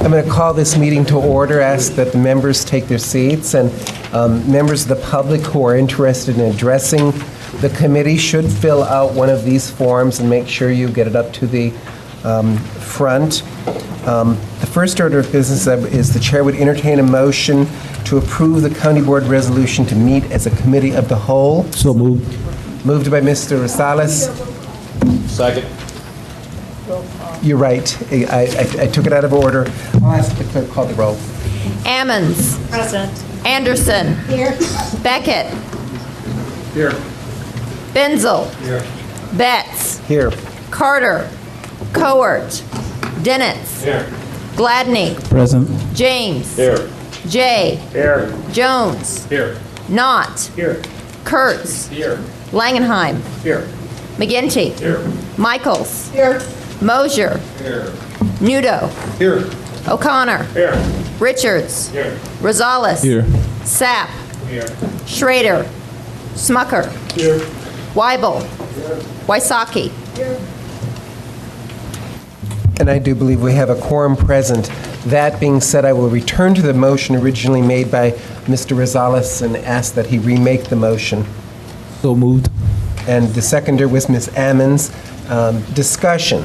I'm going to call this meeting to order, ask that the members take their seats, and members of the public who are interested in addressing the committee should fill out one of these forms and make sure you get it up to the front. The first order of business is the chair would entertain a motion to approve the county board resolution to meet as a committee of the whole. So moved. Moved by Mr. Rosales. Second. You're right. I took it out of order. I'll ask the clerk to call the roll. Ammons. Present. Anderson. Here. Beckett. Here. Benzel. Here. Betts. Here. Carter. Coert. Denitz. Here. Gladney. Present. James. Here. Jay. Here. Jones. Here. Knott. Here. Kurtz. Here. Langenheim. Here. McGinty. Here. Michaels. Here. Mosier. Here. Nudo. Here. O'Connor. Here. Richards. Here. Rosales. Here. Sapp. Here. Schrader. Smucker. Here. Weibel. Wysocki. And I do believe we have a quorum present. That being said, I will return to the motion originally made by Mr. Rosales and ask that he remake the motion. So moved. And the seconder was Ms. Ammons. Discussion.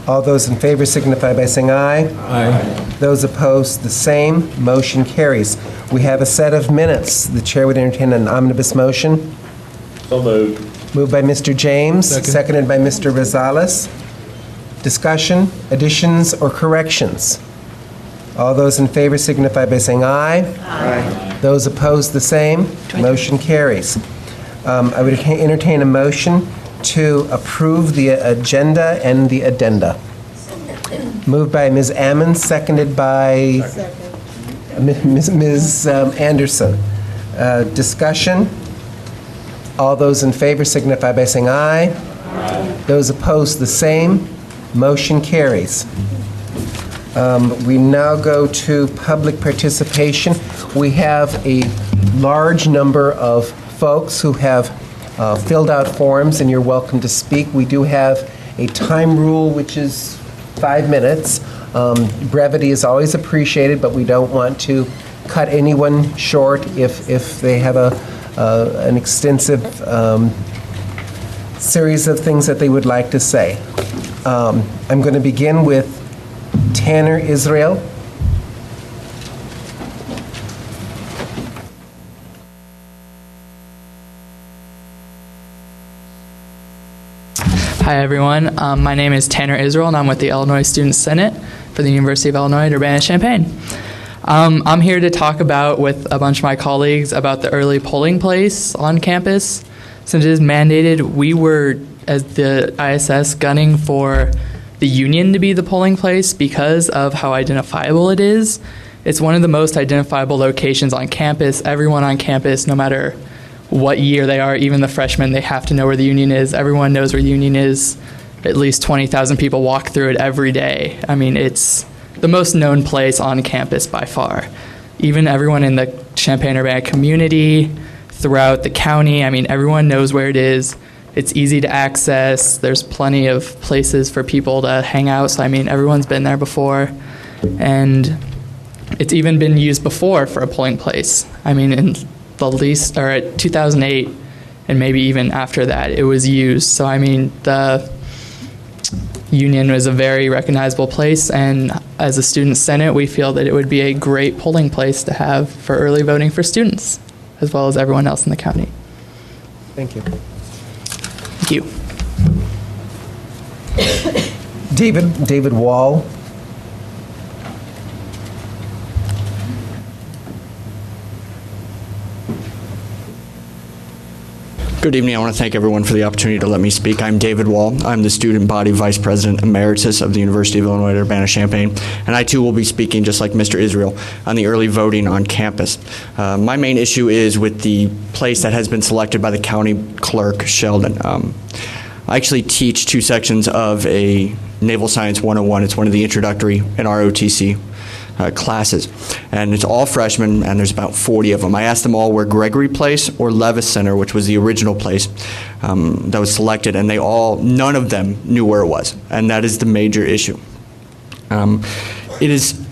All those in favor signify by saying aye. Aye. Those opposed, the same. Motion carries. We have a set of minutes. The chair would entertain an omnibus motion. So moved. Moved by Mr. James, Second. seconded by Mr. Rosales. Discussion, additions, or corrections? All those in favor signify by saying aye. Aye. Those opposed, the same. Motion carries. I would entertain a motion to approve the agenda and the addenda. Moved by Ms. Ammons, seconded by Ms. Anderson. Discussion? All those in favor signify by saying aye. Aye. Those opposed, the same. Motion carries. We now go to public participation. We have a large number of folks who have filled out forms, and you're welcome to speak. We do have a time rule, which is 5 minutes. Brevity is always appreciated, but we don't want to cut anyone short if they have an extensive series of things that they would like to say. I'm going to begin with Tanner Israel. Hi everyone, my name is Tanner Israel and I'm with the Illinois Student Senate for the University of Illinois at Urbana-Champaign. I'm here to talk with a bunch of my colleagues about the early polling place on campus. Since it is mandated, we were, as the ISS, gunning for the Union to be the polling place because of how identifiable it is. It's one of the most identifiable locations on campus. Everyone on campus, no matter what year they are, even the freshmen, they have to know where the Union is. Everyone knows where the Union is. At least 20,000 people walk through it every day. I mean, it's the most known place on campus by far. Even everyone in the Champaign-Urbana community, throughout the county, I mean, everyone knows where it is. It's easy to access. There's plenty of places for people to hang out. So, I mean, everyone's been there before. And it's even been used before for a polling place. I mean, in at 2008 and maybe even after that, it was used. So, I mean, the Union was a very recognizable place, and as a student senate, we feel that it would be a great polling place to have for early voting for students, as well as everyone else in the county. Thank you. Thank you. David Wall. Good evening. I want to thank everyone for the opportunity to let me speak. I'm David Wall. I'm the Student Body Vice President Emeritus of the University of Illinois at Urbana-Champaign, and I too will be speaking, just like Mr. Israel, on the early voting on campus. My main issue is with the place that has been selected by the county clerk, Sheldon. I actually teach 2 sections of a Naval Science 101. It's one of the introductory in ROTC. classes. And it's all freshmen, and there's about 40 of them. I asked them all where Gregory Place or Levis Center, which was the original place that was selected, and none of them knew where it was, and that is the major issue.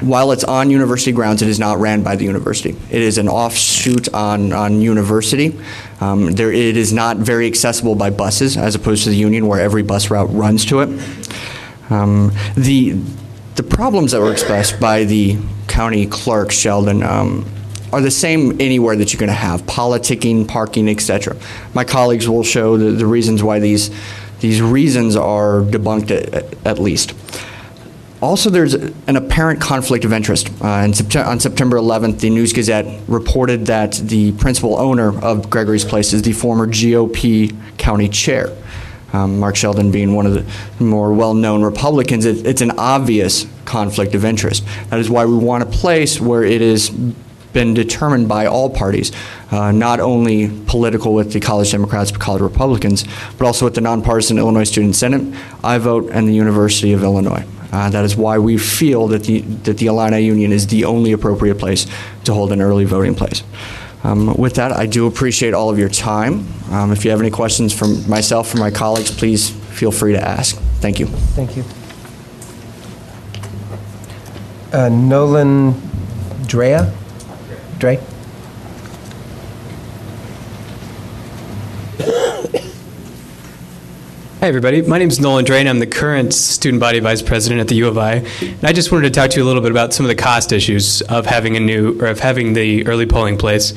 While it's on university grounds, it is not ran by the university. It is an offshoot on university. It is not very accessible by buses, as opposed to the Union, where every bus route runs to it. The problems that were expressed by the county clerk, Sheldon, are the same anywhere that you're going to have: politicking, parking, etc. My colleagues will show the reasons why these reasons are debunked at least. Also, there's an apparent conflict of interest. On September 11th, the News Gazette reported that the principal owner of Gregory's Place is the former GOP county chair. Mark Sheldon being one of the more well-known Republicans, it's an obvious conflict of interest. That is why we want a place where it has been determined by all parties, not only political with the College Democrats, College Republicans, but also with the nonpartisan Illinois Student Senate, I Vote, and the University of Illinois. That is why we feel that the Illini Union is the only appropriate place to hold an early voting place. With that, I do appreciate all of your time. If you have any questions from myself or my colleagues, please feel free to ask. Thank you. Thank you. Nolan Dre? Hi, everybody. My name is Nolan Dre, and I'm the current student body vice president at the U of I. And I just wanted to talk to you a little bit about some of the cost issues of having the early polling place.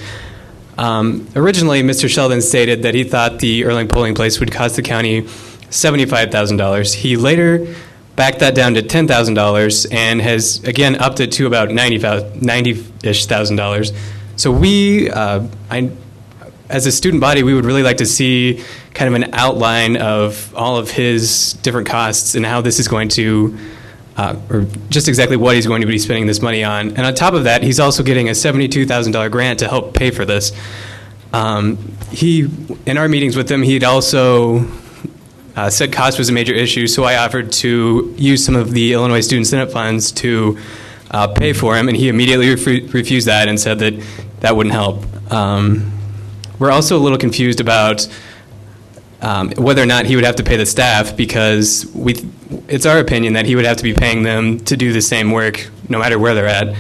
Originally, Mr. Sheldon stated that he thought the early polling place would cost the county $75,000. He later backed that down to $10,000 and has again upped it to about $90-ish thousand. So we, as a student body, we would really like to see kind of an outline of all of his different costs and how this is going to, or just exactly what he's going to be spending this money on. And on top of that, he's also getting a $72,000 grant to help pay for this. In our meetings with him, he'd also said cost was a major issue, so I offered to use some of the Illinois Student Senate funds to pay for him, and he immediately refused that and said that that wouldn't help. We're also a little confused about whether or not he would have to pay the staff, because it's our opinion that he would have to be paying them to do the same work no matter where they're at.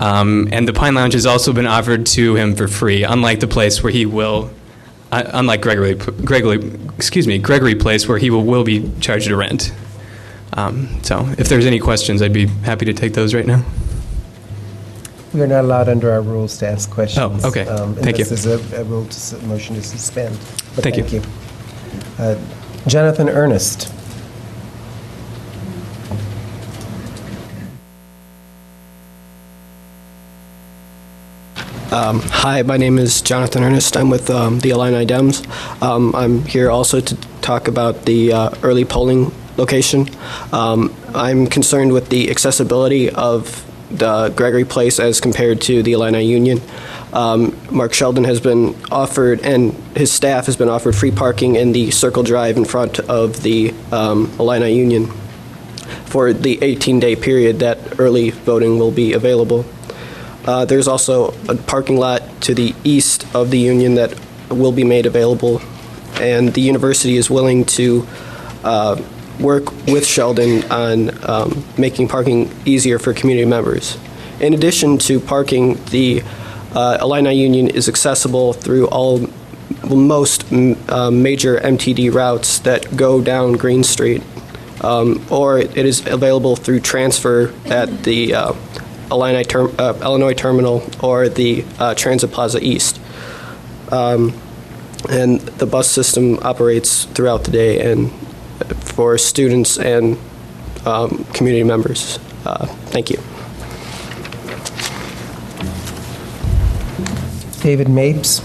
And the Pine Lounge has also been offered to him for free, unlike the place where he will, unlike Gregory Place, where he will be charged a rent. So if there's any questions, I'd be happy to take those right now. We are not allowed under our rules to ask questions. Oh, okay. Thank you. This is a motion to suspend. But Thank you. Jonathan Ernest. Hi, my name is Jonathan Ernest. I'm with the Illini Dems. I'm here also to talk about the early polling location. I'm concerned with the accessibility of the Gregory Place as compared to the Illini Union. Mark Sheldon has been offered, and his staff has been offered, free parking in the Circle Drive in front of the Illini Union for the 18-day period that early voting will be available. There's also a parking lot to the east of the Union that will be made available, and the university is willing to work with Sheldon on making parking easier for community members. In addition to parking, the Illini Union is accessible through most major MTD routes that go down Green Street, or it is available through transfer at the Illinois Terminal or the Transit Plaza East. And the bus system operates throughout the day and for students and community members. Thank you. Devin Mapes.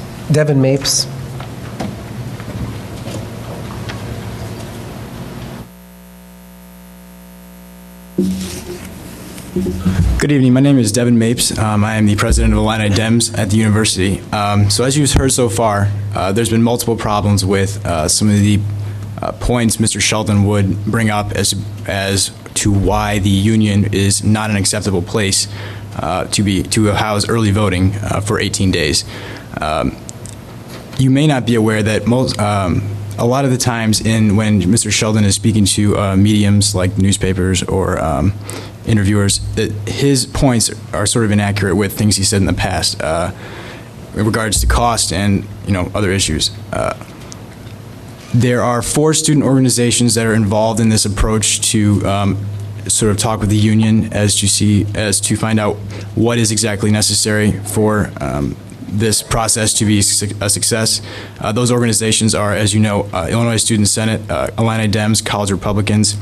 Good evening. My name is Devin Mapes. I am the president of Illini Dems at the university. So as you've heard so far, there's been multiple problems with some of the points Mr. Sheldon would bring up as to why the union is not an acceptable place to house early voting for 18 days. You may not be aware that a lot of the times when Mr. Sheldon is speaking to mediums like newspapers or interviewers, that his points are sort of inaccurate with things he said in the past in regards to cost and other issues. There are 4 student organizations that are involved in this approach to sort of talk with the union as to find out what is exactly necessary for this process to be a success. Those organizations are, as you know, Illinois Student Senate, Illini Dems, College Republicans,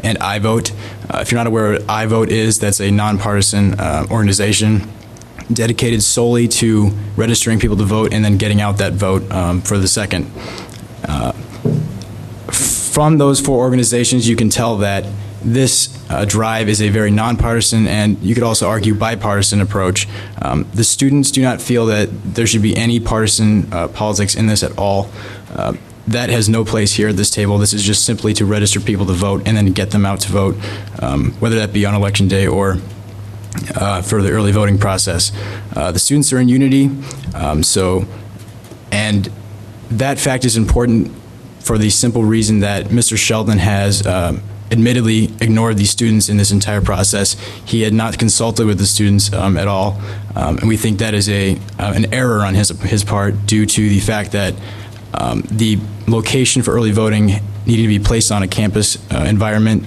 and iVote. If you're not aware what iVote is, that's a nonpartisan organization dedicated solely to registering people to vote and then getting out that vote for the second. From those 4 organizations, you can tell that this drive is a very nonpartisan and you could also argue bipartisan approach. The students do not feel that there should be any partisan politics in this at all. That has no place here at this table. This is just simply to register people to vote and then get them out to vote, whether that be on Election Day or for the early voting process. The students are in unity, and that fact is important for the simple reason that Mr. Sheldon has admittedly ignored the students in this entire process. He had not consulted with the students at all, and we think that is an error on his part due to the fact that the location for early voting needing to be placed on a campus environment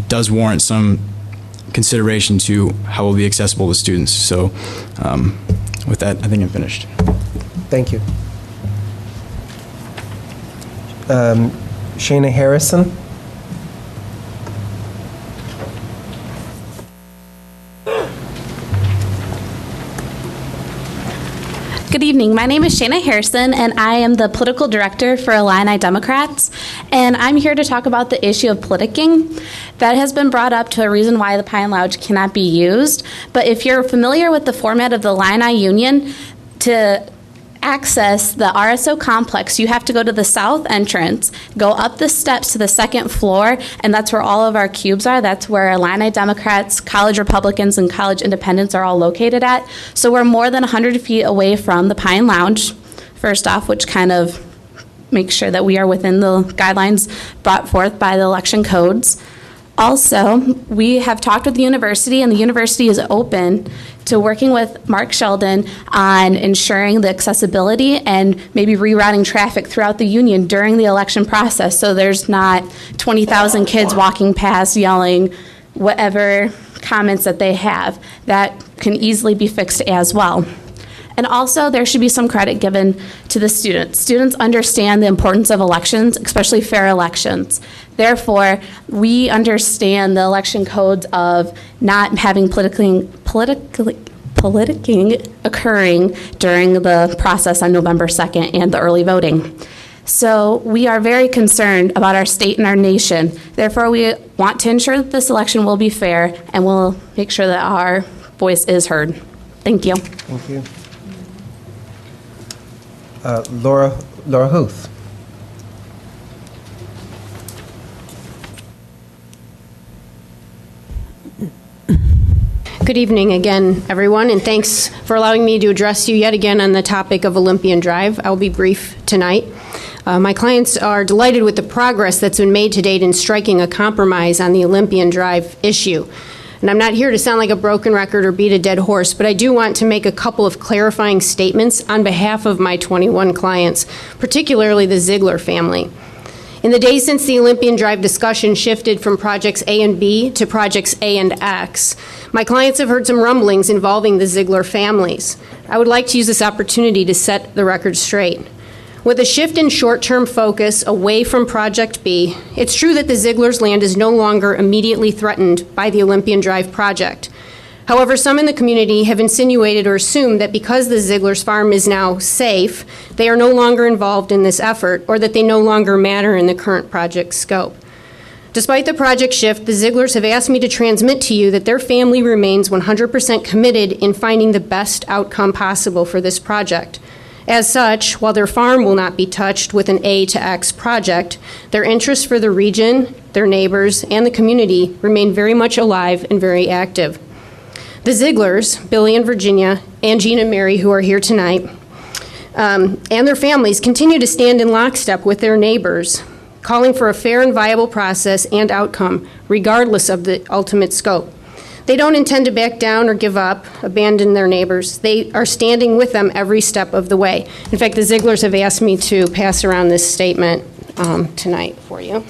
does warrant some consideration to how it will be accessible to students. So with that, I think I'm finished. Thank you. Shana Harrison. Good evening. My name is Shana Harrison, and I am the political director for Illini Democrats. And I'm here to talk about the issue of politicking. That has been brought up to a reason why the Pine Lodge cannot be used. But if you're familiar with the format of the Illini Union, to access the RSO complex, you have to go to the south entrance, go up the steps to the second floor, and that's where all of our cubes are. That's where Illini Democrats, College Republicans, and College Independents are all located at. So we're more than 100 feet away from the Pine Lounge, first off, which kind of makes sure that we are within the guidelines brought forth by the election codes. Also, we have talked with the university, and the university is open to working with Mark Sheldon on ensuring the accessibility and maybe rerouting traffic throughout the union during the election process, so there's not 20,000 kids walking past yelling whatever comments that they have. That can easily be fixed as well. And also, there should be some credit given to the students. Students understand the importance of elections, especially fair elections. Therefore, we understand the election codes of not having politicking occurring during the process on November 2nd and the early voting. So we are very concerned about our state and our nation. Therefore, we want to ensure that this election will be fair, and we'll make sure that our voice is heard. Thank you. Thank you. Laura Huth. Good evening again, everyone, and thanks for allowing me to address you yet again on the topic of Olympian Drive. I'll be brief tonight. My clients are delighted with the progress that's been made to date in striking a compromise on the Olympian Drive issue. And I'm not here to sound like a broken record or beat a dead horse, but I do want to make a couple of clarifying statements on behalf of my 21 clients, particularly the Ziegler family. In the days since the Olympian Drive discussion shifted from projects A and B to projects A and X, my clients have heard some rumblings involving the Ziegler families. I would like to use this opportunity to set the record straight. With a shift in short-term focus away from Project B, it's true that the Ziegler's land is no longer immediately threatened by the Olympian Drive project. However, some in the community have insinuated or assumed that because the Ziegler's farm is now safe, they are no longer involved in this effort, or that they no longer matter in the current project scope. Despite the project shift, the Zieglers have asked me to transmit to you that their family remains 100% committed in finding the best outcome possible for this project. As such, while their farm will not be touched with an A to X project, their interests for the region, their neighbors, and the community remain very much alive and very active. The Zieglers, Billy and Virginia, and Jean and Mary, who are here tonight, and their families continue to stand in lockstep with their neighbors, calling for a fair and viable process and outcome, regardless of the ultimate scope. They don't intend to back down or give up, abandon their neighbors. They are standing with them every step of the way. In fact, the Zieglers have asked me to pass around this statement tonight for you.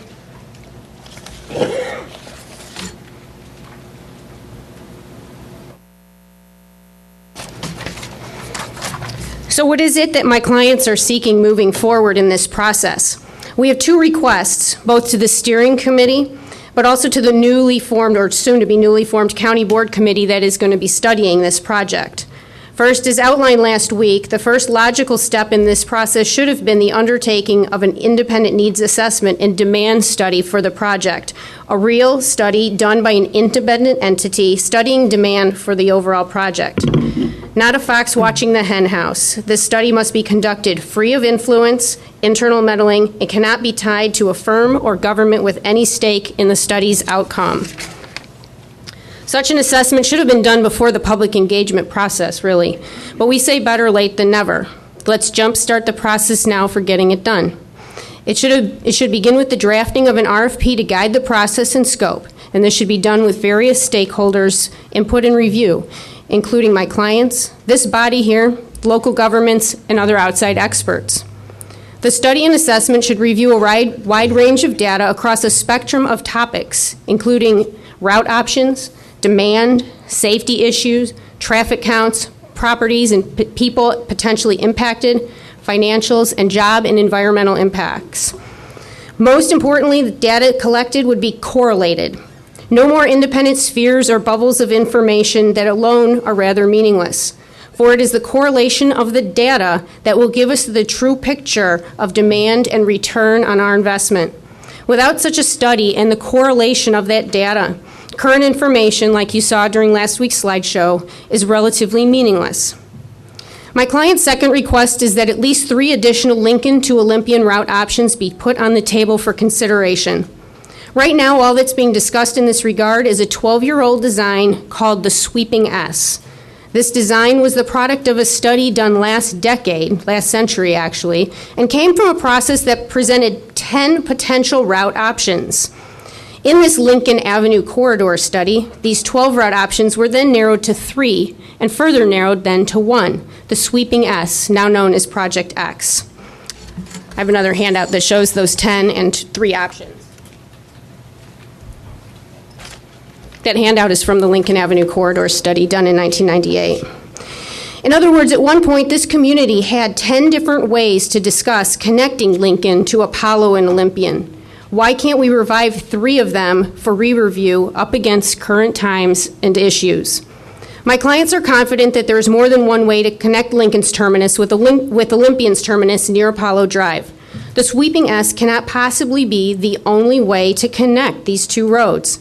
So what is it that my clients are seeking moving forward in this process? We have two requests, both to the steering committee, but also to the newly formed, or soon to be newly formed, county board committee that is going to be studying this project. First, as outlined last week, the first logical step in this process should have been the undertaking of an independent needs assessment and demand study for the project, a real study done by an independent entity studying demand for the overall project. Not a fox watching the hen house. This study must be conducted free of influence, internal meddling, and cannot be tied to a firm or government with any stake in the study's outcome. Such an assessment should have been done before the public engagement process, really. But we say better late than never. Let's jumpstart the process now for getting it done. It should begin with the drafting of an RFP to guide the process and scope, and this should be done with various stakeholders' input and review, including my clients, this body here, local governments, and other outside experts. The study and assessment should review a wide range of data across a spectrum of topics, including route options, demand, safety issues, traffic counts, properties and people potentially impacted, financials, and job and environmental impacts. Most importantly, the data collected would be correlated. No more independent spheres or bubbles of information that alone are rather meaningless. For it is the correlation of the data that will give us the true picture of demand and return on our investment. Without such a study and the correlation of that data, current information, like you saw during last week's slideshow, is relatively meaningless. My client's second request is that at least 3 additional Lincoln to Olympian route options be put on the table for consideration. Right now, all that's being discussed in this regard is a 12-year-old design called the Sweeping S. This design was the product of a study done last century actually, and came from a process that presented 10 potential route options. In this Lincoln Avenue corridor study, these 12 route options were then narrowed to 3, and further narrowed then to 1, the Sweeping S, now known as Project X. I have another handout that shows those 10 and 3 options. That handout is from the Lincoln Avenue corridor study done in 1998. In other words, at one point, this community had 10 different ways to discuss connecting Lincoln to Apollo and Olympian. Why can't we revive 3 of them for re-review up against current times and issues? My clients are confident that there is more than one way to connect Lincoln's terminus with Olympian's terminus near Apollo Drive. The Sweeping S cannot possibly be the only way to connect these 2 roads.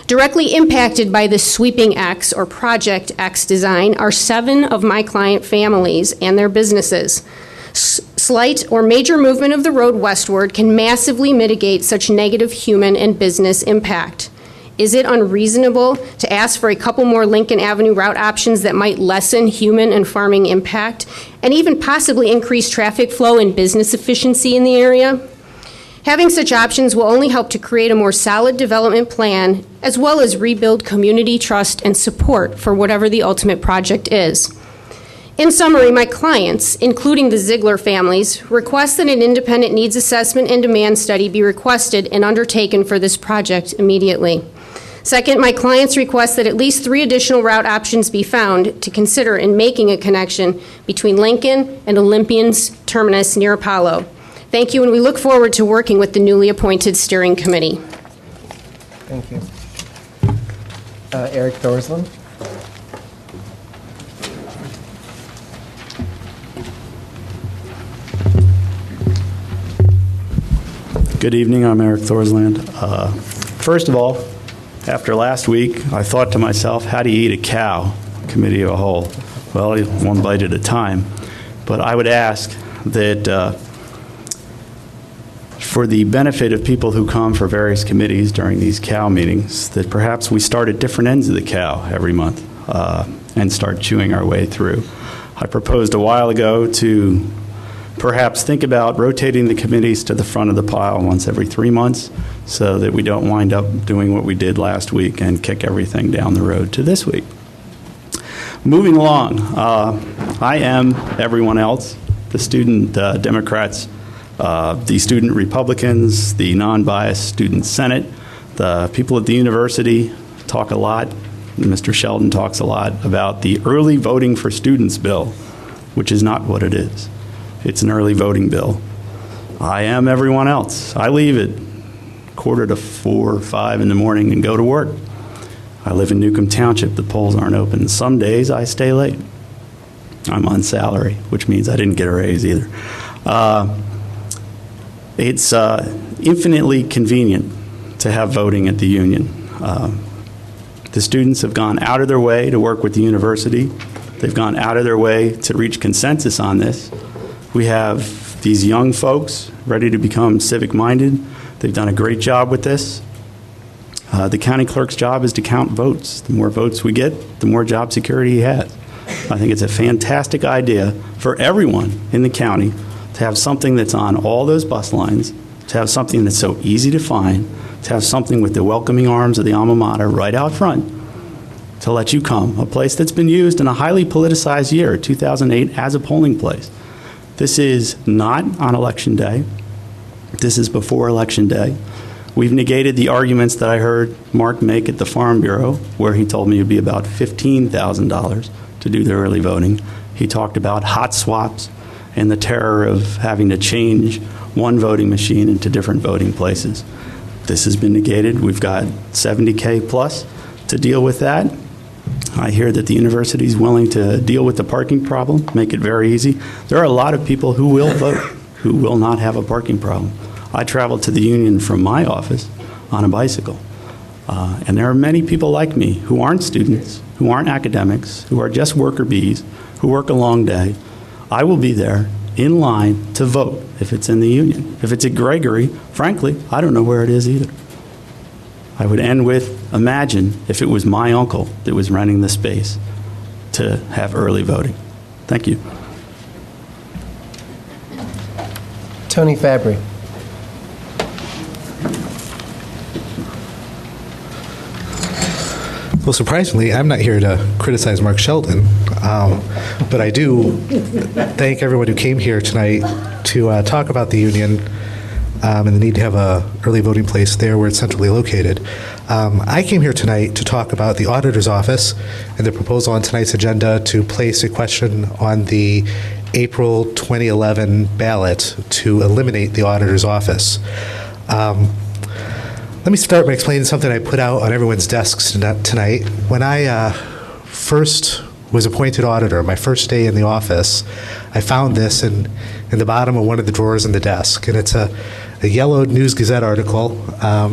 Directly impacted by the Sweeping X or Project X design are 7 of my client families and their businesses. Slight or major movement of the road westward can massively mitigate such negative human and business impact. Is it unreasonable to ask for a couple more Lincoln Avenue route options that might lessen human and farming impact and even possibly increase traffic flow and business efficiency in the area? Having such options will only help to create a more solid development plan, as well as rebuild community trust and support for whatever the ultimate project is. In summary, my clients, including the Ziegler families, request that an independent needs assessment and demand study be requested and undertaken for this project immediately. Second, my clients request that at least 3 additional route options be found to consider in making a connection between Lincoln and Olympian's terminus near Apollo. Thank you, and we look forward to working with the newly appointed steering committee. Thank you. Eric Thorsland. Good evening, I'm Eric Thorsland. First of all, after last week, I thought to myself, how do you eat a cow? Committee of a whole. Well, one bite at a time. But I would ask that for the benefit of people who come for various committees during these COW meetings, that perhaps we start at different ends of the COW every month and start chewing our way through. I proposed a while ago to perhaps think about rotating the committees to the front of the pile once every 3 months so that we don't wind up doing what we did last week and kick everything down the road to this week. Moving along, I am everyone else, the student Democrats, the student Republicans, the non-biased student Senate, the people at the university talk a lot, Mr. Sheldon talks a lot about the early voting for students bill, which is not what it is. It's an early voting bill. I am everyone else. I leave at 4:45 or 5 in the morning and go to work. I live in Newcomb Township. The polls aren't open. Some days I stay late. I'm on salary, which means I didn't get a raise either. It's infinitely convenient to have voting at the union. The students have gone out of their way to work with the university. They've gone out of their way to reach consensus on this. We have these young folks ready to become civic-minded. They've done a great job with this. The county clerk's job is to count votes. The more votes we get, the more job security he has. I think it's a fantastic idea for everyone in the county to have something that's on all those bus lines, to have something that's so easy to find, to have something with the welcoming arms of the alma mater right out front to let you come, a place that's been used in a highly politicized year, 2008, as a polling place. This is not on Election Day. This is before Election Day. We've negated the arguments that I heard Mark make at the Farm Bureau, where he told me it would be about $15,000 to do the early voting. He talked about hot swaps and the terror of having to change one voting machine into different voting places. This has been negated. We've got $70K plus to deal with that. I hear that the university is willing to deal with the parking problem, make it very easy. There are a lot of people who will vote who will not have a parking problem. I travel to the union from my office on a bicycle. And there are many people like me who aren't students, who aren't academics, who are just worker bees, who work a long day. I will be there in line to vote if it's in the union. If it's at Gregory, frankly, I don't know where it is either. I would end with, imagine if it was my uncle that was renting the space to have early voting. Thank you. Tony Fabry. Well, surprisingly, I'm not here to criticize Mark Sheldon, but I do thank everyone who came here tonight to talk about the union and the need to have a early voting place there where it's centrally located. I came here tonight to talk about the auditor's office and the proposal on tonight's agenda to place a question on the April 2011 ballot to eliminate the auditor's office. Let me start by explaining something I put out on everyone's desks tonight. When I first was appointed auditor, my first day in the office, I found this in the bottom of one of the drawers in the desk. And it's a yellowed News Gazette article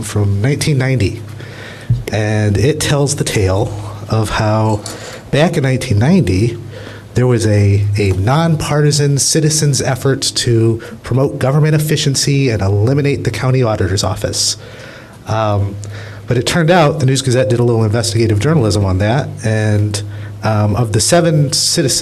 from 1990. And it tells the tale of how back in 1990, there was a nonpartisan citizens' effort to promote government efficiency and eliminate the county auditor's office. But it turned out the News Gazette did a little investigative journalism on that, and of the 7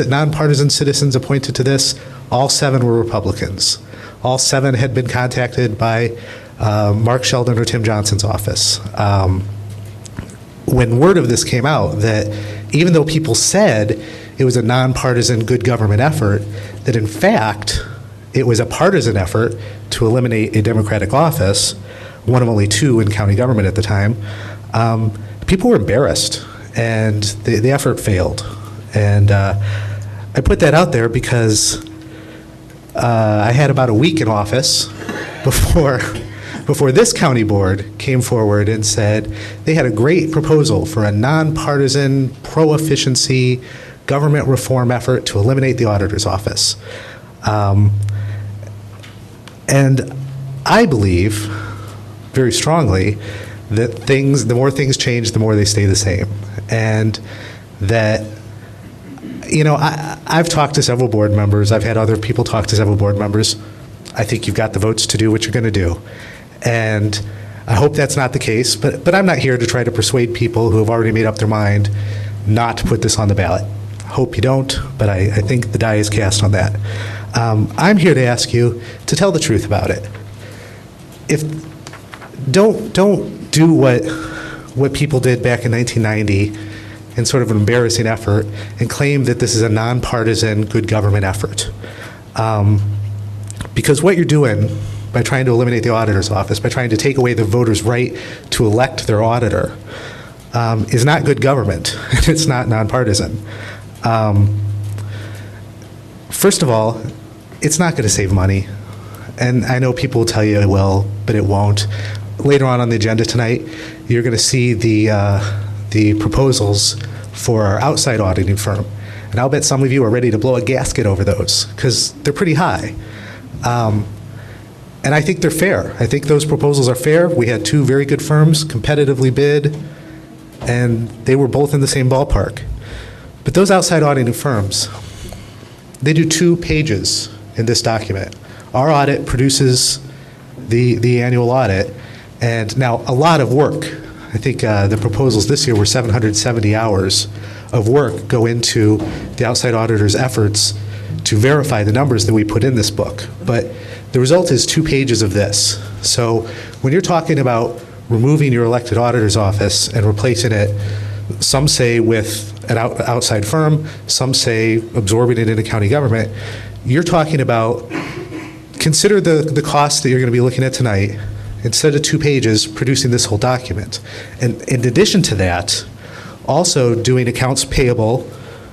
nonpartisan citizens appointed to this, all 7 were Republicans. All 7 had been contacted by Mark Sheldon or Tim Johnson's office. When word of this came out, that even though people said it was a nonpartisan good government effort, that in fact it was a partisan effort to eliminate a Democratic office, one of only 2 in county government at the time, people were embarrassed, and the effort failed. And I put that out there because I had about a week in office before this county board came forward and said they had a great proposal for a nonpartisan, pro-efficiency government reform effort to eliminate the auditor's office. And I believe very strongly that the more things change, the more they stay the same. And that I've talked to several board members. I've had other people talk to several board members. I think you've got the votes to do what you're going to do. And I hope that's not the case, but I'm not here to try to persuade people who have already made up their mind not to put this on the ballot. Hope you don't, but I think the die is cast on that. I'm here to ask you to tell the truth about it. Don't do what people did back in 1990 in sort of an embarrassing effort and claim that this is a nonpartisan good government effort. Because what you're doing by trying to eliminate the auditor's office, by trying to take away the voters' right to elect their auditor, is not good government. It's not nonpartisan. First of all, it's not going to save money. And I know people will tell you it will, but it won't. Later on the agenda tonight, you're going to see the proposals for our outside auditing firm. And I'll bet some of you are ready to blow a gasket over those because they're pretty high. And I think they're fair. I think those proposals are fair. We had two very good firms competitively bid, and they were both in the same ballpark. But those outside auditing firms, they do 2 pages in this document. Our audit produces the annual audit, and now a lot of work. I think the proposals this year were 770 hours of work go into the outside auditor's efforts to verify the numbers that we put in this book. But the result is 2 pages of this. So when you're talking about removing your elected auditor's office and replacing it, some say with an outside firm, some say absorbing it into county government, you're talking about, consider the cost that you're going to be looking at tonight, instead of 2 pages, producing this whole document. And in addition to that, also doing accounts payable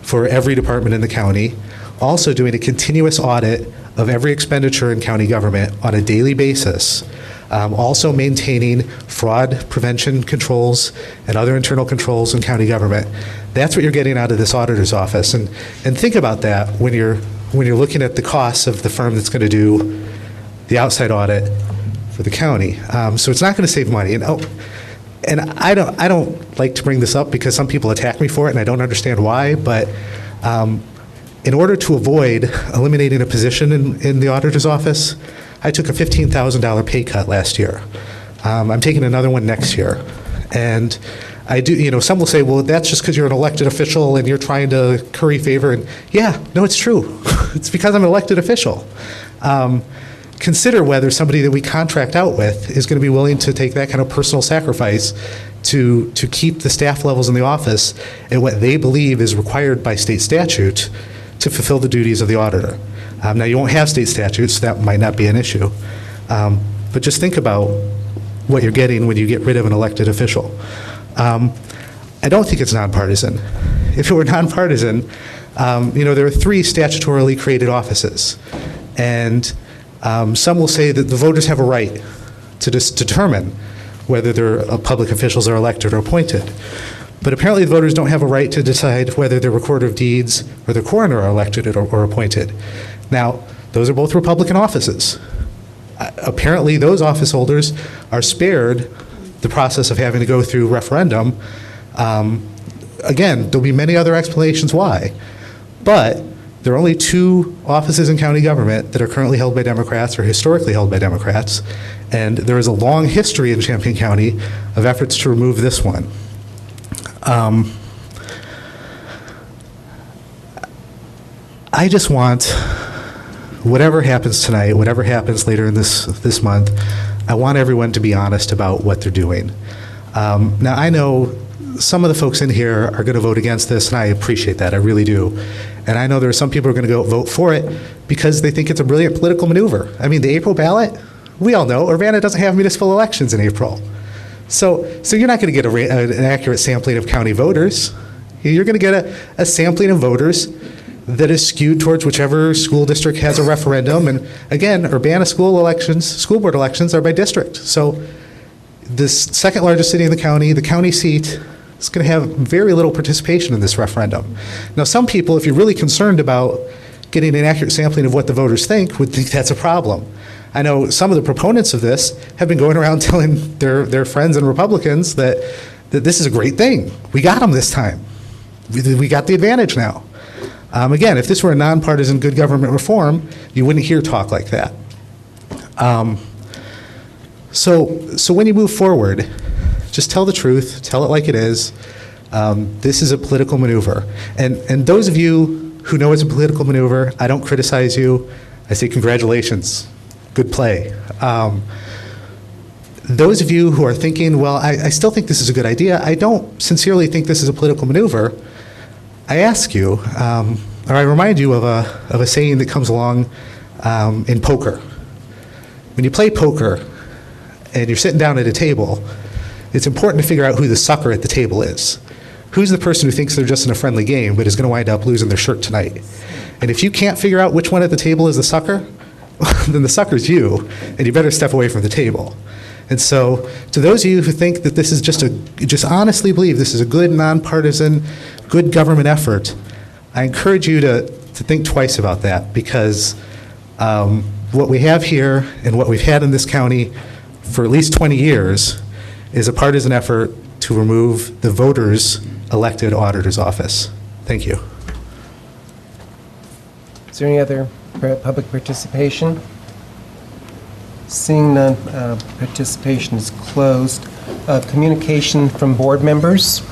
for every department in the county, also doing a continuous audit of every expenditure in county government on a daily basis, also maintaining fraud prevention controls and other internal controls in county government. That's what you're getting out of this auditor's office. And think about that when you're looking at the costs of the firm that's going to do the outside audit for the county. So it's not going to save money. And I don't like to bring this up because some people attack me for it, and I don't understand why. But in order to avoid eliminating a position in the auditor's office, I took a $15,000 pay cut last year. I'm taking another one next year, and I do. Some will say, well, that's just because you're an elected official and you're trying to curry favor. And yeah, no, it's true. It's because I'm an elected official. Consider whether somebody that we contract out with is going to be willing to take that kind of personal sacrifice to keep the staff levels in the office at what they believe is required by state statute to fulfill the duties of the auditor. Now, you won't have state statutes, so that might not be an issue. But just think about what you're getting when you get rid of an elected official. I don't think it's nonpartisan. If it were nonpartisan, there are 3 statutorily created offices. And some will say that the voters have a right to determine whether their public officials are elected or appointed. But apparently the voters don't have a right to decide whether their recorder of deeds or their coroner are elected or appointed. Now, those are both Republican offices. Apparently those office holders are spared the process of having to go through referendum. Again, there'll be many other explanations why. But there are only 2 offices in county government that are currently held by Democrats or historically held by Democrats, and there is a long history in Champaign County of efforts to remove this one. I just want, whatever happens tonight, whatever happens later in this month, I want everyone to be honest about what they're doing. Now, I know some of the folks in here are going to vote against this, and I appreciate that. I really do. And I know there are some people who are going to go vote for it because they think it's a brilliant political maneuver. I mean, the April ballot, we all know Urbana doesn't have municipal elections in April. So you're not going to get an accurate sampling of county voters. You're going to get a sampling of voters that is skewed towards whichever school district has a referendum. And again, Urbana school board elections are by district. So this second largest city in the county seat, is going to have very little participation in this referendum. Now, some people, if you're really concerned about getting an accurate sampling of what the voters think, would think that's a problem. I know some of the proponents of this have been going around telling their friends and Republicans that this is a great thing. We got them this time. We got the advantage now. Again, if this were a nonpartisan good government reform, you wouldn't hear talk like that. So when you move forward, just tell the truth, tell it like it is. This is a political maneuver. And those of you who know it's a political maneuver, I don't criticize you. I say congratulations, good play. Those of you who are thinking, well, I still think this is a good idea, I don't sincerely think this is a political maneuver, I ask you, or I remind you of a saying that comes along in poker. When you play poker and you're sitting down at a table, it's important to figure out who the sucker at the table is. Who's the person who thinks they're just in a friendly game but is going to wind up losing their shirt tonight? And if you can't figure out which one at the table is the sucker, then the sucker's you, and you better step away from the table. And so, to those of you who think that this is just honestly believe this is a good, nonpartisan, good government effort, I encourage you to think twice about that, because what we have here and what we've had in this county for at least 20 years is a partisan effort to remove the voters' elected auditor's office. Thank you. Is there any other public participation? Seeing none, participation is closed. Communication from board members?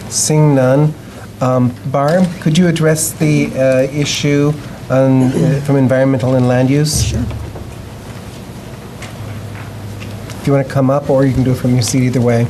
Seeing none. Barb, could you address the issue from environmental and land use? Sure. If you want to come up, or you can do it from your seat, either way.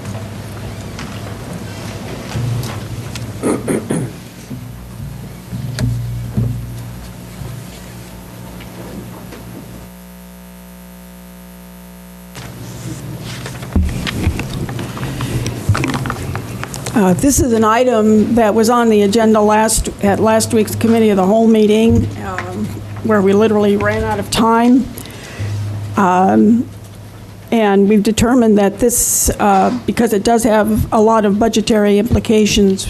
This is an item that was on the agenda at last week's Committee of the Whole meeting, where we literally ran out of time. And we've determined that this, because it does have a lot of budgetary implications,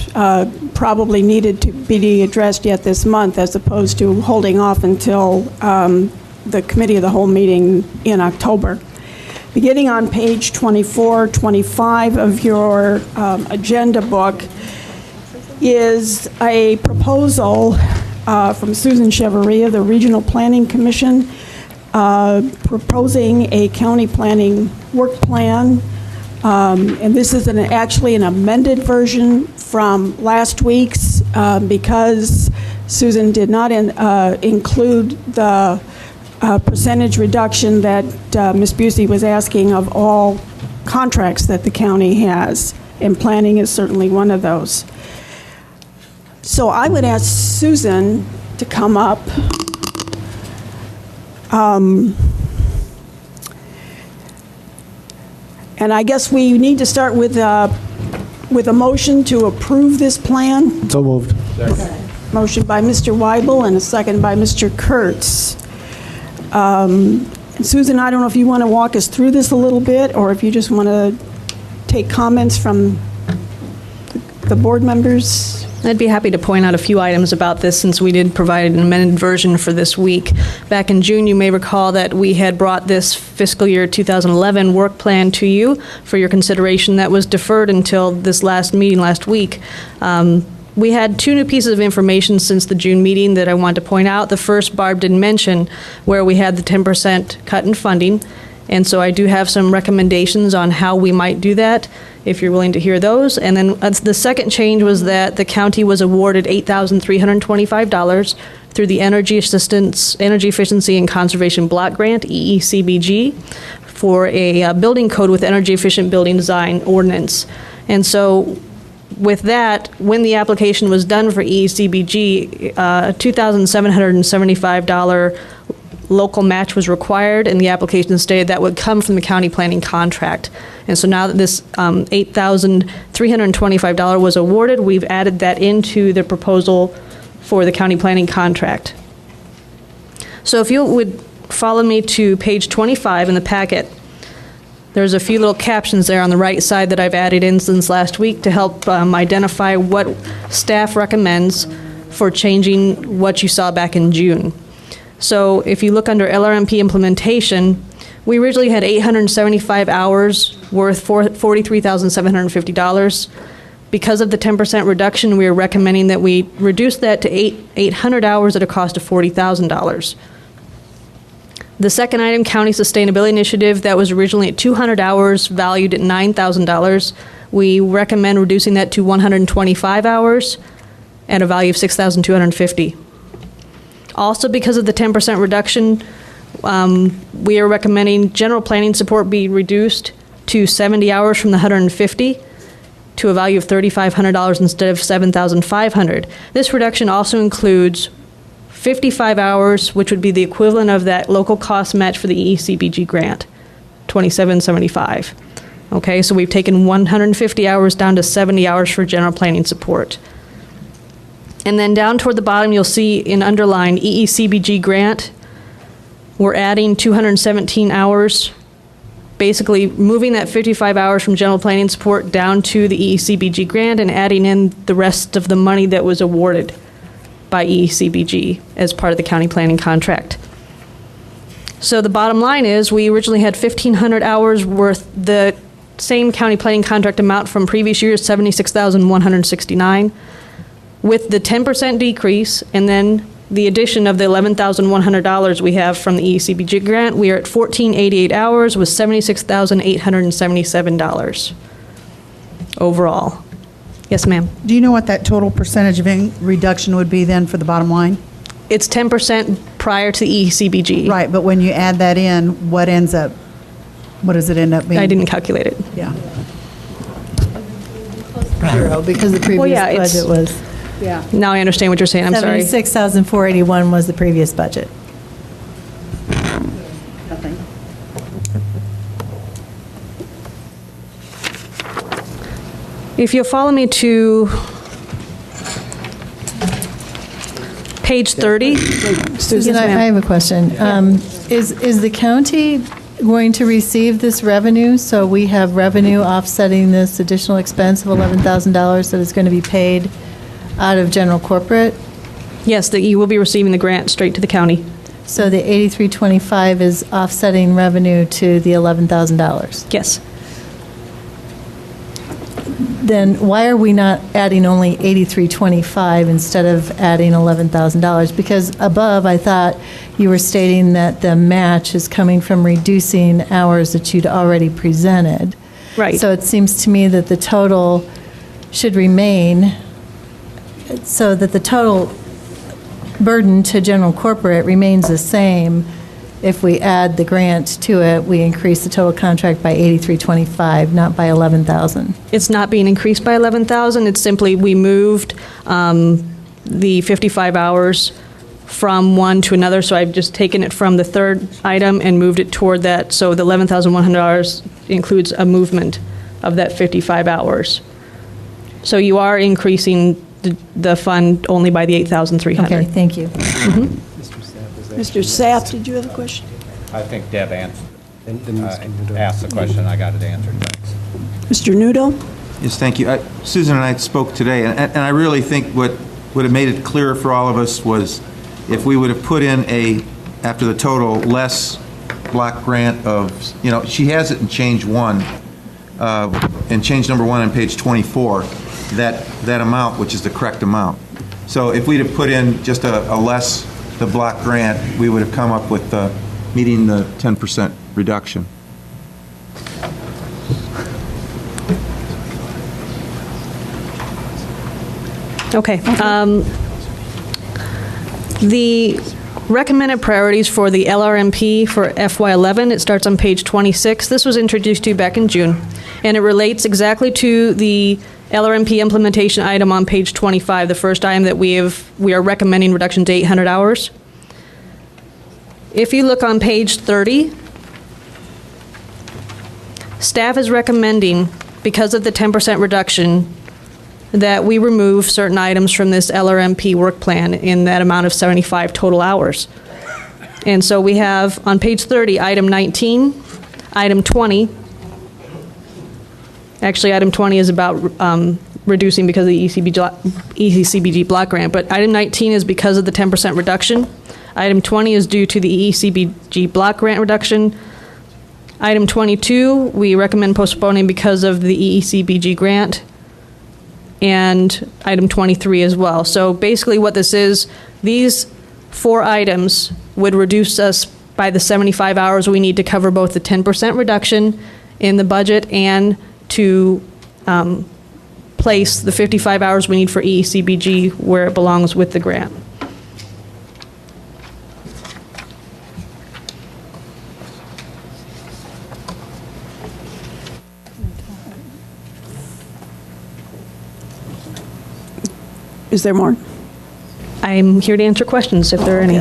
probably needed to be addressed yet this month, as opposed to holding off until the Committee of the Whole meeting in October. Beginning on page 24, 25 of your agenda book is a proposal from Susan Chevarria of the Regional Planning Commission, proposing a county planning work plan. And this is actually an amended version from last week's, because Susan did not include the percentage reduction that Ms. Busey was asking of all contracts that the county has, and planning is certainly one of those. So I would ask Susan to come up. And I guess we need to start with a motion to approve this plan. So moved. Okay. Motion by Mr. Weibel and a second by Mr. Kurtz. Susan, I don't know if you want to walk us through this a little bit, or if you just want to take comments from the board members. I'd be happy to point out a few items about this, since we did provide an amended version for this week. Back in June, you may recall that we had brought this fiscal year 2011 work plan to you for your consideration. That was deferred until this last meeting last week. We had two new pieces of information since the June meeting that I want to point out. The first, Barb didn't mention, where we had the 10% cut in funding. And so I do have some recommendations on how we might do that, if you're willing to hear those. And then the second change was that the county was awarded $8,325 through the Energy Efficiency and Conservation Block Grant, EECBG, for a building code with energy efficient building design ordinance. And so with that, when the application was done for EECBG, $2,775 local match was required, and the application stated that would come from the county planning contract. And so now that this $8,325 was awarded, we've added that into the proposal for the county planning contract. So if you would follow me to page 25 in the packet, there's a few little captions there on the right side that I've added in since last week to help identify what staff recommends for changing what you saw back in June. So if you look under LRMP implementation, we originally had 875 hours worth $43,750. Because of the 10% reduction, we are recommending that we reduce that to 800 hours at a cost of $40,000. The second item, County Sustainability Initiative, that was originally at 200 hours, valued at $9,000. We recommend reducing that to 125 hours at a value of $6,250. Also, because of the 10% reduction, we are recommending general planning support be reduced to 70 hours from the 150 to a value of $3,500 instead of $7,500. This reduction also includes 55 hours, which would be the equivalent of that local cost match for the EECBG grant, $27.75. Okay, so we've taken 150 hours down to 70 hours for general planning support. And then down toward the bottom, you'll see in underline EECBG grant, we're adding 217 hours, basically moving that 55 hours from general planning support down to the EECBG grant and adding in the rest of the money that was awarded by EECBG as part of the county planning contract. So the bottom line is we originally had 1,500 hours worth, the same county planning contract amount from previous years, $76,169. With the 10% decrease and then the addition of the $11,100 we have from the EECBG grant, we are at 1,488 hours with $76,877 overall. Yes, ma'am. Do you know what that total percentage of reduction would be then for the bottom line? It's 10% prior to the EECBG. Right, but when you add that in, what does it end up being? I didn't calculate it. Yeah. Zero, because the previous yeah, budget was. Yeah. Now I understand what you're saying. I'm sorry. 76,481 was the previous budget. Nothing. If you'll follow me to page 30. Susan, I have a question. Is the county going to receive this revenue? So we have revenue offsetting this additional expense of $11,000 that is going to be paid out of general corporate? Yes, that you will be receiving the grant straight to the county. So the 8325 is offsetting revenue to the $11,000? Yes. Then why are we not adding only 8325 instead of adding $11,000? Because above, I thought you were stating that the match is coming from reducing hours that you'd already presented. Right. So it seems to me that the total should remain, so that the total burden to general corporate remains the same. If we add the grant to it, we increase the total contract by 8325, not by 11,000. It's not being increased by 11,000. It's simply we moved the 55 hours from one to another. So I've just taken it from the third item and moved it toward that. So the $11,100 includes a movement of that 55 hours. So you are increasing the fund only by the 8,300. Okay, thank you. Mm-hmm. Mr. Sapp, did you have a question? I think Deb asked the question. I got it answered. Thanks. Mr. Nudo? Yes, thank you. Susan and I spoke today, and I really think what would have made it clearer for all of us was if we would have put in after the total, less block grant of, she has it in change 1, in change number 1 on page 24, that amount, which is the correct amount. So if we'd have put in just a less the block grant, we would have come up with meeting the 10% reduction. Okay. The recommended priorities for the LRMP for FY11, it starts on page 26. This was introduced to you back in June, and it relates exactly to the LRMP implementation item on page 25, the first item that we are recommending reduction to 800 hours. If you look on page 30, staff is recommending, because of the 10% reduction, that we remove certain items from this LRMP work plan in that amount of 75 total hours. And so we have on page 30, item 19, item 20. Actually, item 20 is about reducing because of the EECBG block grant, but item 19 is because of the 10% reduction. Item 20 is due to the EECBG block grant reduction. Item 22, we recommend postponing because of the EECBG grant. and item 23 as well. So basically what this is, these 4 items would reduce us by the 75 hours we need to cover both the 10% reduction in the budget and to place the 55 hours we need for EECBG where it belongs with the grant. Is there more? I'm here to answer questions if there are any.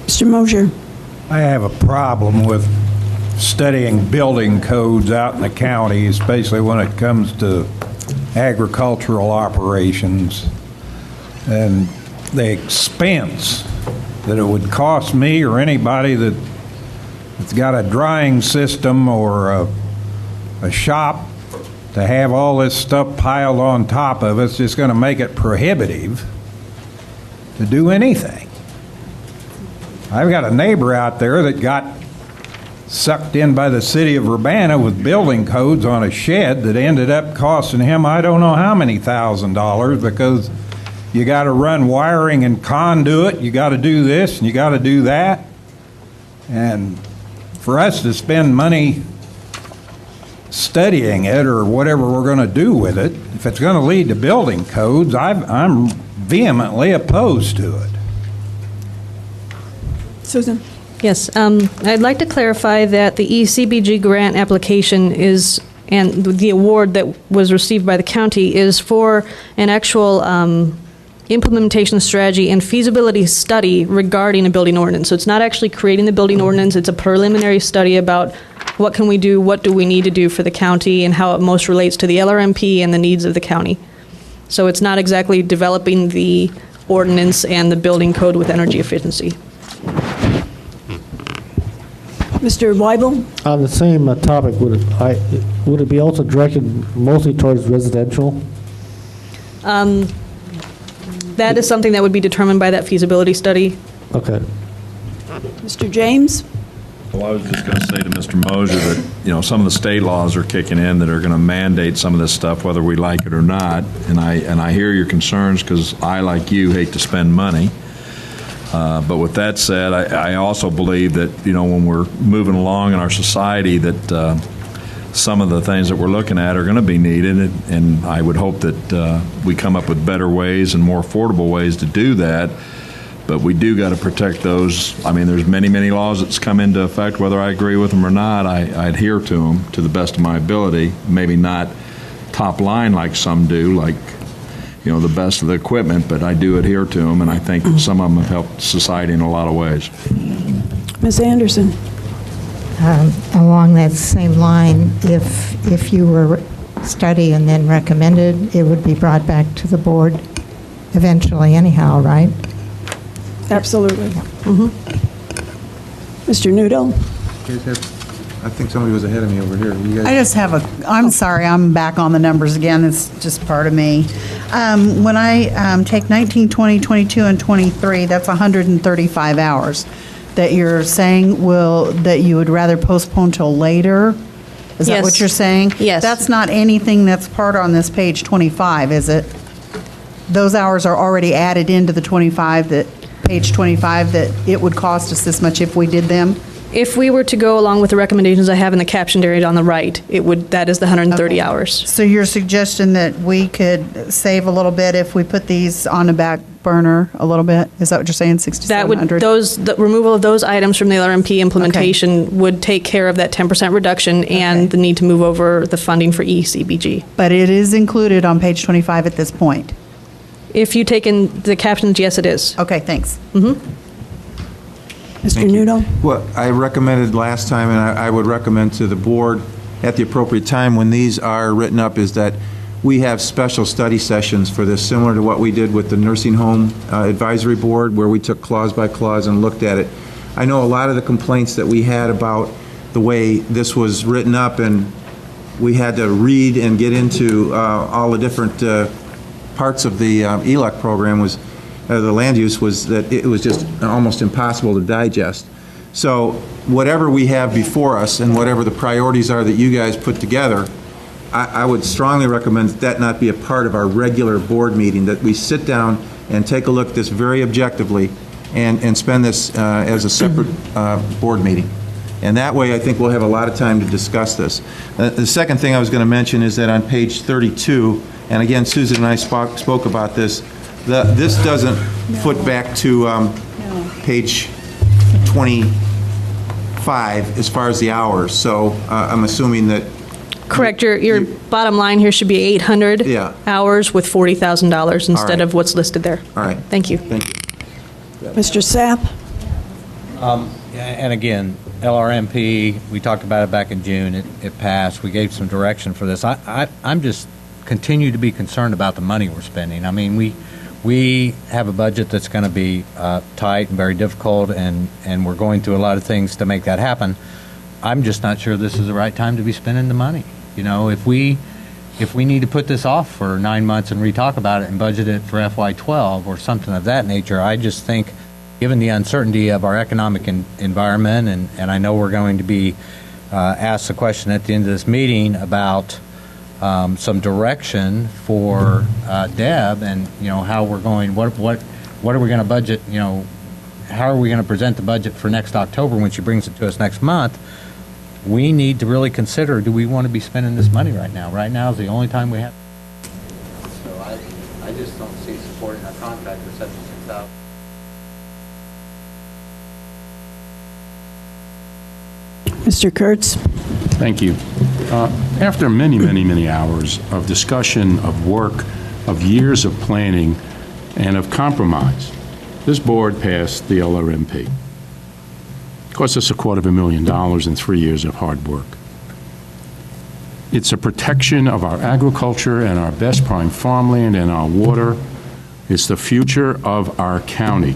Mr. Mosier. I have a problem with studying building codes out in the county, especially when it comes to agricultural operations, and the expense that it would cost me or anybody that's got a drying system or a shop to have all this stuff piled on top of it's just going to make it prohibitive to do anything. I've got a neighbor out there that got sucked in by the city of Urbana with building codes on a shed that ended up costing him I don't know how many $1,000s because you got to run wiring and conduit, you got to do this and you got to do that. And for us to spend money studying it or whatever we're going to do with it, if it's going to lead to building codes, I'm vehemently opposed to it. Susan? Yes, I'd like to clarify that the ECBG grant application is, and the award that was received by the county is for an actual implementation strategy and feasibility study regarding a building ordinance. So it's not actually creating the building ordinance, it's a preliminary study about what can we do, what do we need to do for the county, and how it most relates to the LRMP and the needs of the county. So it's not exactly developing the ordinance and the building code with energy efficiency. Mr. Weibel? On the same topic, would it be also directed mostly towards residential? That is something that would be determined by that feasibility study. Okay. Mr. James? Well, I was just going to say to Mr. Mosier that, some of the state laws are kicking in that are going to mandate some of this stuff, whether we like it or not. And I hear your concerns because I, like you, hate to spend money. But with that said, I also believe that, when we're moving along in our society, that some of the things that we're looking at are going to be needed. And I would hope that we come up with better ways and more affordable ways to do that. But we do got to protect those. I mean, there's many, many laws that's come into effect. Whether I agree with them or not, I adhere to them to the best of my ability. Maybe not top line like some do, like, the best of the equipment, but I do adhere to them, and I think some of them have helped society in a lot of ways. Ms. Anderson? Along that same line, if you were study and then recommended, it would be brought back to the board eventually anyhow, right? Absolutely. Mr. Nudo? I think somebody was ahead of me over here. You guys? I just have I'm sorry, I'm back on the numbers again. It's just part of me. When I take 19, 20, 22, and 23, that's 135 hours that you're saying that you would rather postpone till later? Is that what you're saying? Yes. That's not anything that's part on this page 25, is it? Those hours are already added into the 25, page 25, that it would cost us this much if we did them? If we were to go along with the recommendations I have in the captioned area on the right, that is the 130 hours. So your suggestion that we could save a little bit if we put these on the back burner a little bit? Is that what you're saying, 6,700? The removal of those items from the LRMP implementation would take care of that 10% reduction and the need to move over the funding for ECBG. But it is included on page 25 at this point? If you take in the captions, yes, it is. Okay, thanks. Mr. Nudo? What I recommended last time, and I would recommend to the board at the appropriate time when these are written up, is that we have special study sessions for this, similar to what we did with the Nursing Home Advisory Board, where we took clause by clause and looked at it. I know a lot of the complaints that we had about the way this was written up, and we had to read and get into all the different parts of the ELEC program was the land use, was that it was just almost impossible to digest. So whatever we have before us and whatever the priorities are that you guys put together, I would strongly recommend that not be a part of our regular board meeting, that we sit down and take a look at this very objectively and spend this as a separate board meeting. And that way, I think we'll have a lot of time to discuss this. The second thing I was going to mention is that on page 32, and again, Susan and I spoke about this, this doesn't foot back to page 25 as far as the hours. So I'm assuming that. Correct. Your bottom line here should be 800 hours with $40,000 instead of what's listed there. All right. Thank you. Thank you. Mr. Sapp? And again, LRMP, we talked about it back in June. It passed. We gave some direction for this. I'm just continue to be concerned about the money we're spending. I mean, we have a budget that's going to be tight and very difficult, and we're going through a lot of things to make that happen. I'm just not sure this is the right time to be spending the money. You know, if we need to put this off for 9 months and re-talk about it and budget it for FY12 or something of that nature, I just think, given the uncertainty of our economic environment, and I know we're going to be asked the question at the end of this meeting about some direction for Deb, and how we're going. What are we going to budget? How are we going to present the budget for next October when she brings it to us next month? We need to really consider: do we want to be spending this money right now? Right now is the only time we have. So I just don't see supporting our contract for $76,000. Mr. Kurtz? Thank you. After many, many, many hours of discussion, of work, of years of planning, and of compromise, this board passed the LRMP. It cost us $250,000 in 3 years of hard work. It's a protection of our agriculture and our best prime farmland and our water. It's the future of our county.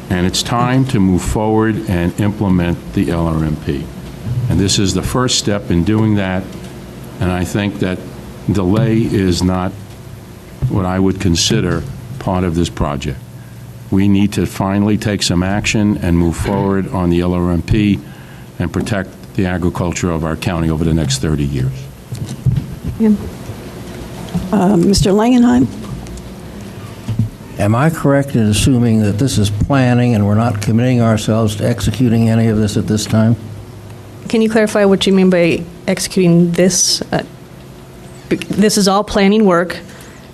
And it's time to move forward and implement the LRMP. And this is the first step in doing that, and I think that delay is not what I would consider part of this project. We need to finally take some action and move forward on the LRMP and protect the agriculture of our county over the next 30 years. Mr. Langenheim? Am I correct in assuming that this is planning and we're not committing ourselves to executing any of this at this time? Can you clarify what you mean by executing this? This is all planning work.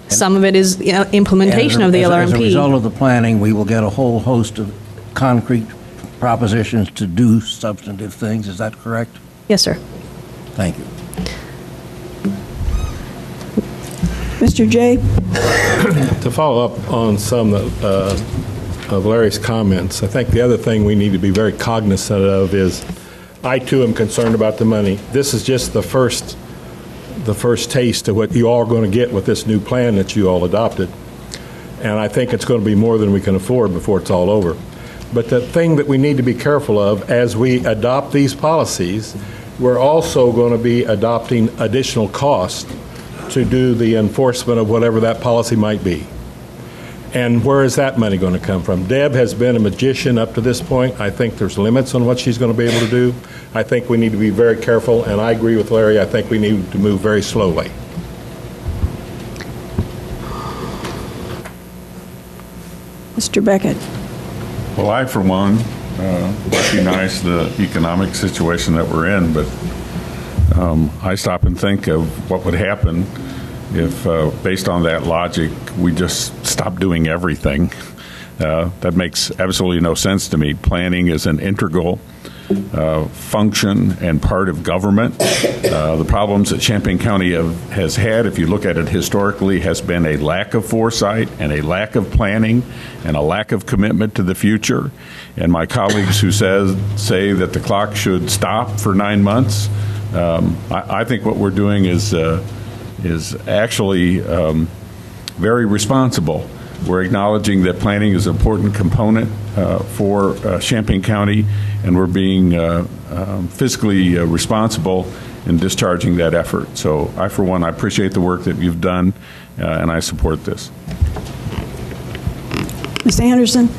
Some of it is implementation of the LRMP. As a result of the planning, we will get a whole host of concrete propositions to do substantive things. Is that correct? Yes, sir. Thank you. Mr. Jay? To follow up on some of Larry's comments, I think the other thing we need to be very cognizant of is, I too am concerned about the money. This is just the first taste of what you all are going to get with this new plan that you all adopted. And I think it's going to be more than we can afford before it's all over. But the thing that we need to be careful of as we adopt these policies, we're also going to be adopting additional costs to do the enforcement of whatever that policy might be. And where is that money going to come from? Deb has been a magician up to this point. I think there's limits on what she's going to be able to do. I think we need to be very careful, and I agree with Larry. I think we need to move very slowly. Mr. Beckett? Well, I, for one, recognize the economic situation that we're in, but I stop and think of what would happen if, based on that logic, we just stop doing everything. That makes absolutely no sense to me. Planning is an integral function and part of government. The problems that Champaign County has had, if you look at it historically, has been a lack of foresight and a lack of planning and a lack of commitment to the future. And my colleagues who say that the clock should stop for 9 months, I think what we're doing is actually very responsible. We're acknowledging that planning is an important component for Champaign County, and we're being fiscally responsible in discharging that effort. So I, for one, I appreciate the work that you've done, and I support this. Ms. Anderson?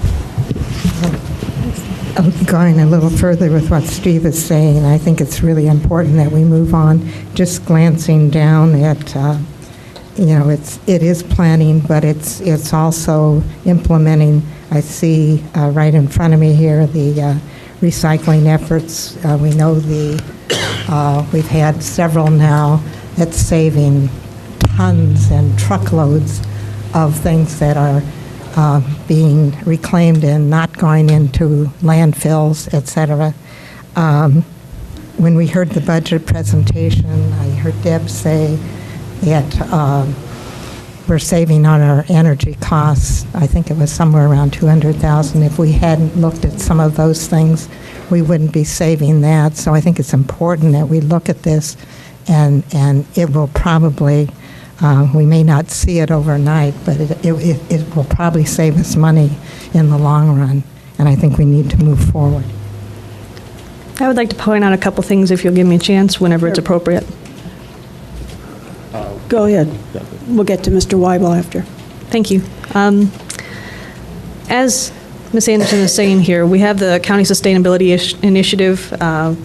going a little further with what Steve is saying, I think it's really important that we move on. Just glancing down at, it is planning, but it's also implementing. I see right in front of me here the recycling efforts. We know we've had several now that's saving tons and truckloads of things that are being reclaimed and not going into landfills, et cetera. When we heard the budget presentation, I heard Deb say that we're saving on our energy costs. I think it was somewhere around $200,000. If we hadn't looked at some of those things, we wouldn't be saving that. So I think it's important that we look at this, and it will probably, we may not see it overnight, but it will probably save us money in the long run, and I think we need to move forward. I would like to point out a couple things if you'll give me a chance whenever it's appropriate. Go ahead. We'll get to Mr. Weibel after. Thank you. As Ms. Anderson is saying here, we have the County Sustainability Initiative.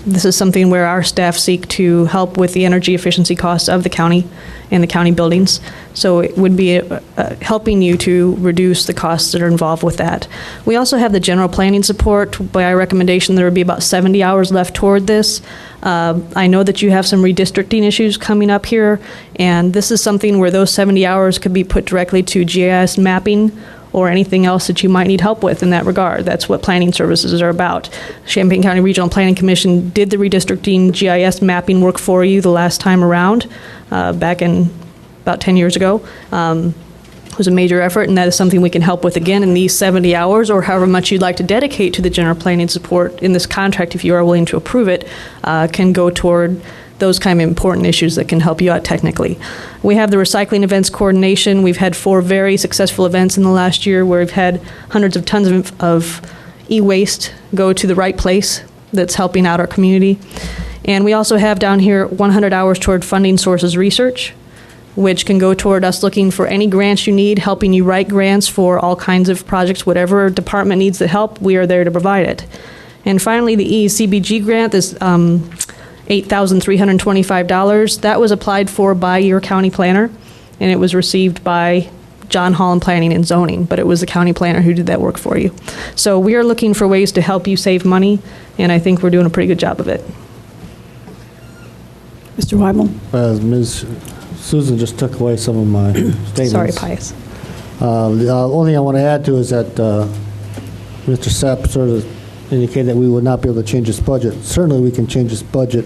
This is something where our staff seek to help with the energy efficiency costs of the county and the county buildings. So it would be helping you to reduce the costs that are involved with that. We also have the general planning support. By our recommendation, there would be about 70 hours left toward this. I know that you have some redistricting issues coming up here, and this is something where those 70 hours could be put directly to GIS mapping or anything else that you might need help with in that regard. That's what planning services are about. Champaign County Regional Planning Commission did the redistricting GIS mapping work for you the last time around, back in about 10 years ago. It was a major effort, and that is something we can help with again in these 70 hours, or however much you'd like to dedicate to the general planning support in this contract, if you are willing to approve it, can go toward those kind of important issues that can help you out technically. We have the recycling events coordination. We've had 4 very successful events in the last year where we've had hundreds of tons of e-waste go to the right place that's helping out our community. And we also have down here 100 hours toward funding sources research, which can go toward us looking for any grants you need, helping you write grants for all kinds of projects. Whatever department needs the help, we are there to provide it. And finally, the ECBG grant is $8,325. That was applied for by your county planner, and it was received by John Holland Planning and Zoning, but it was the county planner who did that work for you. So we are looking for ways to help you save money, and I think we're doing a pretty good job of it. Mr. Weibel? Ms. Susan just took away some of my statements. Sorry, Pius. The only thing I want to add to is that Mr. Sapp sort of indicated that we would not be able to change this budget. Certainly we can change this budget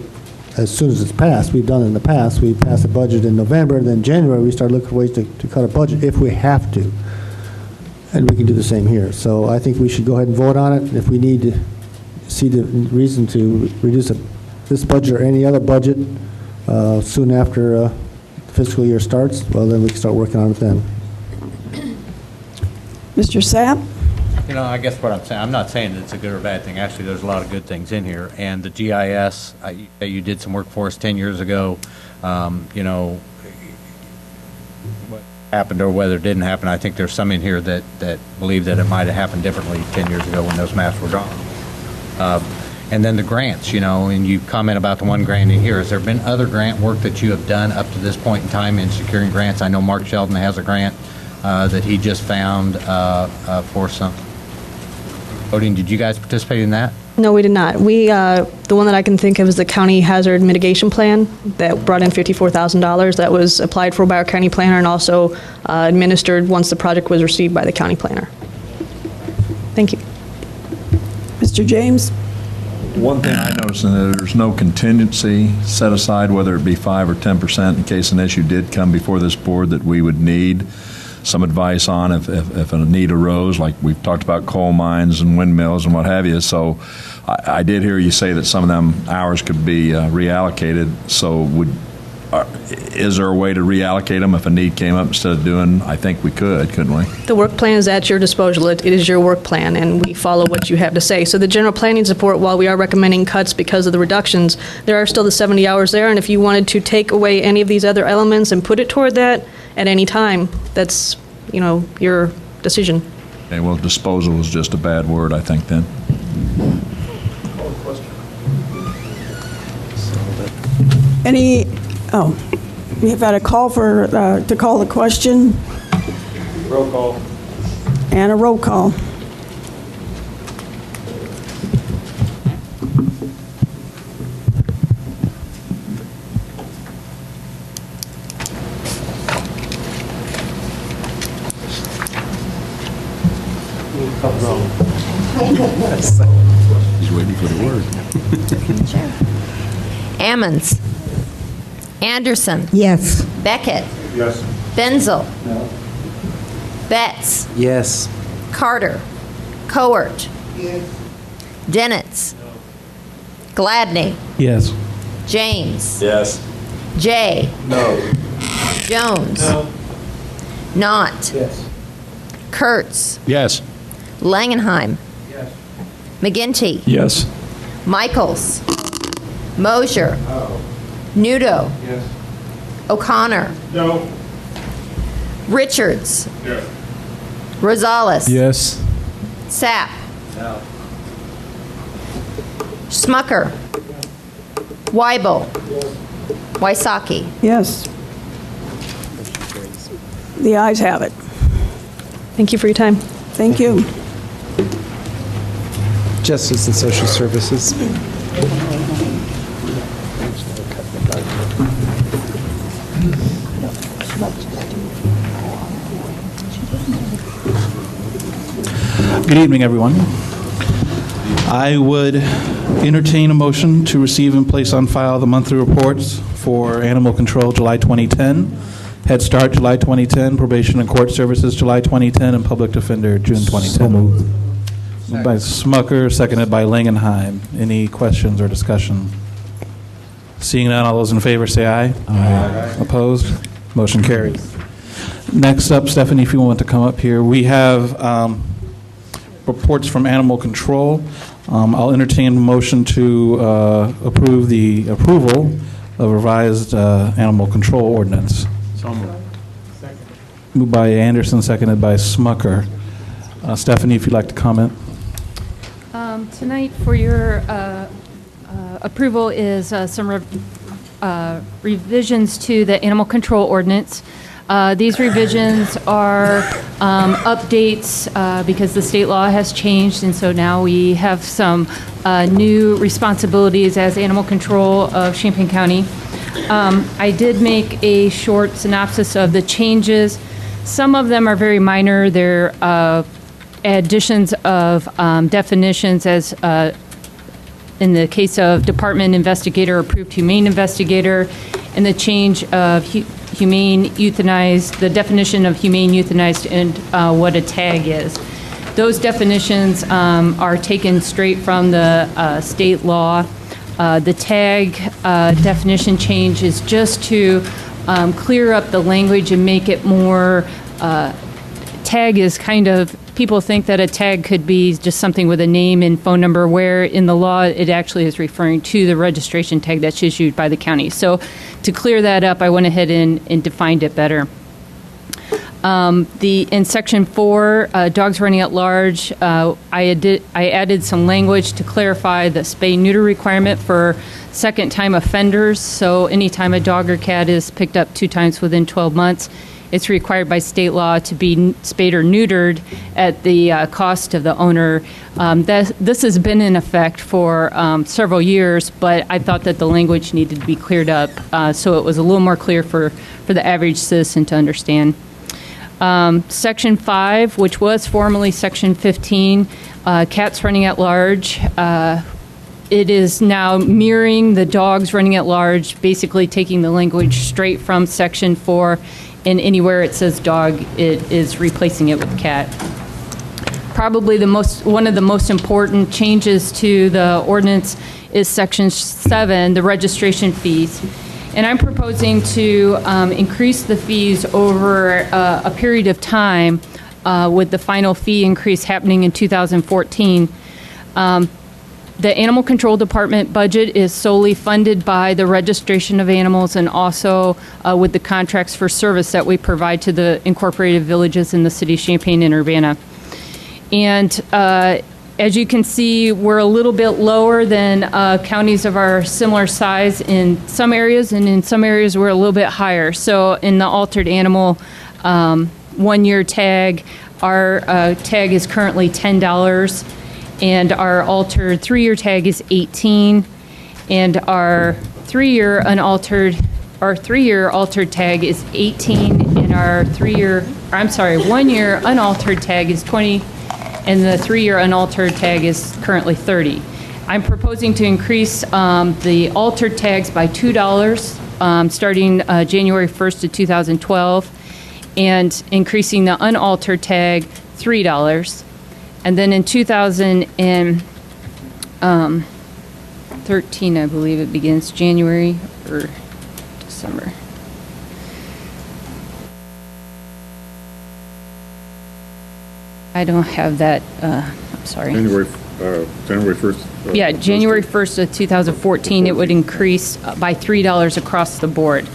as soon as it's passed. We've done it in the past. We passed a budget in November, and then January we start looking for ways to cut a budget if we have to. And we can do the same here. So I think we should go ahead and vote on it. If we need to see the reason to reduce this budget or any other budget soon after the fiscal year starts, well, then we can start working on it then. Mr. Sapp? I guess what I'm saying, I'm not saying that it's a good or bad thing. Actually, there's a lot of good things in here. And the GIS, you did some work for us 10 years ago. What happened or whether it didn't happen, I think there's some in here that believe that it might have happened differently 10 years ago when those maps were drawn. And then the grants, and you comment about the one grant in here. Has there been other grant work that you have done up to this point in time in securing grants? I know Mark Sheldon has a grant that he just found for some voting. Did you guys participate in that? No, we did not. We, the one that I can think of is the County Hazard Mitigation Plan that brought in $54,000. That was applied for by our county planner and also administered once the project was received by the county planner. Thank you. Mr. James? One thing I noticed is that there's no contingency set aside, whether it be 5 or 10%, in case an issue did come before this board that we would need some advice on if a need arose, like we've talked about coal mines and windmills and what have you. So I did hear you say that some of them hours could be reallocated. So is there a way to reallocate them if a need came up instead of doing, I think we could, couldn't we? The work plan is at your disposal. It is your work plan, and we follow what you have to say. So the general planning support, while we are recommending cuts because of the reductions, there are still the 70 hours there, and if you wanted to take away any of these other elements and put it toward that at any time, that's, your decision. Okay, well, disposal is just a bad word, I think, then. We've had a call to call the question. Roll call. And a roll call. He's waiting for the word. Ammons. Anderson. Yes. Beckett. Yes. Benzel. Betts. Yes. Carter. Coert. Dennett's. Gladney. Yes. James. Yes. Jay. No. Jones. Knott. Yes. Kurtz. Yes. Langenheim. Yes. McGinty. Yes. Michaels. Mosier. Nudo. Yes. O'Connor. No. Richards. Yes. Rosales. Yes. Sapp. No. Smucker. Weibel. Wysocki. Yes. The ayes have it. Thank you for your time. Thank you. Justice and Social Services. Good evening, everyone. I would entertain a motion to receive and place on file the monthly reports for Animal Control July 2010, Head Start July 2010, Probation and Court Services July 2010, and Public Defender June 2010. Moved by Smucker, seconded by Langenheim. Any questions or discussion? Seeing none, all those in favor say aye. Aye. Opposed? Motion carries. Next up, Stephanie, if you want to come up here, we have reports from Animal Control. I'll entertain a motion to approve the approval of revised animal control ordinance. So moved. Moved by Anderson, seconded by Smucker. Stephanie, if you'd like to comment. Tonight for your approval is some revisions to the animal control ordinance. These revisions are updates because the state law has changed, and so now we have some new responsibilities as animal control of Champaign County. I did make a short synopsis of the changes. Some of them are very minor. They're additions of definitions, as in the case of department investigator, approved humane investigator, and the change of humane euthanized, the definition of humane euthanized, and what a tag is. Those definitions are taken straight from the state law. The tag definition change is just to clear up the language and make it more, tag is kind of, people think that a tag could be just something with a name and phone number, where in the law it actually is referring to the registration tag that's issued by the county. So to clear that up, I went ahead and defined it better. In section 4, dogs running at large, I added some language to clarify the spay-neuter requirement for second-time offenders. So anytime a dog or cat is picked up 2 times within 12 months, it's required by state law to be spayed or neutered at the cost of the owner. This has been in effect for several years, but I thought that the language needed to be cleared up so it was a little more clear for the average citizen to understand. Section 5, which was formerly Section 15, cats running at large, it is now mirroring the dogs running at large, basically taking the language straight from Section 4, and anywhere it says dog, it is replacing it with cat. Probably one of the most important changes to the ordinance is Section 7, the registration fees. And I'm proposing to increase the fees over a period of time with the final fee increase happening in 2014. The Animal Control Department budget is solely funded by the registration of animals and also with the contracts for service that we provide to the incorporated villages in the city of Champaign and Urbana. And As you can see, we're a little bit lower than counties of our similar size in some areas, and in some areas we're a little bit higher. So in the altered animal 1-year tag, our tag is currently $10, and our altered 3-year tag is $18, and our 3-year altered tag is $18, and our 1-year unaltered tag is $20, and the 3-year unaltered tag is currently $30. I'm proposing to increase the altered tags by $2 starting January 1st of 2012, and increasing the unaltered tag $3. And then in 2013, I believe it begins January or December. I don't have that, I'm sorry. January 1st? Yeah, January 1st of 2014, it would increase by $3 across the board.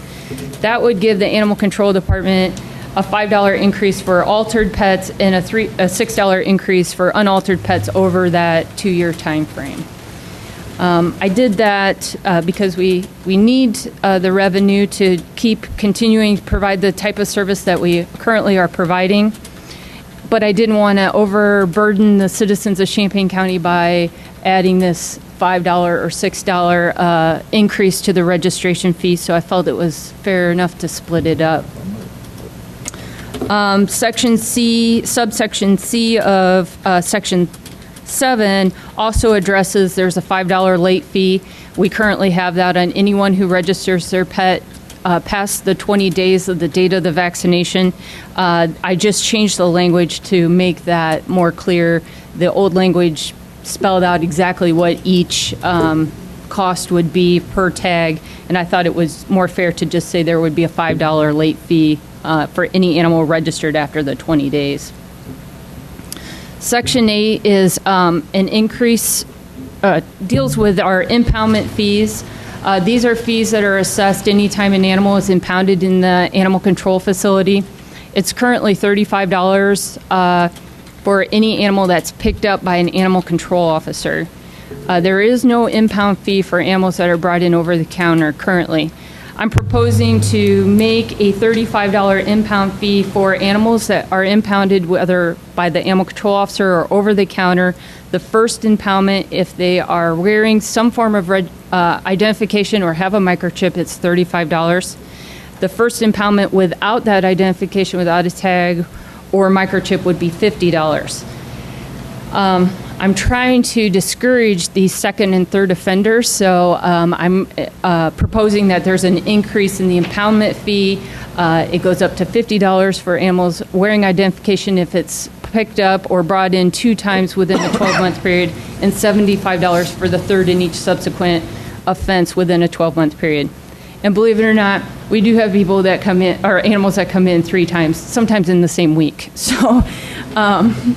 That would give the Animal Control Department a $5 increase for altered pets and a $6 increase for unaltered pets over that 2-year time frame. I did that because we need the revenue to keep continuing to provide the type of service that we currently are providing. But I didn't want to overburden the citizens of Champaign County by adding this $5 or $6 increase to the registration fee, so I felt it was fair enough to split it up. Section C, subsection C of Section 7 also addresses there's a $5 late fee. We currently have that on anyone who registers their pet past the 20 days of the date of the vaccination. I just changed the language to make that more clear. The old language spelled out exactly what each cost would be per tag, and I thought it was more fair to just say there would be a $5 late fee for any animal registered after the 20 days. Section 8 is an increase, deals with our impoundment fees. These are fees that are assessed anytime an animal is impounded in the animal control facility. It's currently $35 for any animal that's picked up by an animal control officer. There is no impound fee for animals that are brought in over the counter currently. I'm proposing to make a $35 impound fee for animals that are impounded, whether by the animal control officer or over the counter. The first impoundment, if they are wearing some form of identification or have a microchip, it's $35. The first impoundment without that identification, without a tag or microchip, would be $50. I'm trying to discourage the second and third offenders, so I'm proposing that there's an increase in the impoundment fee. It goes up to $50 for animals wearing identification if it's picked up or brought in 2 times within a 12-month period, and $75 for the third and each subsequent offense within a 12-month period. And believe it or not, we do have people that come in, or animals that come in 3 times, sometimes in the same week. So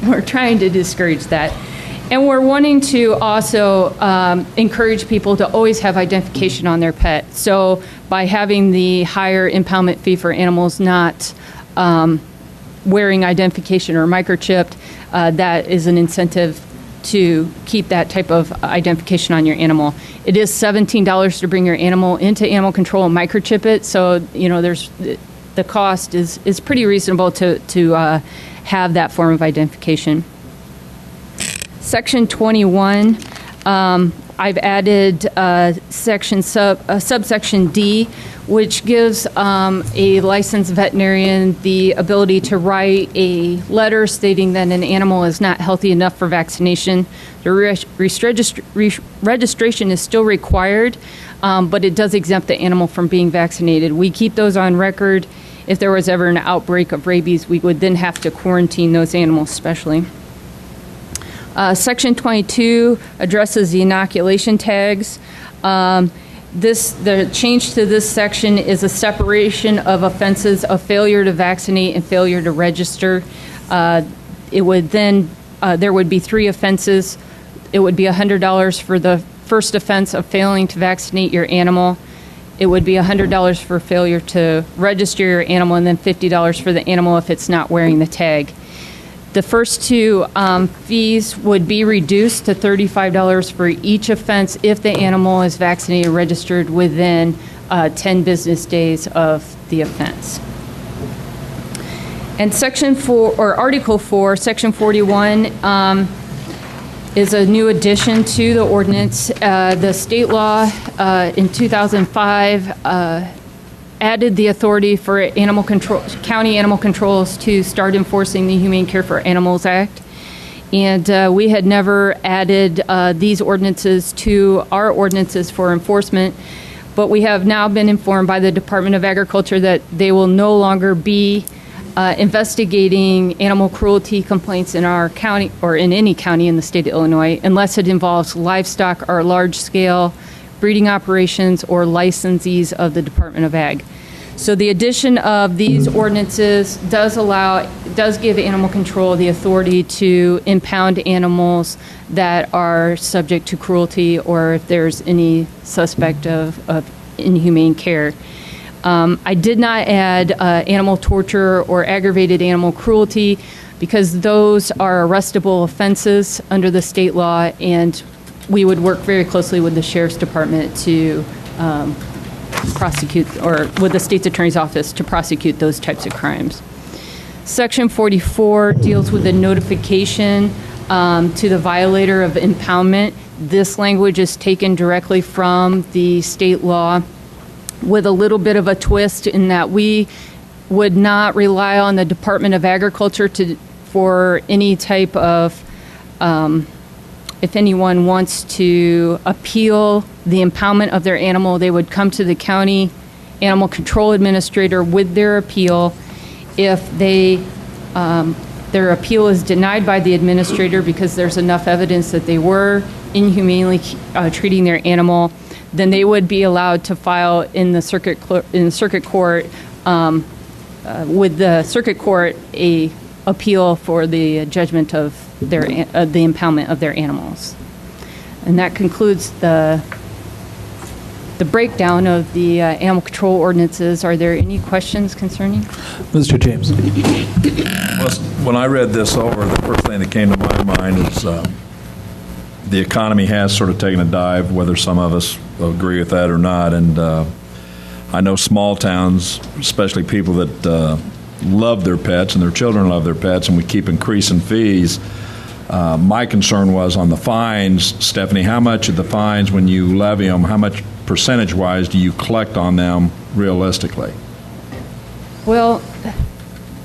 we're trying to discourage that. And we're wanting to also encourage people to always have identification on their pet. So by having the higher impoundment fee for animals not wearing identification or microchipped, that is an incentive to keep that type of identification on your animal. It is $17 to bring your animal into animal control and microchip it. So, you know, the cost is pretty reasonable to have that form of identification. Section 21, I've added subsection D, which gives a licensed veterinarian the ability to write a letter stating that an animal is not healthy enough for vaccination. The registration is still required, but it does exempt the animal from being vaccinated. We keep those on record. If there was ever an outbreak of rabies, we would then have to quarantine those animals specially. Section 22 addresses the inoculation tags. The change to this section is a separation of offenses of failure to vaccinate and failure to register. It would then, there would be 3 offenses. It would be $100 for the first offense of failing to vaccinate your animal. It would be $100 for failure to register your animal, and then $50 for the animal if it's not wearing the tag. The first two fees would be reduced to $35 for each offense if the animal is vaccinated or registered within 10 business days of the offense. And Section 4, or Article 4, Section 41, is a new addition to the ordinance. The state law in 2005 added the authority for animal control, county animal controls to start enforcing the Humane Care for Animals Act. And we had never added these ordinances to our ordinances for enforcement, but we have now been informed by the Department of Agriculture that they will no longer be investigating animal cruelty complaints in our county or in any county in the state of Illinois unless it involves livestock or large-scale breeding operations or licensees of the Department of Ag. So the addition of these ordinances does give animal control the authority to impound animals that are subject to cruelty or if there's any suspect of inhumane care. I did not add animal torture or aggravated animal cruelty because those are arrestable offenses under the state law, and we would work very closely with the Sheriff's Department to prosecute, or with the State's Attorney's Office to prosecute those types of crimes. Section 44 deals with the notification to the violator of impoundment. This language is taken directly from the state law with a little bit of a twist in that we would not rely on the Department of Agriculture for any type of, if anyone wants to appeal the impoundment of their animal, they would come to the county animal control administrator with their appeal. If they, their appeal is denied by the administrator because there's enough evidence that they were inhumanely treating their animal, then they would be allowed to file in the circuit court with the circuit court a appeal for the judgment of their the impoundment of their animals. And that concludes the breakdown of the animal control ordinances. Are there any questions concerning? Mr. James. Well, when I read this over, the first thing that came to my mind is the economy has sort of taken a dive, whether some of us agree with that or not. And I know small towns, especially people that love their pets and their children love their pets, and we keep increasing fees. My concern was on the fines. Stephanie, how much of the fines, when you levy them, how much percentage-wise do you collect on them realistically? Well,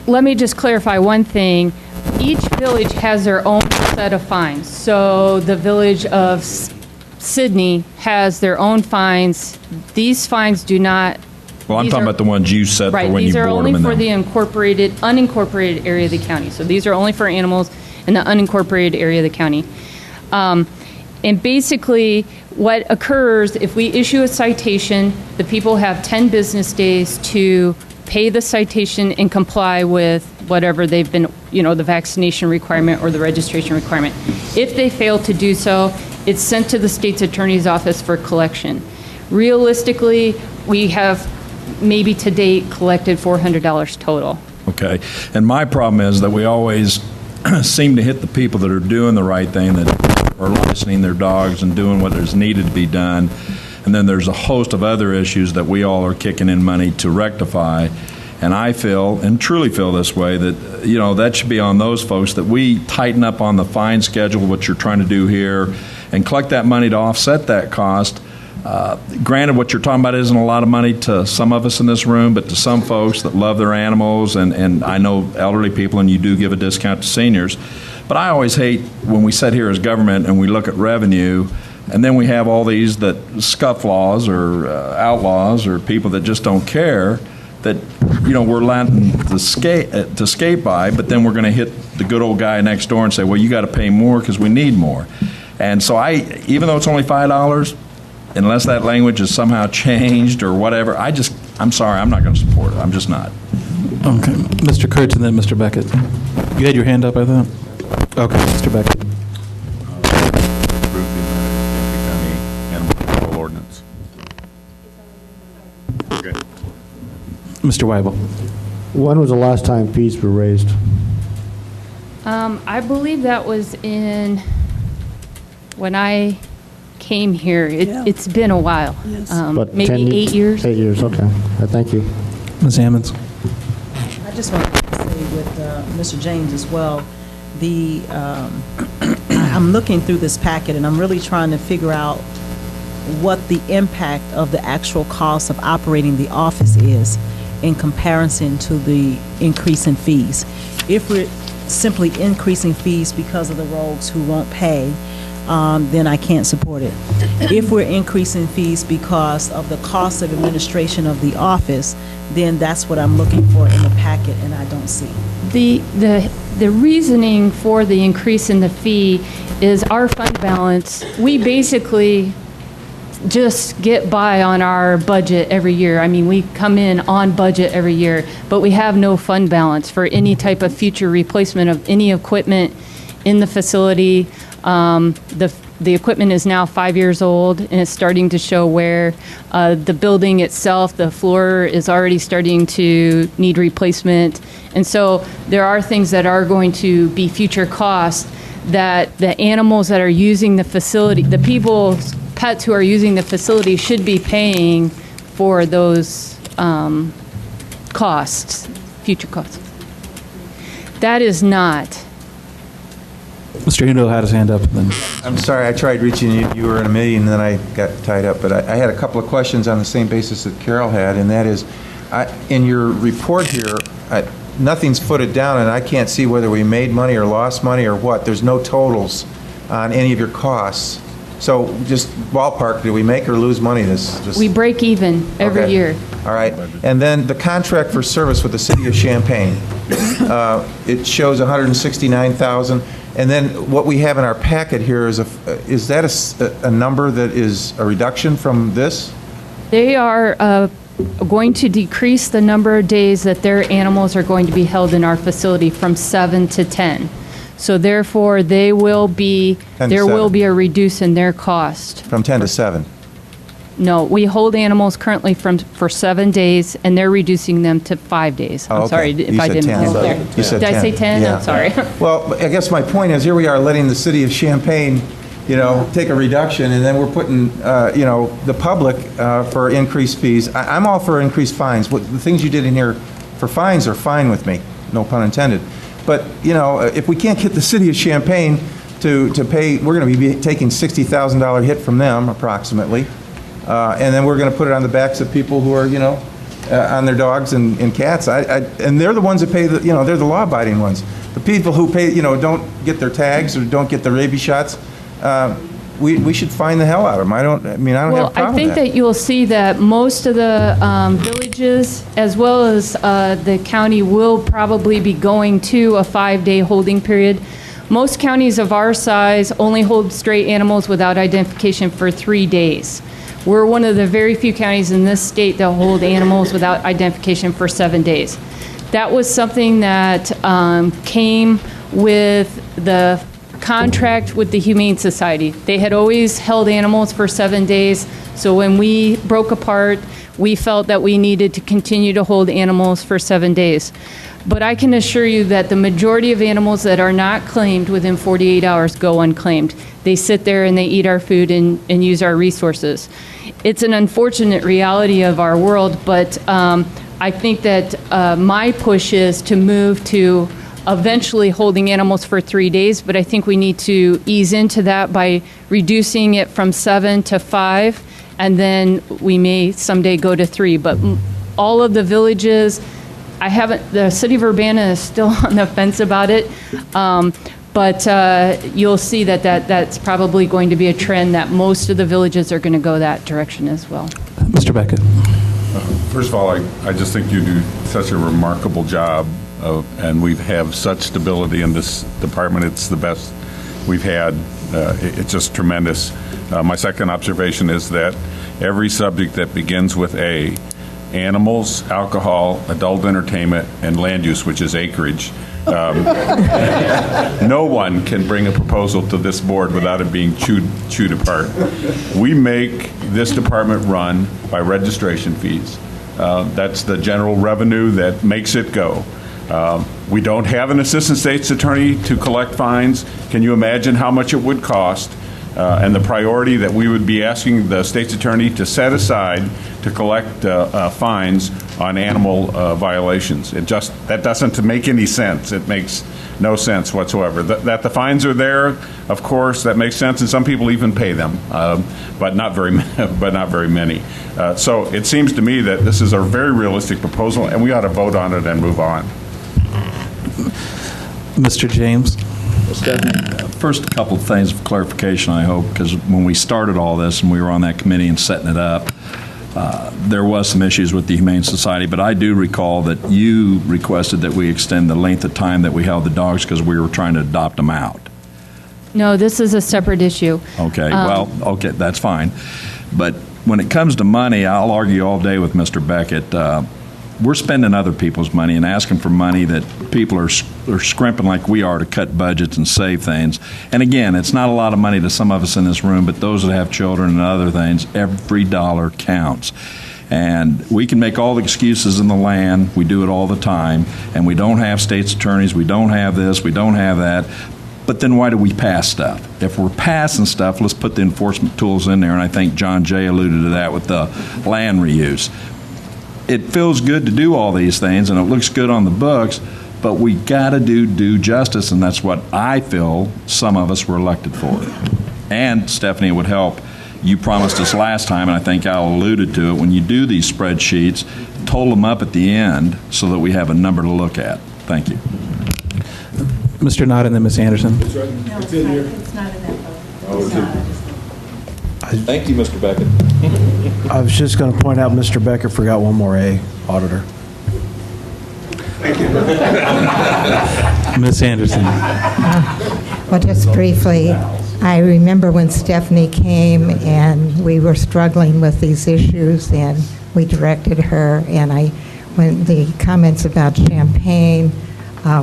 let me just clarify one thing. Each village has their own set of fines. So the village of Sydney has their own fines. These fines do not. Well, I'm talking about the ones you set for when you board them in them. Right, these are only for the unincorporated area of the county. So these are only for animals in the unincorporated area of the county. And basically, what occurs if we issue a citation, the people have 10 business days to pay the citation and comply with whatever they've been, the vaccination requirement or the registration requirement. If they fail to do so, it's sent to the state's attorney's office for collection. Realistically, we have maybe to date collected $400 total. Okay. And my problem is that we always seem to hit the people that are doing the right thing, that are licensing their dogs and doing what is needed to be done. And then there's a host of other issues that we all are kicking in money to rectify. And I feel, and truly feel this way, that, that should be on those folks, that we tighten up on the fine schedule, what you're trying to do here, and collect that money to offset that cost. Granted, what you're talking about isn't a lot of money to some of us in this room, but to some folks that love their animals, and I know elderly people, and you do give a discount to seniors. But I always hate when we sit here as government and we look at revenue, and then we have all these that scufflaws or outlaws or people that just don't care, that we're letting to skate by, but then we're going to hit the good old guy next door and say, well, you got to pay more because we need more. And so even though it's only $5, unless that language is somehow changed or whatever, I'm sorry, I'm not going to support it. I'm just not. Okay. Mr. Kurtz and then Mr. Beckett. You had your hand up, I thought? Okay, Mr. Beckett. Animal control ordinance. Okay. Mr. Weibel. When was the last time fees were raised? I believe that was when I came here. It's been a while. But Maybe 8 years. 8 years, okay. Thank you. Ms. Ammons? I just wanted to say with Mr. James as well, I'm looking through this packet and I'm really trying to figure out what the impact of the actual cost of operating the office is in comparison to the increase in fees. If we're simply increasing fees because of the rogues who won't pay, then I can't support it. If we're increasing fees because of the cost of administration of the office, then that's what I'm looking for in the packet, and I don't see. The reasoning for the increase in the fee is our fund balance. We basically just get by on our budget every year. I mean, we come in on budget every year, but we have no fund balance for any type of future replacement of any equipment in the facility. The equipment is now 5 years old and it's starting to show wear. The building itself, the floor is already starting to need replacement. And so there are things that are going to be future costs that the animals that are using the facility, the people's pets who are using the facility should be paying for those costs, future costs. That is not. Mr. Hendo had his hand up. Then. I'm sorry, I tried reaching you. You were in a meeting, and then I got tied up. But I had a couple of questions on the same basis that Carol had, and that is, in your report here, nothing's footed down, and I can't see whether we made money or lost money or what. There's no totals on any of your costs. So just ballpark, did we make or lose money this? We break even every year. All right. And then the contract for service with the city of Champaign, it shows $169,000. And then what we have in our packet here is that a number that is a reduction from this? They are going to decrease the number of days that their animals are going to be held in our facility from 7 to 10. So therefore, there will be a reduce in their cost. From 10 to 7? No, we hold animals currently for 7 days, and they're reducing them to 5 days. I'm sorry if I didn't hold there. You said 10. Did I say 10? Yeah. I'm sorry. Well, I guess my point is, here we are letting the city of Champaign, take a reduction, and then we're putting, the public for increased fees. I'm all for increased fines. The things you did in here for fines are fine with me, no pun intended. But, if we can't get the city of Champaign to pay, we're going to be taking $60,000 hit from them, approximately. And then we're going to put it on the backs of people who are, on their dogs and cats. And they're the ones that pay, they're the law-abiding ones. The people who pay, don't get their tags or don't get the rabies shots, we should fine the hell out of them. I don't have a problem with that. I think that you'll see that most of the villages, as well as the county, will probably be going to a 5-day holding period. Most counties of our size only hold stray animals without identification for 3 days. We're one of the very few counties in this state that hold animals without identification for 7 days. That was something that came with the contract with the Humane Society. They had always held animals for 7 days, so when we broke apart, we felt that we needed to continue to hold animals for 7 days. But I can assure you that the majority of animals that are not claimed within 48 hours go unclaimed. They sit there and they eat our food and use our resources. It's an unfortunate reality of our world, but I think that my push is to move to eventually holding animals for 3 days, but I think we need to ease into that by reducing it from 7 to 5, and then we may someday go to 3. But all of the villages, the city of Urbana is still on the fence about it, but you'll see that's probably going to be a trend that most of the villages are going to go that direction as well. Mr. Beckett. First of all, I just think you do such a remarkable job, and we have such stability in this department. It's the best we've had. It's just tremendous. My second observation is that every subject that begins with A, animals, alcohol, adult entertainment, and land use, which is acreage, no one can bring a proposal to this board without it being chewed apart. We make this department run by registration fees. That's the general revenue that makes it go. We don't have an assistant state's attorney to collect fines. Can you imagine how much it would cost? And the priority that we would be asking the state's attorney to set aside to collect fines on animal violations. That doesn't make any sense. It makes no sense whatsoever. That the fines are there, of course, that makes sense, and some people even pay them, but not very many. So it seems to me that this is a very realistic proposal, and we ought to vote on it and move on. Mr. James? Well, Stephanie, first, a couple of things of clarification, I hope, because when we started all this and we were on that committee and setting it up, there was some issues with the Humane Society, but I do recall that you requested that we extend the length of time that we held the dogs because we were trying to adopt them out. No, this is a separate issue. Okay, okay, that's fine. But when it comes to money, I'll argue all day with Mr. Beckett. We're spending other people's money and asking for money that people are scrimping like we are to cut budgets and save things. And again, it's not a lot of money to some of us in this room, but those that have children and other things, every dollar counts. And we can make all the excuses in the land. We do it all the time. And we don't have state's attorneys. We don't have this. We don't have that. But then why do we pass stuff? If we're passing stuff, let's put the enforcement tools in there. And I think John Jay alluded to that with the land reuse. It feels good to do all these things, and it looks good on the books, but we got to do due justice, and that's what I feel some of us were elected for. And, Stephanie, it would help. You promised us last time, and I think Al alluded to it, when you do these spreadsheets, total them up at the end so that we have a number to look at. Thank you. Mr. Nott and then Ms. Anderson. It's not in that vote. Thank you, Mr. Beckett. I was just going to point out Mr. Becker forgot one more A, auditor. Thank you. Ms. Anderson. Well, just briefly, I remember when Stephanie came and we were struggling with these issues, and we directed her, and when the comments about Champaign,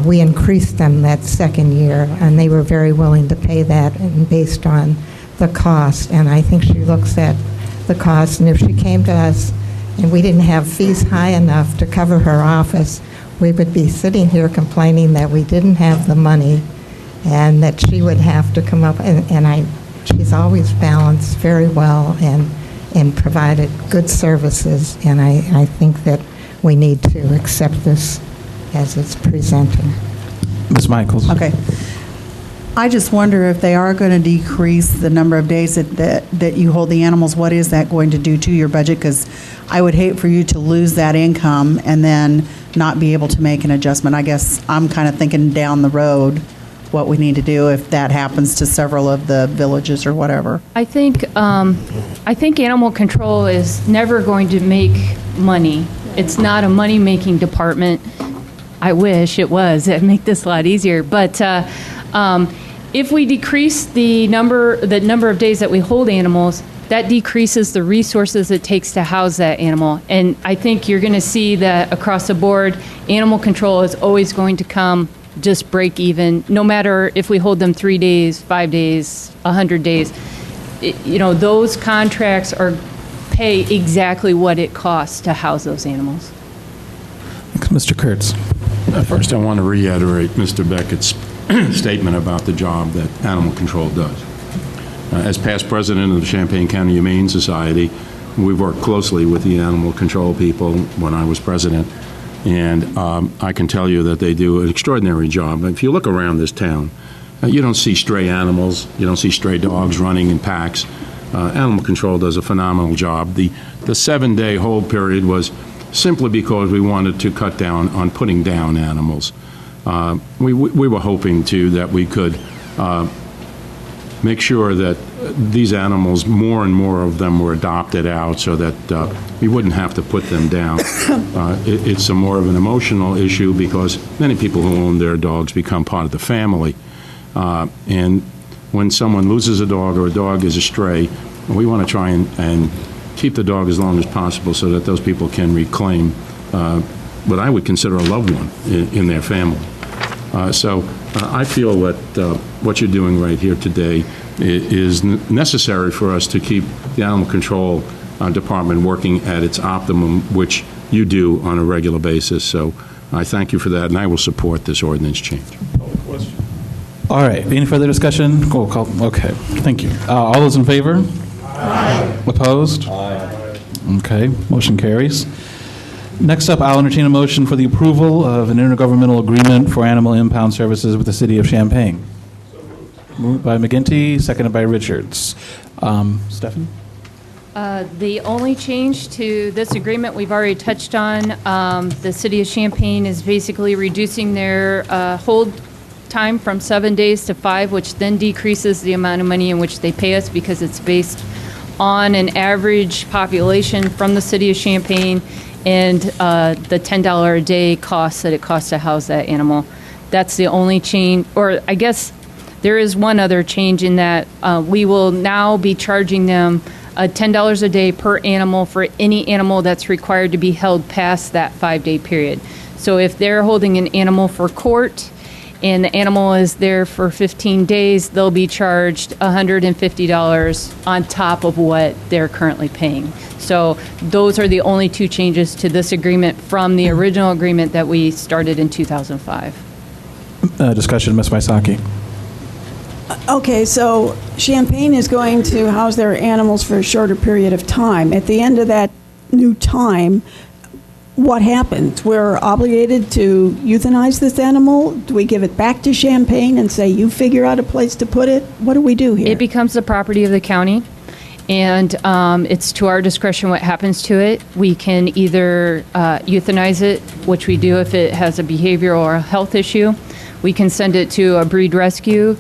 we increased them that second year, and they were very willing to pay that, and based on the cost. And I think she looks at the cost, and if she came to us and we didn't have fees high enough to cover her office, we would be sitting here complaining that we didn't have the money and that she would have to come up, she's always balanced very well and provided good services, and I think that we need to accept this as it's presented. Ms. Michaels. Okay. I just wonder if they are going to decrease the number of days that you hold the animals, what is that going to do to your budget? Because I would hate for you to lose that income and then not be able to make an adjustment. I guess I'm kind of thinking down the road what we need to do if that happens to several of the villages or whatever. I think animal control is never going to make money. It's not a money-making department. I wish it was. It'd make this a lot easier. But if we decrease the number of days that we hold animals, that decreases the resources it takes to house that animal. And I think you're going to see that across the board, animal control is always going to come just break even, no matter if we hold them 3 days, 5 days, 100 days. Those contracts pay exactly what it costs to house those animals. Mr. Kurtz. First, I want to reiterate Mr. Beckett's statement about the job that animal control does. As past president of the Champaign County Humane Society, we've worked closely with the animal control people when I was president, and I can tell you that they do an extraordinary job. If you look around this town, you don't see stray animals, you don't see stray dogs running in packs. Animal control does a phenomenal job. The 7-day hold period was simply because we wanted to cut down on putting down animals. We were hoping, too, that we could make sure that these animals, more and more of them were adopted out so that we wouldn't have to put them down. It's more of an emotional issue because many people who own their dogs become part of the family. And when someone loses a dog or a dog is a stray, we want to try and keep the dog as long as possible so that those people can reclaim what I would consider a loved one in their family. So I feel that what you're doing right here today is necessary for us to keep the animal control department working at its optimum, which you do on a regular basis. So I thank you for that, and I will support this ordinance change. All right, any further discussion? Roll call. Okay, thank you. All those in favor? Aye. Opposed? Aye. Okay, motion carries. Next up, I'll entertain a motion for the approval of an intergovernmental agreement for animal impound services with the City of Champaign. Moved by McGinty, seconded by Richards. Stefan? The only change to this agreement we've already touched on, the City of Champaign is basically reducing their hold time from 7 days to 5, which then decreases the amount of money in which they pay us because it's based on an average population from the City of Champaign and the $10 a day cost that it costs to house that animal. That's the only change, or I guess there is one other change in that we will now be charging them $10 a day per animal for any animal that's required to be held past that 5-day period. So if they're holding an animal for court and the animal is there for 15 days, they'll be charged $150 on top of what they're currently paying. So those are the only two changes to this agreement from the original agreement that we started in 2005. Discussion, Ms. Wysocki. Okay, so Champaign is going to house their animals for a shorter period of time. At the end of that new time, what happens? We're obligated to euthanize this animal? Do we give it back to Champaign and say, you figure out a place to put it? What do we do here? It becomes the property of the county, and it's to our discretion what happens to it. We can either euthanize it, which we do if it has a behavioral or a health issue. We can send it to a breed rescue.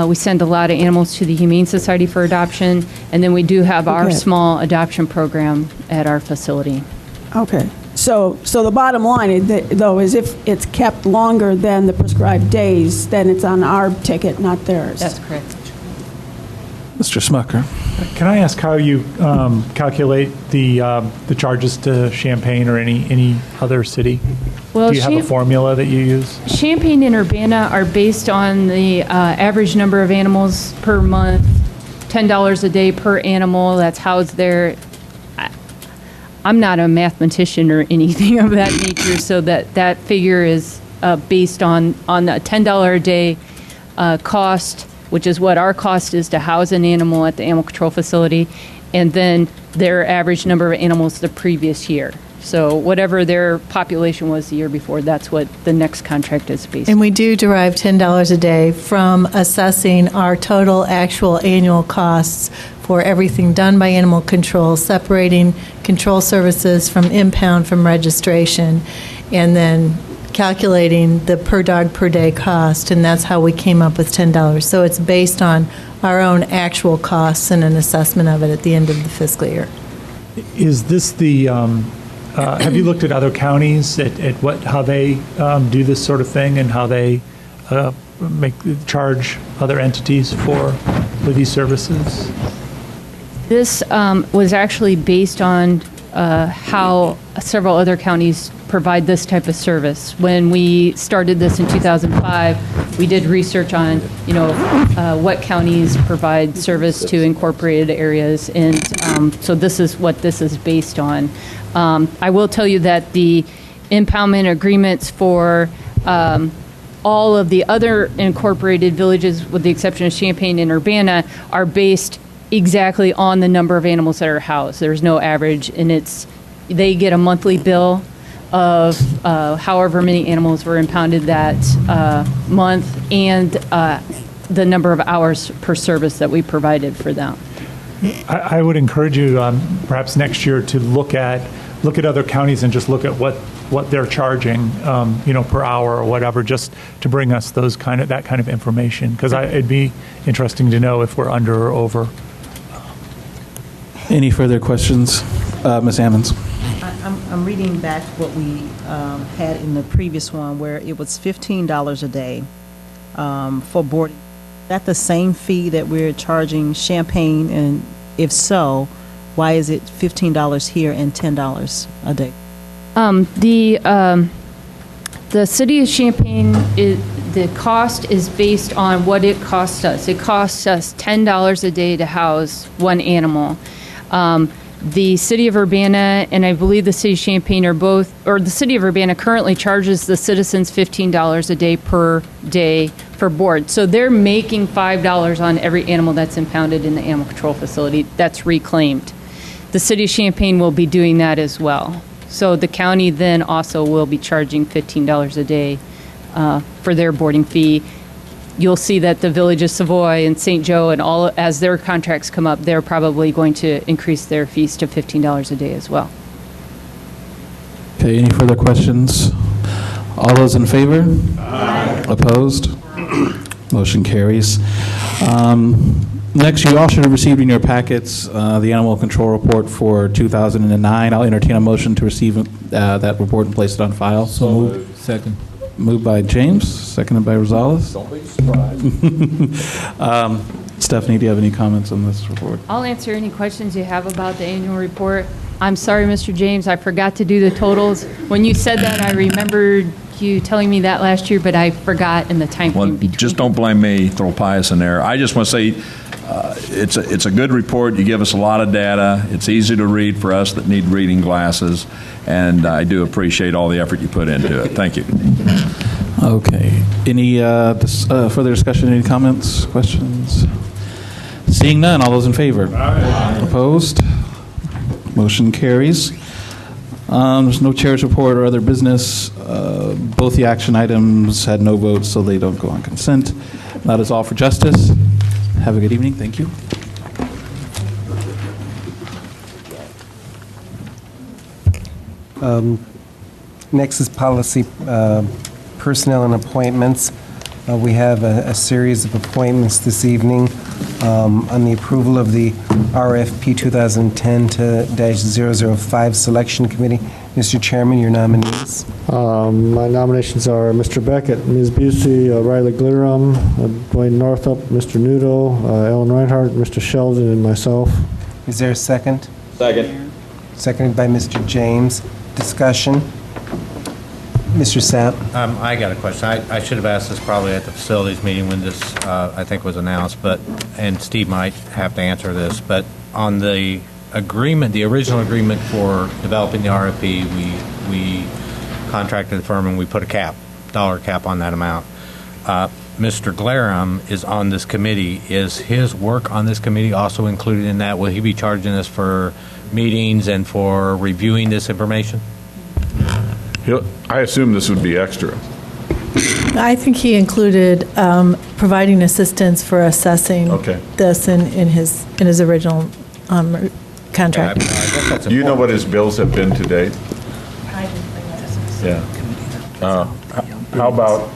We send a lot of animals to the Humane Society for adoption, and then we do have our small adoption program at our facility. Okay. So the bottom line, though, is if it's kept longer than the prescribed days, then it's on our ticket, not theirs. That's correct. Mr. Smucker. Can I ask how you calculate the charges to Champaign or any other city? Well, do you have a formula that you use? Champaign and Urbana are based on the average number of animals per month, $10 a day per animal that's housed there. I'm not a mathematician or anything of that nature, so that figure is based on the $10 a day cost, which is what our cost is to house an animal at the animal control facility, and then their average number of animals the previous year. So whatever their population was the year before, that's what the next contract is based on. And we do derive $10 a day from assessing our total actual annual costs for everything done by animal control, separating control services from impound from registration, and then calculating the per dog per day cost, and that's how we came up with $10. So it's based on our own actual costs and an assessment of it at the end of the fiscal year. Is this the, have you looked at other counties, at how they do this sort of thing and how they charge other entities for these services? This was actually based on how several other counties provide this type of service. When we started this in 2005, we did research on, what counties provide service to incorporated areas, and so this is what this is based on. I will tell you that the impoundment agreements for all of the other incorporated villages, with the exception of Champaign and Urbana, are based exactly on the number of animals that are housed. There's no average, and they get a monthly bill of however many animals were impounded that month, and the number of hours per service that we provided for them. I would encourage you perhaps next year to look at other counties and just look at what they're charging, per hour or whatever, just to bring us that kind of information, because it'd be interesting to know if we're under or over. Any further questions? Ms. Ammons. I'm reading back what we had in the previous one, where it was $15 a day for boarding. Is that the same fee that we're charging Champaign? And if so, why is it $15 here and $10 a day? The city of Champaign, the cost is based on what it costs us. It costs us $10 a day to house one animal. The city of Urbana and I believe the city of Champaign are both, or the city of Urbana currently charges the citizens $15 a day per day for board. So they're making $5 on every animal that's impounded in the animal control facility that's reclaimed. The city of Champaign will be doing that as well. So the county then also will be charging $15 a day for their boarding fee. You'll see that the Village of Savoy and St. Joe and all, as their contracts come up, they're probably going to increase their fees to $15 a day as well. Okay, any further questions? All those in favor? Aye. Opposed? Motion carries. Next, you all should have received in your packets the animal control report for 2009. I'll entertain a motion to receive that report and place it on file. So moved. Second. Moved by James, seconded by Rosales. Don't be surprised. Stephanie, do you have any comments on this report? I'll answer any questions you have about the annual report. I'm sorry, Mr. James, I forgot to do the totals. When you said that, I remembered you telling me that last year, but I forgot in the time frame between. Just don't blame me, throw Pius in there. I just want to say, it's a good report. You give us a lot of data. It's easy to read for us that need reading glasses, and I do appreciate all the effort you put into it. Thank you. Okay. Any further discussion, any comments, questions? Seeing none, all those in favor? Aye. Opposed? Motion carries. There's no chair's report or other business. Both the action items had no votes, so they don't go on consent. That is all for justice. Have a good evening. Thank you. Next is policy, personnel and appointments. We have a series of appointments this evening on the approval of the RFP 2010-005 Selection Committee. Mr. Chairman, your nominees. My nominations are Mr. Beckett, Ms. Busey, Riley Glidram, Dwayne Northup, Mr. Nudo, Ellen Reinhardt, Mr. Sheldon, and myself. Is there a second? Second. Seconded by Mr. James. Discussion. Mr. Sapp. I got a question. I should have asked this probably at the facilities meeting when this, I think, was announced, and Steve might have to answer this, but on the agreement, the original agreement for developing the RFP, we contracted the firm and we put a dollar cap on that amount. Mr. Glarum is on this committee. Is his work on this committee also included in that? Will he be charging us for meetings and for reviewing this information? I assume this would be extra. I think he included providing assistance for assessing this in his original contract. Do you know what his bills have been to date? I didn't bring that. Yeah. How about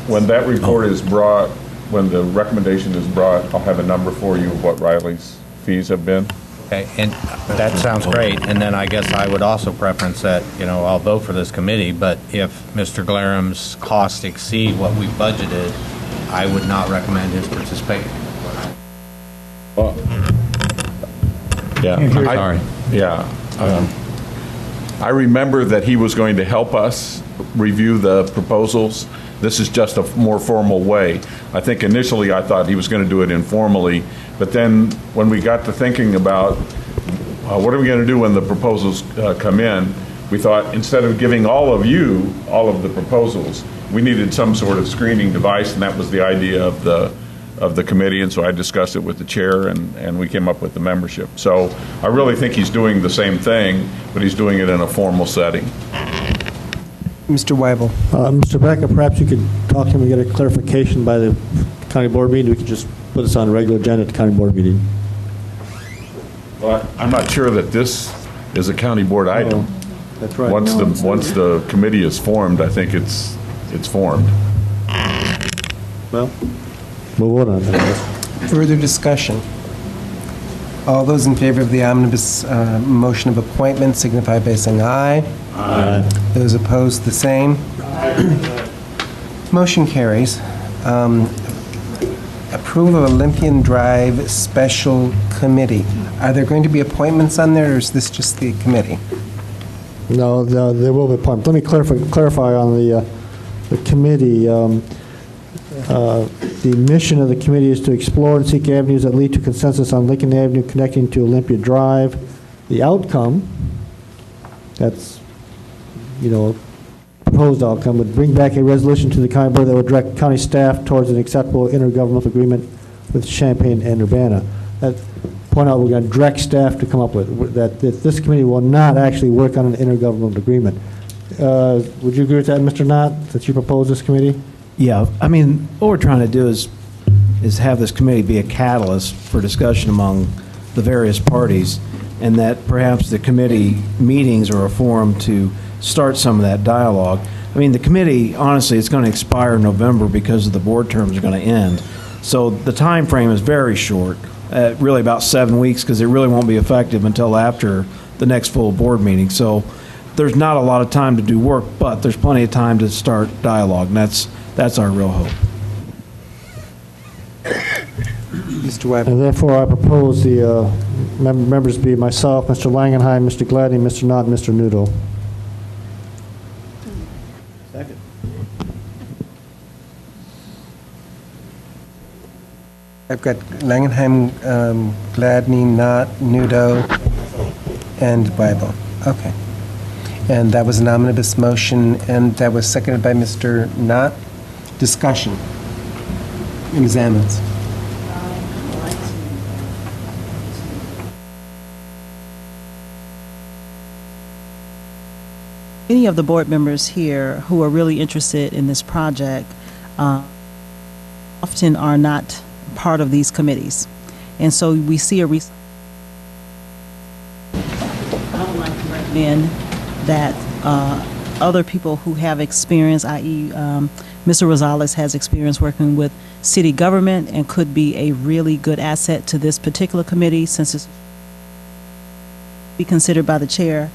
when that report is brought, when the recommendation is brought, I'll have a number for you of what Riley's fees have been. Okay, and that sounds great. And then I guess I would also preference that, I'll vote for this committee, but if Mr. Glarum's costs exceed what we budgeted, I would not recommend his participation. Well, yeah. I remember that he was going to help us review the proposals. This is just a more formal way. I think initially I thought he was going to do it informally, but then when we got to thinking about what are we going to do when the proposals come in, we thought instead of giving all of you all of the proposals, we needed some sort of screening device, and that was the idea of the committee, and so I discussed it with the chair, and we came up with the membership. So I really think he's doing the same thing, but he's doing it in a formal setting. Mr. Weibel. Mr. Becker, perhaps you could talk to him and get a clarification by the county board meeting. We could just put this on a regular agenda at the county board meeting. Well, I'm not sure that this is a county board item. That's right. Once the committee is formed, I think it's formed. Well, move on that. Further discussion. All those in favor of the omnibus motion of appointment signify by saying aye. Aye. Those opposed, the same. Motion carries. Approval of Olympian Drive Special Committee. Are there going to be appointments on there, or is this just the committee? No, there will be appointments. Let me clarify on the committee. The mission of the committee is to explore and seek avenues that lead to consensus on Lincoln Avenue connecting to Olympia Drive. The outcome, that's, proposed outcome, would bring back a resolution to the county board that would direct county staff towards an acceptable intergovernmental agreement with Champaign and Urbana. That point out, we're going to direct staff to come up with that this committee will not actually work on an intergovernmental agreement. Would you agree with that, Mr. Knott, that you propose this committee? Yeah, I mean, what we're trying to do is have this committee be a catalyst for discussion among the various parties, and that perhaps the committee meetings are a forum to start some of that dialogue. I mean, the committee, honestly, it's going to expire in November because the board terms are going to end. So the time frame is very short, really about 7 weeks, because it really won't be effective until after the next full board meeting. So there's not a lot of time to do work, but there's plenty of time to start dialogue, and that's our real hope. Mr. Webb. And therefore, I propose the members be myself, Mr. Langenheim, Mr. Gladney, Mr. Knott, and Mr. Noodle. Second. I've got Langenheim, Gladney, Knott, Nudo, and Bible. Okay. And that was an omnibus motion, and that was seconded by Mr. Knott. Discussion. Ms. Ammons. Many of the board members here who are really interested in this project often are not part of these committees. And so we see I would like to recommend that other people who have experience, i.e. Mr. Rosales has experience working with city government and could be a really good asset to this particular committee, since it's be considered by the chair,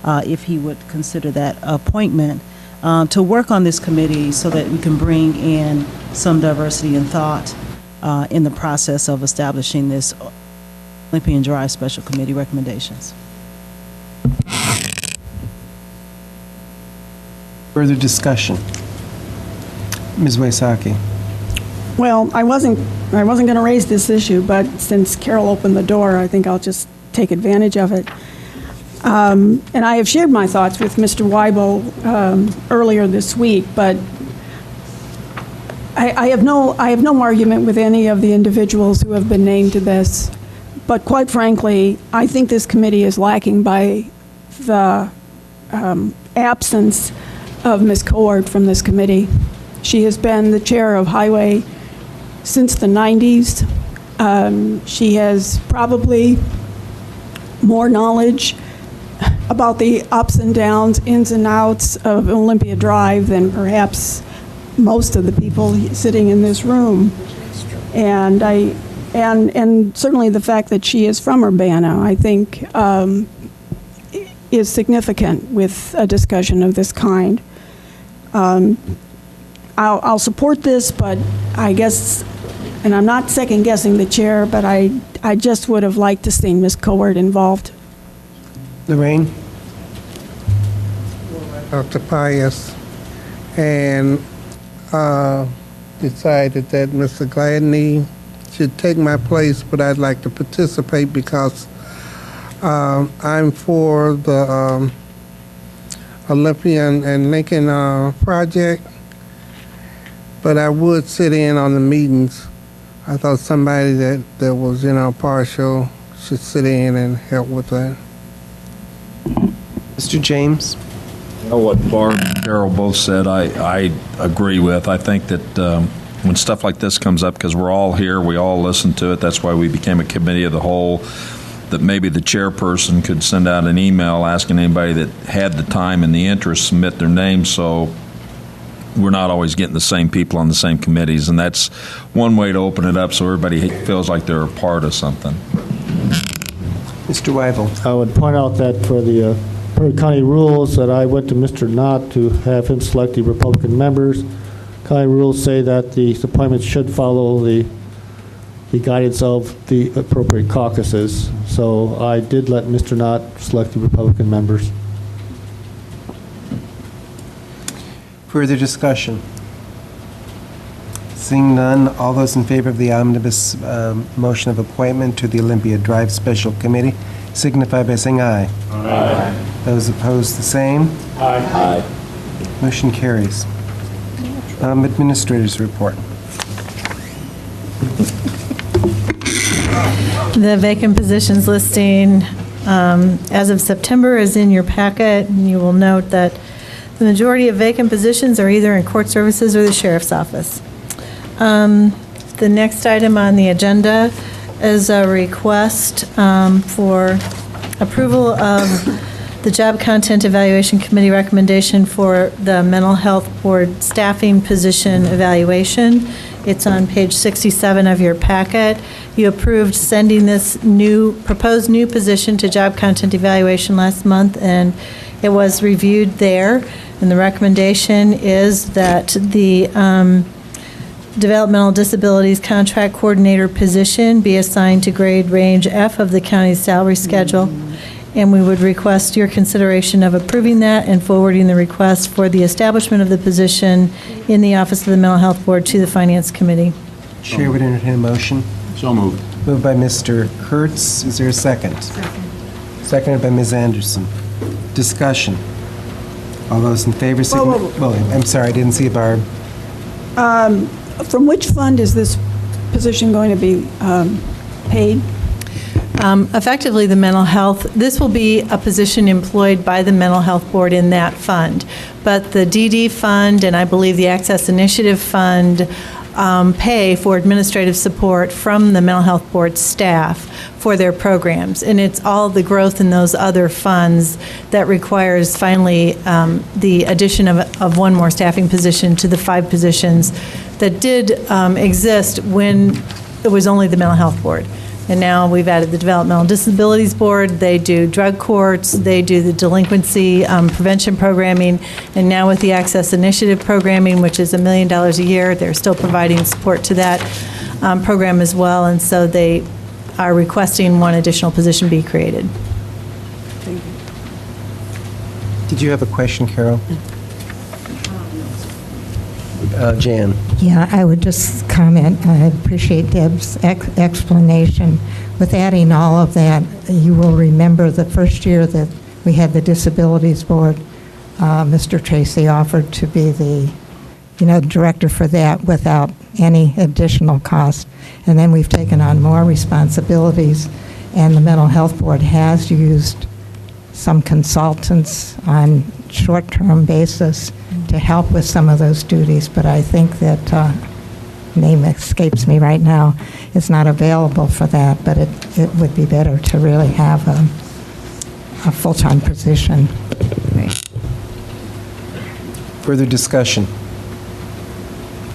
if he would consider that appointment, to work on this committee so that we can bring in some diversity in thought in the process of establishing this Olympian Drive Special Committee recommendations. Further discussion. Ms. Waisaki. Well, I wasn't going to raise this issue, but since Carol opened the door, I think I'll just take advantage of it. And I have shared my thoughts with Mr. Weibel earlier this week, but I have no argument with any of the individuals who have been named to this. But quite frankly, I think this committee is lacking by the absence of Ms. Coard from this committee. She has been the chair of Highway since the 90s. She has probably more knowledge about the ups and downs, ins and outs of Olympia Drive than perhaps most of the people sitting in this room. And and certainly the fact that she is from Urbana, I think, is significant with a discussion of this kind. I'll support this, but I guess, and I'm not second-guessing the chair, but I just would have liked to see Ms. Coard involved. Lorraine? Dr. Pius, and decided that Mr. Gladney should take my place, but I'd like to participate because I'm for the Olympian and Lincoln project, but I would sit in on the meetings. I thought somebody that was, partial should sit in and help with that. Mr. James? What Barb and Carol both said, I agree with. I think that when stuff like this comes up, because we're all here, we all listen to it, that's why we became a committee of the whole, that maybe the chairperson could send out an email asking anybody that had the time and the interest submit their names, so we're not always getting the same people on the same committees, and that's one way to open it up so everybody feels like they're a part of something. Mr. Weibel. I would point out that for the county rules that I went to Mr. Knott to have him select the Republican members. County rules say that the appointments should follow the guidance of the appropriate caucuses. So I did let Mr. Knott select the Republican members. Further discussion. Seeing none, all those in favor of the omnibus motion of appointment to the Olympia Drive Special Committee signify by saying aye. Aye. Those opposed, the same. Aye. Motion carries. Administrators report. The vacant positions listing as of September is in your packet, and you will note that the majority of vacant positions are either in court services or the sheriff's office. The next item on the agenda is a request for approval of the Job Content Evaluation Committee recommendation for the Mental Health Board staffing position evaluation. It's on page 67 of your packet. You approved sending this proposed new position to Job Content Evaluation last month, and it was reviewed there. And the recommendation is that the Developmental Disabilities Contract Coordinator position be assigned to grade range F of the county's salary schedule. And we would request your consideration of approving that and forwarding the request for the establishment of the position in the Office of the Mental Health Board to the Finance Committee. Chair would entertain a motion. So moved. Moved by Mr. Kurtz. Is there a second? Second. Seconded by Ms. Anderson. Discussion. All those in favor signify... Well, I'm sorry, I didn't see Barb. From which fund is this position going to be paid? Effectively, the mental health, this will be a position employed by the Mental Health Board in that fund. But the DD fund and I believe the Access Initiative Fund pay for administrative support from the Mental Health Board staff for their programs. And it's all the growth in those other funds that requires finally the addition of one more staffing position to the 5 positions that did exist when it was only the Mental Health Board. And now we've added the Developmental Disabilities Board. They do drug courts. They do the delinquency prevention programming. And now with the Access Initiative programming, which is $1 million a year, they're still providing support to that program as well. And so they are requesting one additional position be created. Did you have a question, Carol? Jan. Yeah, I would just comment, I appreciate Deb's explanation. With adding all of that, you will remember the first year that we had the Disabilities Board, Mr. Tracy offered to be the, director for that without any additional cost. And then we've taken on more responsibilities, and the Mental Health Board has used some consultants on short-term basis to help with some of those duties, but I think that, name escapes me right now, is not available for that, but it would be better to really have a full-time position. Further discussion?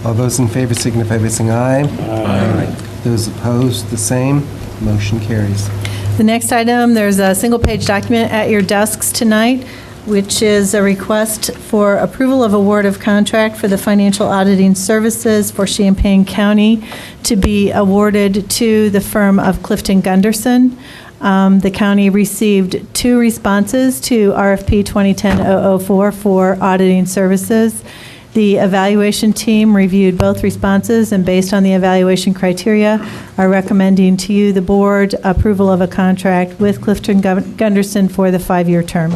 All those in favor signify by saying aye. Aye. Those opposed, the same. Motion carries. The next item, there's a single-page document at your desks tonight, which is a request for approval of award of contract for the financial auditing services for Champaign County to be awarded to the firm of Clifton Gunderson. The county received 2 responses to RFP 2010-004 for auditing services. The evaluation team reviewed both responses, and based on the evaluation criteria, are recommending to you, the board, approval of a contract with Clifton Gunderson for the 5-year term.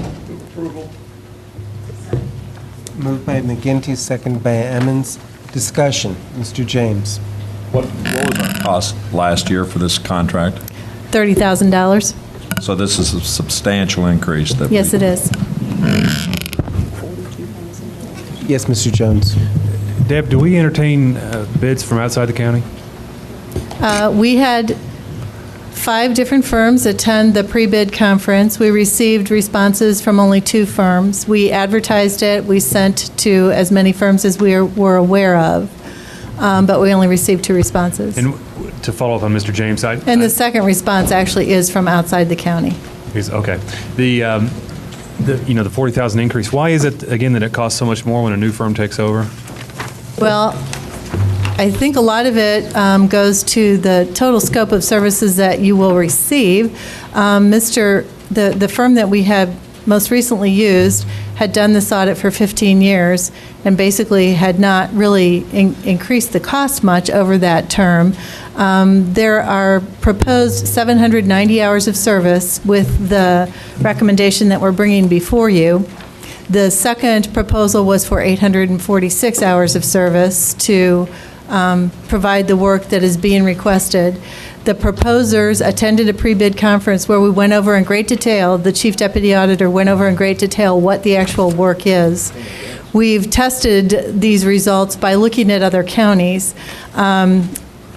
Moved by McGinty, seconded by Emmons. Discussion. Mr. James. What was our cost last year for this contract? $30,000. So this is a substantial increase. Yes, it is. Yes, Mr. Jones. Deb, do we entertain bids from outside the county? We had 5 different firms attend the pre-bid conference. We received responses from only 2 firms. We advertised it. We sent to as many firms as we were aware of, but we only received 2 responses. And to follow up on Mr. James, and the second response actually is from outside the county. Okay. The $40,000 increase. Why is it again that it costs so much more when a new firm takes over? Well, I think a lot of it goes to the total scope of services that you will receive. The firm that we have most recently used, had done this audit for 15 years and basically had not really increased the cost much over that term. There are proposed 790 hours of service with the recommendation that we're bringing before you. The second proposal was for 846 hours of service to provide the work that is being requested. The proposers attended a pre-bid conference where we went over in great detail, the Chief Deputy Auditor went over in great detail what the actual work is. We've tested these results by looking at other counties.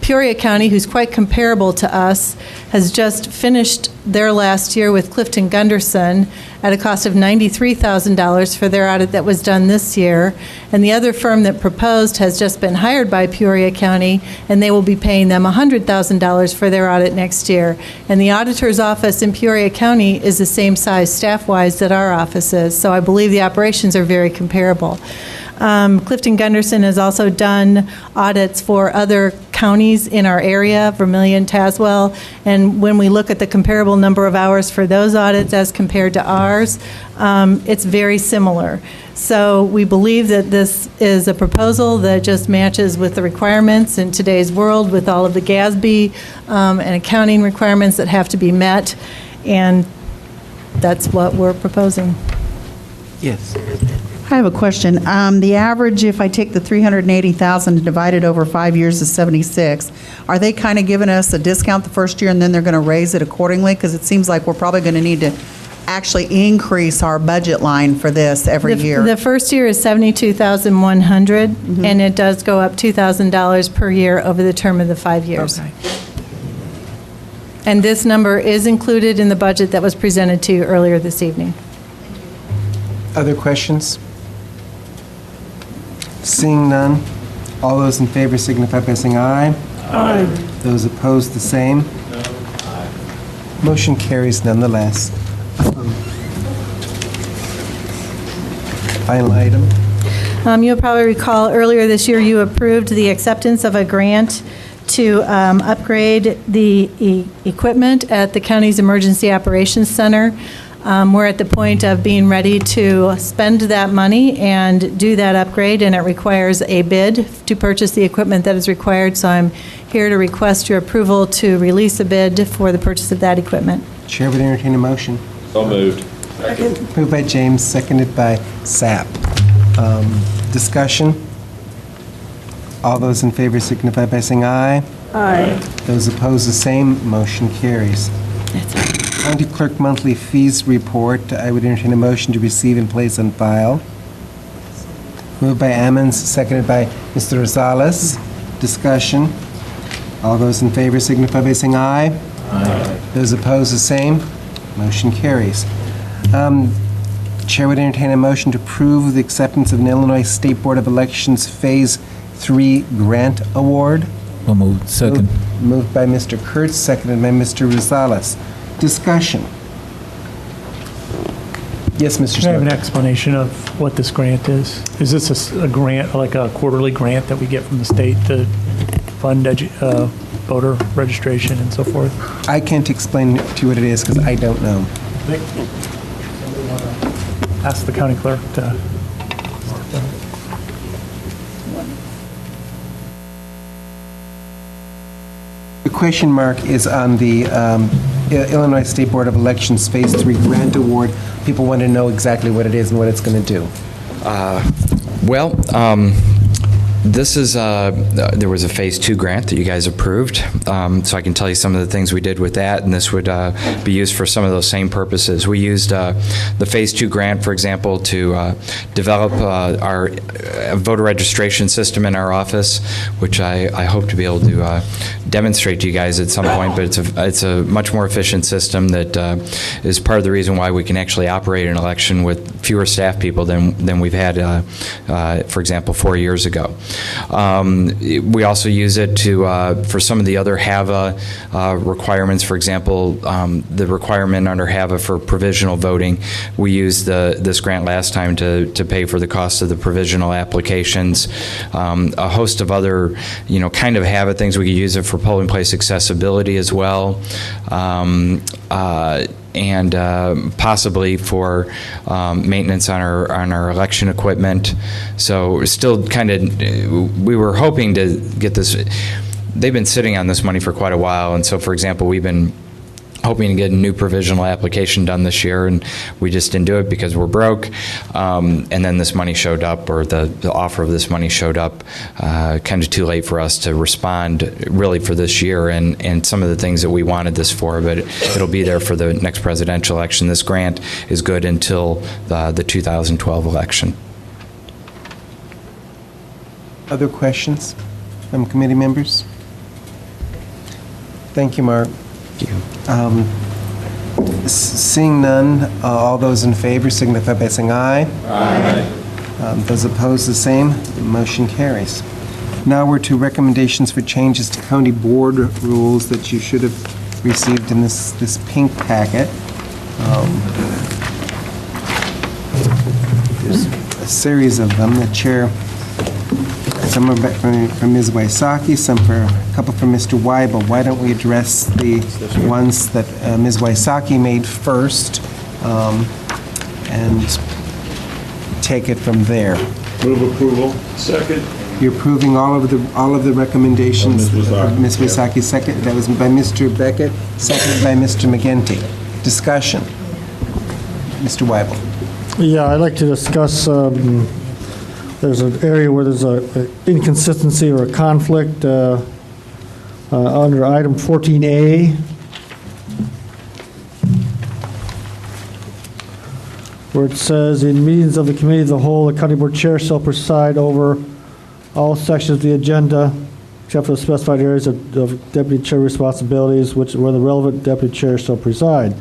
Peoria County, who's quite comparable to us, has just finished their last year with Clifton Gunderson at a cost of $93,000 for their audit that was done this year. And the other firm that proposed has just been hired by Peoria County, and they will be paying them $100,000 for their audit next year. And the auditor's office in Peoria County is the same size staff-wise that our office is. So I believe the operations are very comparable. Clifton Gunderson has also done audits for other counties in our area, Vermilion, Tazewell, and when we look at the comparable number of hours for those audits as compared to ours, it's very similar. So we believe that this is a proposal that just matches with the requirements in today's world with all of the GASB and accounting requirements that have to be met, and that's what we're proposing. Yes. I have a question. The average, if I take the 380,000 and divide it over 5 years, is 76. Are they kind of giving us a discount the first year and then they're going to raise it accordingly? Because it seems like we're probably going to need to actually increase our budget line for this every year. The first year is $72,100, and it does go up $2,000 per year over the term of the 5 years. Okay. And this number is included in the budget that was presented to you earlier this evening. Other questions? Seeing none, all those in favor signify by saying aye. Aye. Those opposed, the same. Motion carries nonetheless. Final item. You'll probably recall earlier this year you approved the acceptance of a grant to upgrade the equipment at the county's Emergency Operations Center. We're at the point of being ready to spend that money and do that upgrade, and it requires a bid to purchase the equipment that is required. So I'm here to request your approval to release a bid for the purchase of that equipment. Chair would entertain a motion. So moved. Moved by James, seconded by Sapp. Discussion? All those in favor signify by saying aye. Aye. Those opposed, the same. Motion carries. County Clerk Monthly Fees Report. I would entertain a motion to receive and place on file. Moved by Ammons, seconded by Mr. Rosales. Discussion. All those in favor signify by saying aye. Aye. Those opposed, the same. Motion carries. Chair would entertain a motion to approve the acceptance of an Illinois State Board of Elections Phase 3 Grant Award. Well moved. Second. Moved by Mr. Kurtz, seconded by Mr. Rosales. Discussion. Yes, Mr. Can I have an Smith. explanation of what this grant is? Is this a grant, like a quarterly grant that we get from the state to fund voter registration and so forth? I can't explain to you what it is because I don't know. Ask the county clerk to. The question mark is on the Illinois State Board of Elections Phase 3 Grant Award. People want to know exactly what it is and what it's going to do. This is, there was a Phase 2 grant that you guys approved, so I can tell you some of the things we did with that, and this would be used for some of those same purposes. We used the Phase 2 grant, for example, to develop our voter registration system in our office, which I hope to be able to demonstrate to you guys at some point, but it's a much more efficient system that is part of the reason why we can actually operate an election with fewer staff people than we've had, for example, 4 years ago. We also use it for some of the other HAVA requirements. For example, the requirement under HAVA for provisional voting, we used this grant last time to pay for the cost of the provisional applications. A host of other, kind of HAVA things. We could use it for polling place accessibility as well. and possibly for maintenance on our election equipment. So we're still kind of, we were hoping to get this. They've been sitting on this money for quite a while, and so, for example, we've been hoping to get a new provisional application done this year, and we just didn't do it because we're broke. And then this money showed up, or the offer of this money showed up kind of too late for us to respond really for this year and some of the things that we wanted this for, but it'll be there for the next presidential election. This grant is good until the 2012 election. Other questions from committee members? Thank you, Mark. Seeing none, all those in favor signify by saying aye. Aye. Those opposed, the same. The motion carries. Now we're to recommendations for changes to county board rules that you should have received in this pink packet. There's a series of them. The chair, some are from Ms. Wysocki, some a couple from Mr. Weibel. Why don't we address the ones that Ms. Wysocki made first and take it from there? Move approval. Second. You're approving all of the recommendations of Ms. Wysocki. Second, that was by Mr. Beckett, seconded by Mr. McGinty. Discussion. Mr. Weibel. Yeah, I'd like to discuss, there's an area where there's an inconsistency or a conflict under item 14A. Where it says, in meetings of the committee of the whole, the county board chair shall preside over all sections of the agenda, except for the specified areas of deputy chair responsibilities, where the relevant deputy chair shall preside.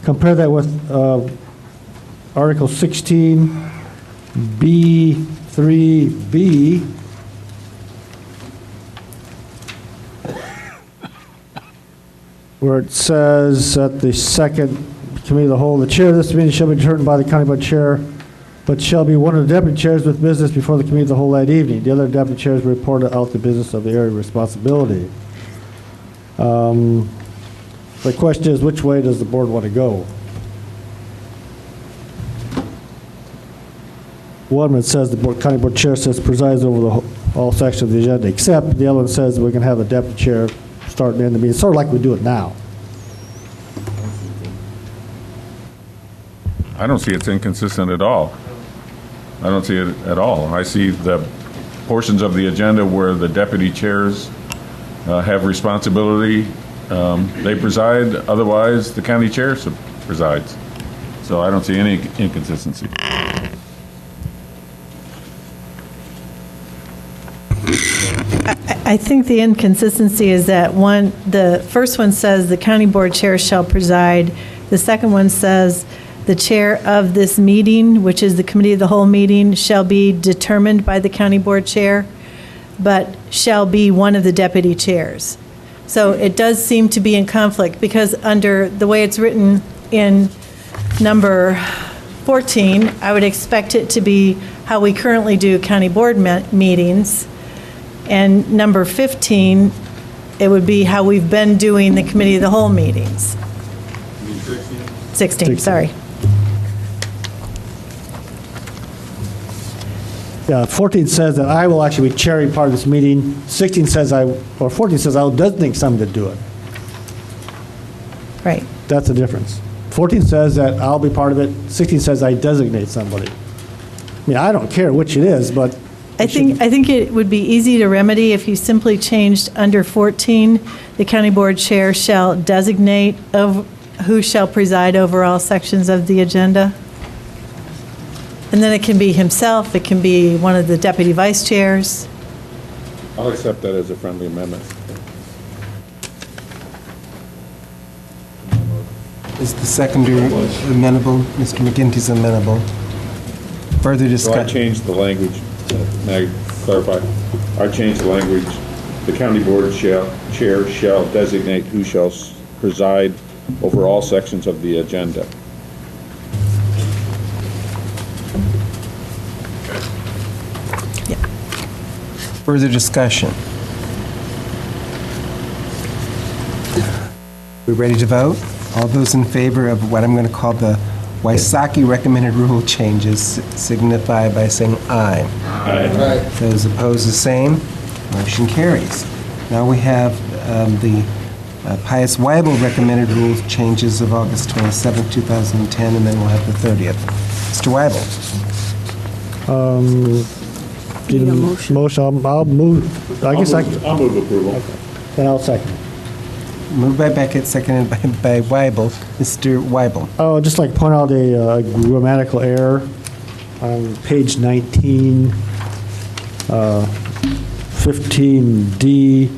Compare that with Article 16, B3B, where it says that the second committee of the whole, the chair of this meeting shall be determined by the county board chair, but shall be one of the deputy chairs with business before the committee of the whole that evening. The other deputy chairs report out the business of the area of responsibility. The question is, which way does the board want to go? One, it says the county board chair says presides over all sections of the agenda, except the other one says we can have the deputy chair start and end the meeting, sort of like we do it now. I don't see it's inconsistent at all. I don't see it at all. I see the portions of the agenda where the deputy chairs have responsibility. They preside, otherwise the county chair presides. So I don't see any inconsistency. I think the inconsistency is that the first one says the county board chair shall preside. The second one says the chair of this meeting, which is the committee of the whole meeting, shall be determined by the county board chair, but shall be one of the deputy chairs. So it does seem to be in conflict, because under the way it's written in number 14, I would expect it to be how we currently do county board meetings. And number 15, it would be how we've been doing the committee of the whole meetings. 16, sorry. Yeah, 14 says that I will actually be chairing part of this meeting. 16 says 14 says I will designate someone to do it. Right. That's the difference. 14 says that I'll be part of it. 16 says I designate somebody. I mean, I don't care which it is, but I think it would be easy to remedy if you simply changed under 14, the county board chair shall designate of who shall preside over all sections of the agenda. And then it can be himself, it can be one of the deputy vice chairs. I'll accept that as a friendly amendment. Is the seconder amenable? Mr. McGinty's amenable. Further discussion. So I changed the language. May I clarify? I changed the language. The county board chair shall designate who shall preside over all sections of the agenda. Further discussion. We ready to vote? All those in favor of what I'm going to call the Wysocki recommended rule changes signify by saying aye. Aye. Those opposed, the same. Motion carries. Now we have the Pius Weibel recommended rule changes of August 27, 2010, and then we'll have the 30th. Mr. Weibel. Need a motion. I'll move. I guess I'll move approval. Okay. Then I'll second. Moved by Beckett, seconded by Weibel. Mr. Weibel. Oh, just like to point out a grammatical error on page 19, 15D.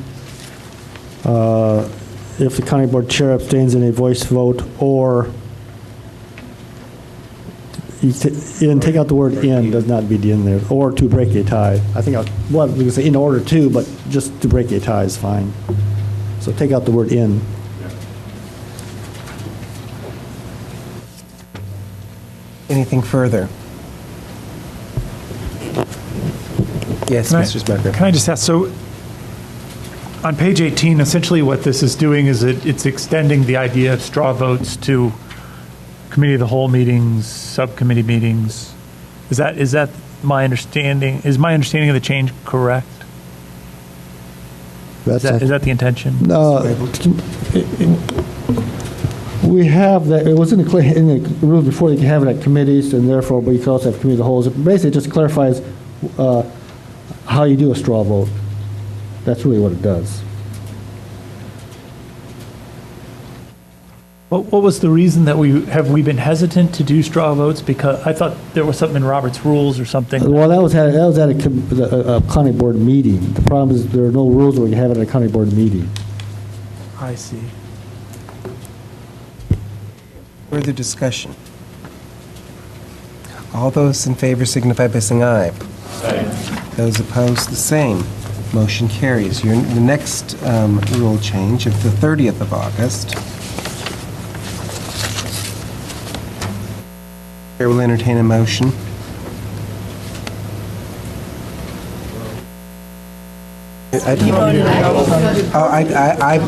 If the county board chair abstains in a voice vote, or take out the word "in," does not be the "in" there, or to break a tie. I think we can say in order to, but just to break a tie is fine. So take out the word "in." Anything further? Yes, Mr. Smucker. Can I just ask, so on page 18, essentially what this is doing is it's extending the idea of straw votes to committee of the whole meetings, subcommittee meetings. Is that my understanding? Is my understanding of the change correct? Is that the intention? We have that, it was in the rules before, you can have it at committees, and therefore, but you can also have committee of the wholes. It basically just clarifies how you do a straw vote. That's really what it does. What was the reason that we been hesitant to do straw votes? Because I thought there was something in Robert's rules or something. Well, that was at a county board meeting. The problem is there are no rules where you have it at a county board meeting. I see. Further discussion? All those in favor signify by saying aye. Aye. Those opposed, the same. Motion carries. The next rule change of the 30th of August. Chair will entertain a motion.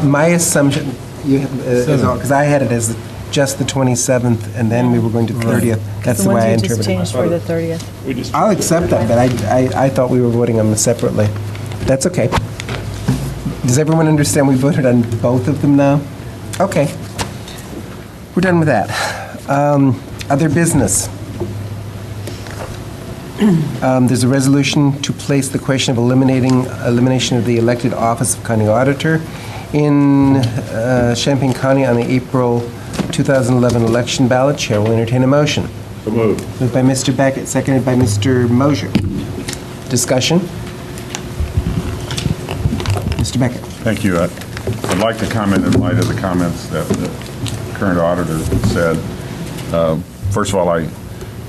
My assumption, because I had it as just the 27th, and then we were going to the 30th. That's the way I interpreted it. The ones you just changed for the 30th. I'll accept that, but I thought we were voting on them separately. That's okay. Does everyone understand we voted on both of them now? Okay. We're done with that. Other business. There's a resolution to place the question of elimination of the elected office of county auditor in Champaign County on the April 2011 election ballot. Chair will entertain a motion. So moved. Moved by Mr. Beckett, seconded by Mr. Mosier. Discussion? Mr. Beckett. Thank you. I'd like to comment in light of the comments that the current auditor said. First of all, I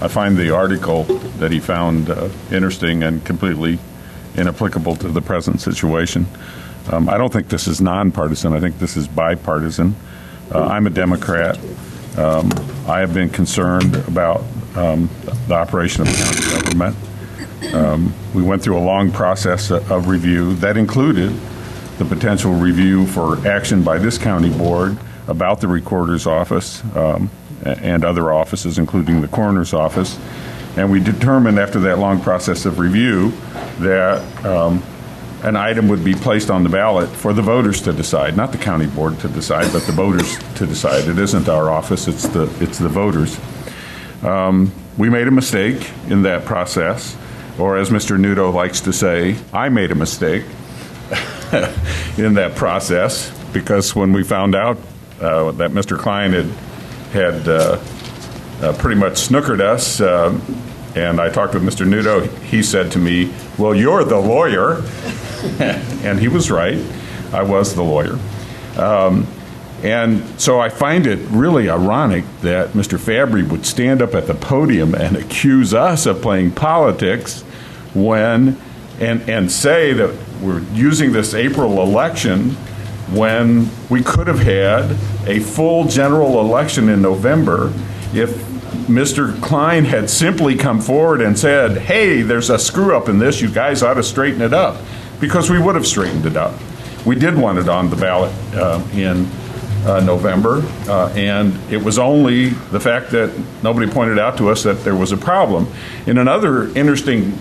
find the article that he found interesting and completely inapplicable to the present situation. I don't think this is nonpartisan. I think this is bipartisan. I'm a Democrat. I have been concerned about the operation of the county government. We went through a long process of review that included the potential review for action by this county board about the recorder's office and other offices, including the coroner's office. And we determined after that long process of review that an item would be placed on the ballot for the voters to decide, not the county board to decide, but the voters to decide. It isn't our office, it's the voters. We made a mistake in that process, or as Mr. Nudo likes to say, I made a mistake in that process, because when we found out that Mr. Klein had pretty much snookered us, and I talked with Mr. Nudo, he said to me, well, you're the lawyer. And he was right. I was the lawyer. And so I find it really ironic that Mr. Fabry would stand up at the podium and accuse us of playing politics and say that we're using this April election when we could have had a full general election in November if Mr. Klein had simply come forward and said, hey, there's a screw up in this, you guys ought to straighten it up, because we would have straightened it up. We did want it on the ballot in November, and it was only the fact that nobody pointed out to us that there was a problem. In another interesting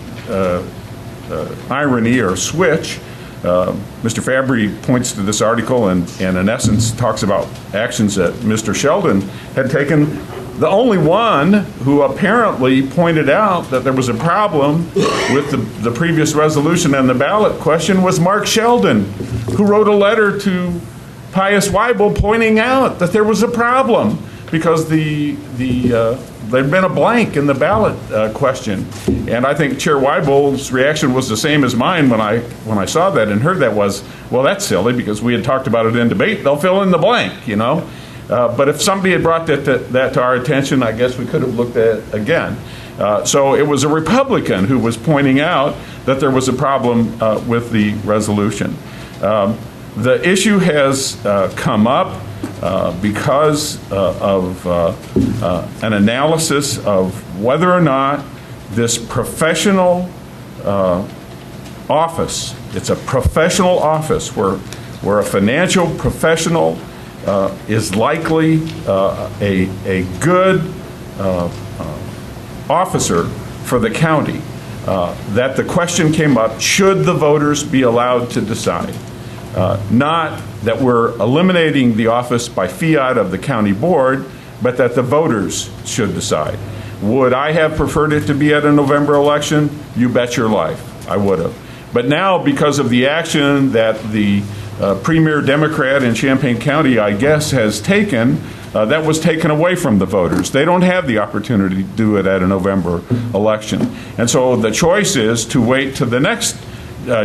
irony or switch, Mr. Fabry points to this article and in essence talks about actions that Mr. Sheldon had taken. The only one who apparently pointed out that there was a problem with the previous resolution and the ballot question was Mark Sheldon, who wrote a letter to Pius Weibel pointing out that there was a problem because there'd been a blank in the ballot question. And I think Chair Weibel's reaction was the same as mine when I saw that and heard that was, well, that's silly because we had talked about it in debate. They'll fill in the blank, you know. But if somebody had brought that to our attention, I guess we could have looked at it again. So it was a Republican who was pointing out that there was a problem with the resolution. The issue has come up because of an analysis of whether or not this professional office, it's a professional office where a financial professional is likely a good officer for the county, that the question came up, should the voters be allowed to decide? Not that we're eliminating the office by fiat of the county board, but that the voters should decide. Would I have preferred it to be at a November election? You bet your life, I would have. But now, because of the action that the premier Democrat in Champaign County, I guess, has taken, that was taken away from the voters. They don't have the opportunity to do it at a November election. And so the choice is to wait to the next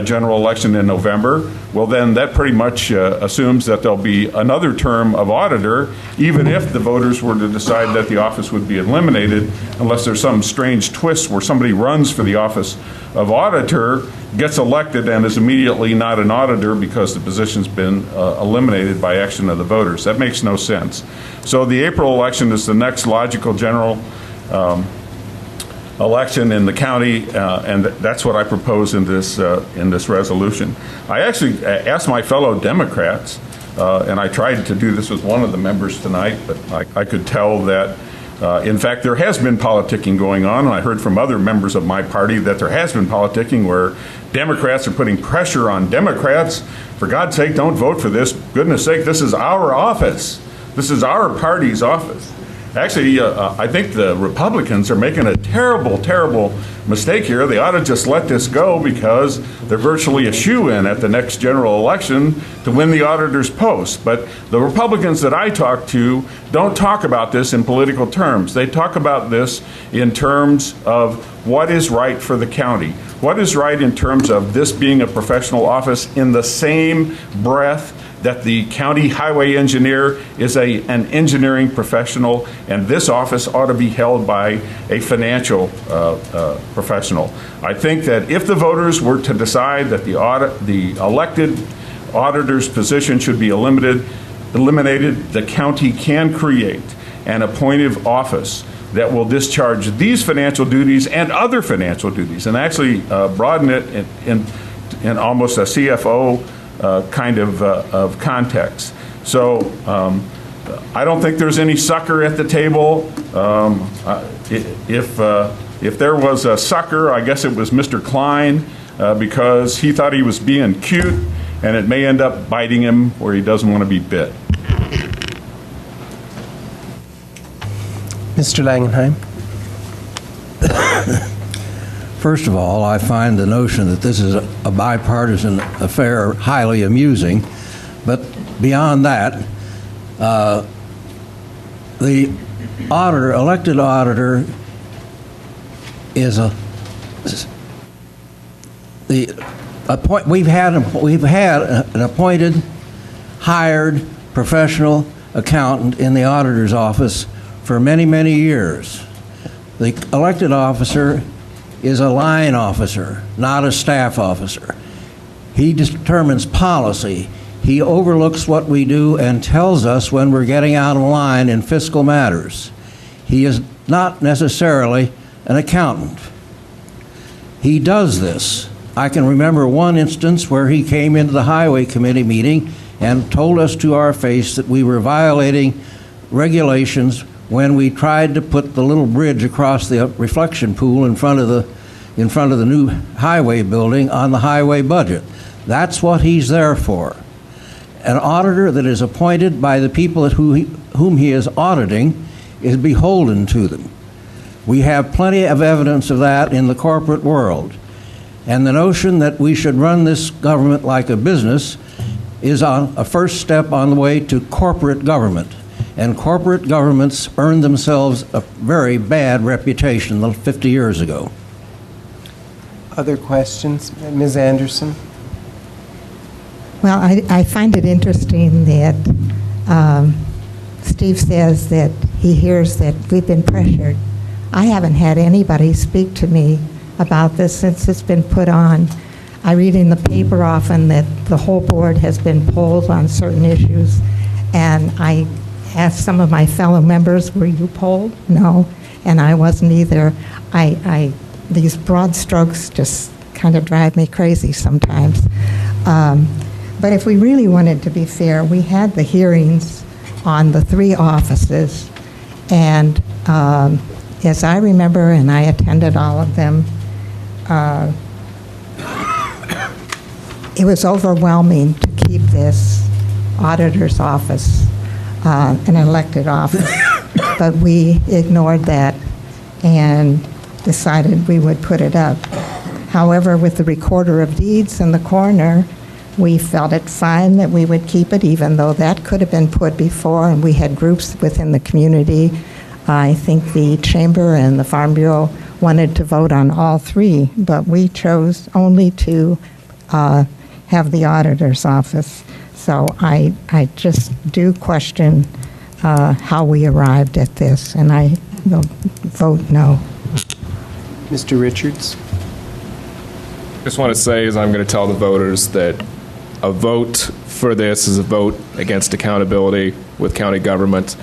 general election in November. Well, then that pretty much assumes that there'll be another term of auditor, even if the voters were to decide that the office would be eliminated, unless there's some strange twist where somebody runs for the office of auditor, gets elected, and is immediately not an auditor because the position's been eliminated by action of the voters. That makes no sense. So the April election is the next logical general election in the county, and that's what I propose in this resolution. I actually asked my fellow Democrats, and I tried to do this with one of the members tonight, but I could tell that, in fact, there has been politicking going on, and I heard from other members of my party that there has been politicking where Democrats are putting pressure on Democrats. For God's sake, don't vote for this. Goodness sake, this is our office. This is our party's office. Actually, I think the Republicans are making a terrible, terrible mistake here. They ought to just let this go because they're virtually a shoo-in at the next general election to win the auditor's post. But the Republicans that I talk to don't talk about this in political terms. They talk about this in terms of what is right for the county. What is right in terms of this being a professional office in the same breath that the county highway engineer is an engineering professional, and this office ought to be held by a financial professional. I think that if the voters were to decide that the elected auditor's position should be eliminated, the county can create an appointive office that will discharge these financial duties and other financial duties, and actually broaden it in almost a CFO kind of context. So I don't think there's any sucker at the table. If there was a sucker, I guess it was Mr. Klein, because he thought he was being cute, and it may end up biting him where he doesn't want to be bit. Mr. Langenheim. First of all, I find the notion that this is a bipartisan affair highly amusing. But beyond that, the elected auditor is we've had an appointed, hired professional accountant in the auditor's office for many, many years. The elected officer is a line officer, not a staff officer. He determines policy. He overlooks what we do and tells us when we're getting out of line in fiscal matters. He is not necessarily an accountant. He does this. I can remember one instance where he came into the Highway Committee meeting and told us to our face that we were violating regulations when we tried to put the little bridge across the reflection pool in front of the new highway building on the highway budget. That's what he's there for. An auditor that is appointed by the people whom he is auditing is beholden to them. We have plenty of evidence of that in the corporate world. And the notion that we should run this government like a business is a first step on the way to corporate government. And corporate governments earned themselves a very bad reputation 50 years ago. Other questions? Ms. Anderson? Well, I find it interesting that Steve says that he hears that we've been pressured. I haven't had anybody speak to me about this since it's been put on. I read in the paper often that the whole board has been polled on certain issues, and I asked some of my fellow members, were you polled? No, and I wasn't either. These broad strokes just kind of drive me crazy sometimes. But if we really wanted to be fair, we had the hearings on the 3 offices, and as I remember, and I attended all of them, it was overwhelming to keep this auditor's office an elected office. But we ignored that and decided we would put it up. However, with the recorder of deeds and the coroner, we felt it fine that we would keep it, even though that could have been put before, and we had groups within the community. I think the Chamber and the Farm Bureau wanted to vote on all 3, but we chose only to have the auditor's office. So I just do question how we arrived at this, and I will vote no. Mr. Richards? Just want to say is I'm going to tell the voters that a vote for this is a vote against accountability with county government.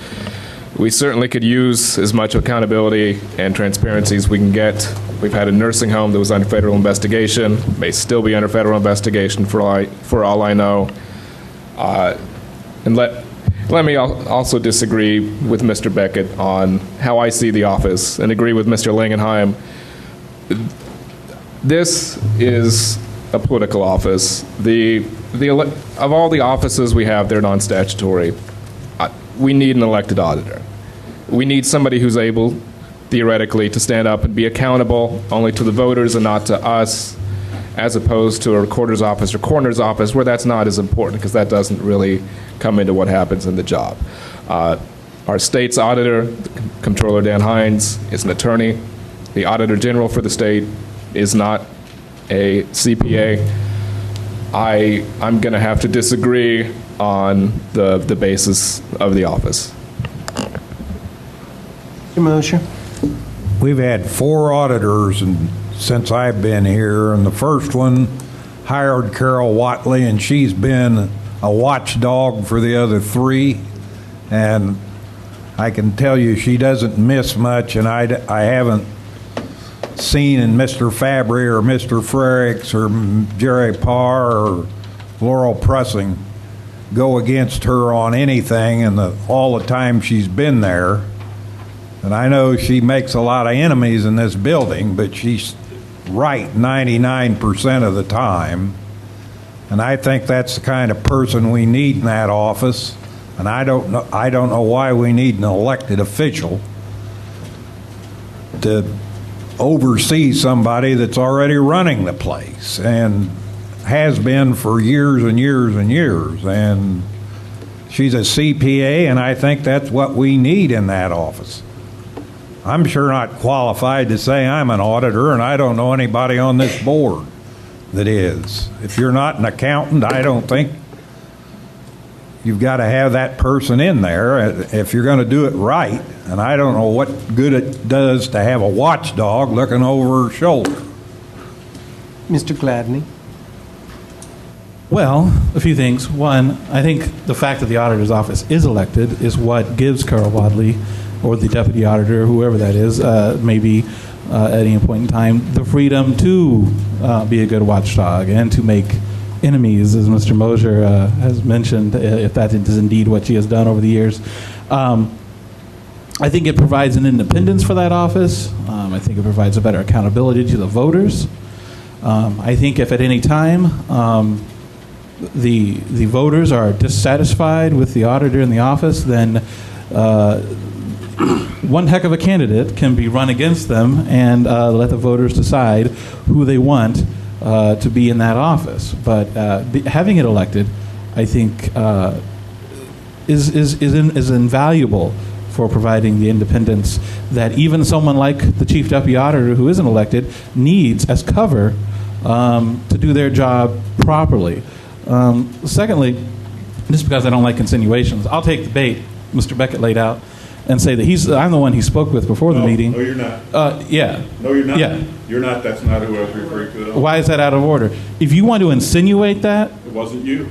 We certainly could use as much accountability and transparency as we can get. We've had a nursing home that was under federal investigation, may still be under federal investigation for all I know. And let me also disagree with Mr. Beckett on how I see the office, and agree with Mr. Langenheim. This is a political office. Of all the offices we have, they're non-statutory. We need an elected auditor. We need somebody who's able, theoretically, to stand up and be accountable only to the voters and not to us, as opposed to a recorder's office or coroner's office, where that's not as important, because that doesn't really come into what happens in the job. Our state's auditor, Comptroller Dan Hines, is an attorney. The Auditor General for the state is not a CPA. I'm going to have to disagree on the basis of the office. Mr. Mosher? We've had 4 auditors since I've been here, and the first one hired Carol Watley, and she's been a watchdog for the other 3. And I can tell you she doesn't miss much, and I haven't seen in Mr. Fabry or Mr. Frericks or Jerry Parr or Laurel Pressing go against her on anything in all the time she's been there. And I know she makes a lot of enemies in this building, but she's right 99% of the time. And I think that's the kind of person we need in that office. And I don't know why we need an elected official to oversee somebody that's already running the place and has been for years and years and years. And she's a CPA, and I think that's what we need in that office. I'm sure not qualified to say I'm an auditor, and I don't know anybody on this board that is. If you're not an accountant, I don't think you've got to have that person in there if you're going to do it right. And I don't know what good it does to have a watchdog looking over her shoulder. Mr. Gladney? Well, a few things. One, I think the fact that the auditor's office is elected is what gives Carol Wadley, or the deputy auditor, whoever that is, maybe at any point in time, the freedom to be a good watchdog and to make enemies, as Mr. Mosier has mentioned, if that is indeed what she has done over the years. I think it provides an independence for that office. I think it provides a better accountability to the voters. I think if at any time the voters are dissatisfied with the auditor in the office, then one heck of a candidate can be run against them and let the voters decide who they want to be in that office. But having it elected, I think, is invaluable for providing the independence that even someone like the Chief Deputy Auditor, who isn't elected, needs as cover to do their job properly. Secondly, just because I don't like insinuations, I'll take the bait Mr. Beckett laid out and say that I'm the one he spoke with before the meeting. No, you're not. Yeah. No, you're not. Yeah. You're not. That's not who I was referring to at all. Why is that out of order? If you want to insinuate that, It wasn't you.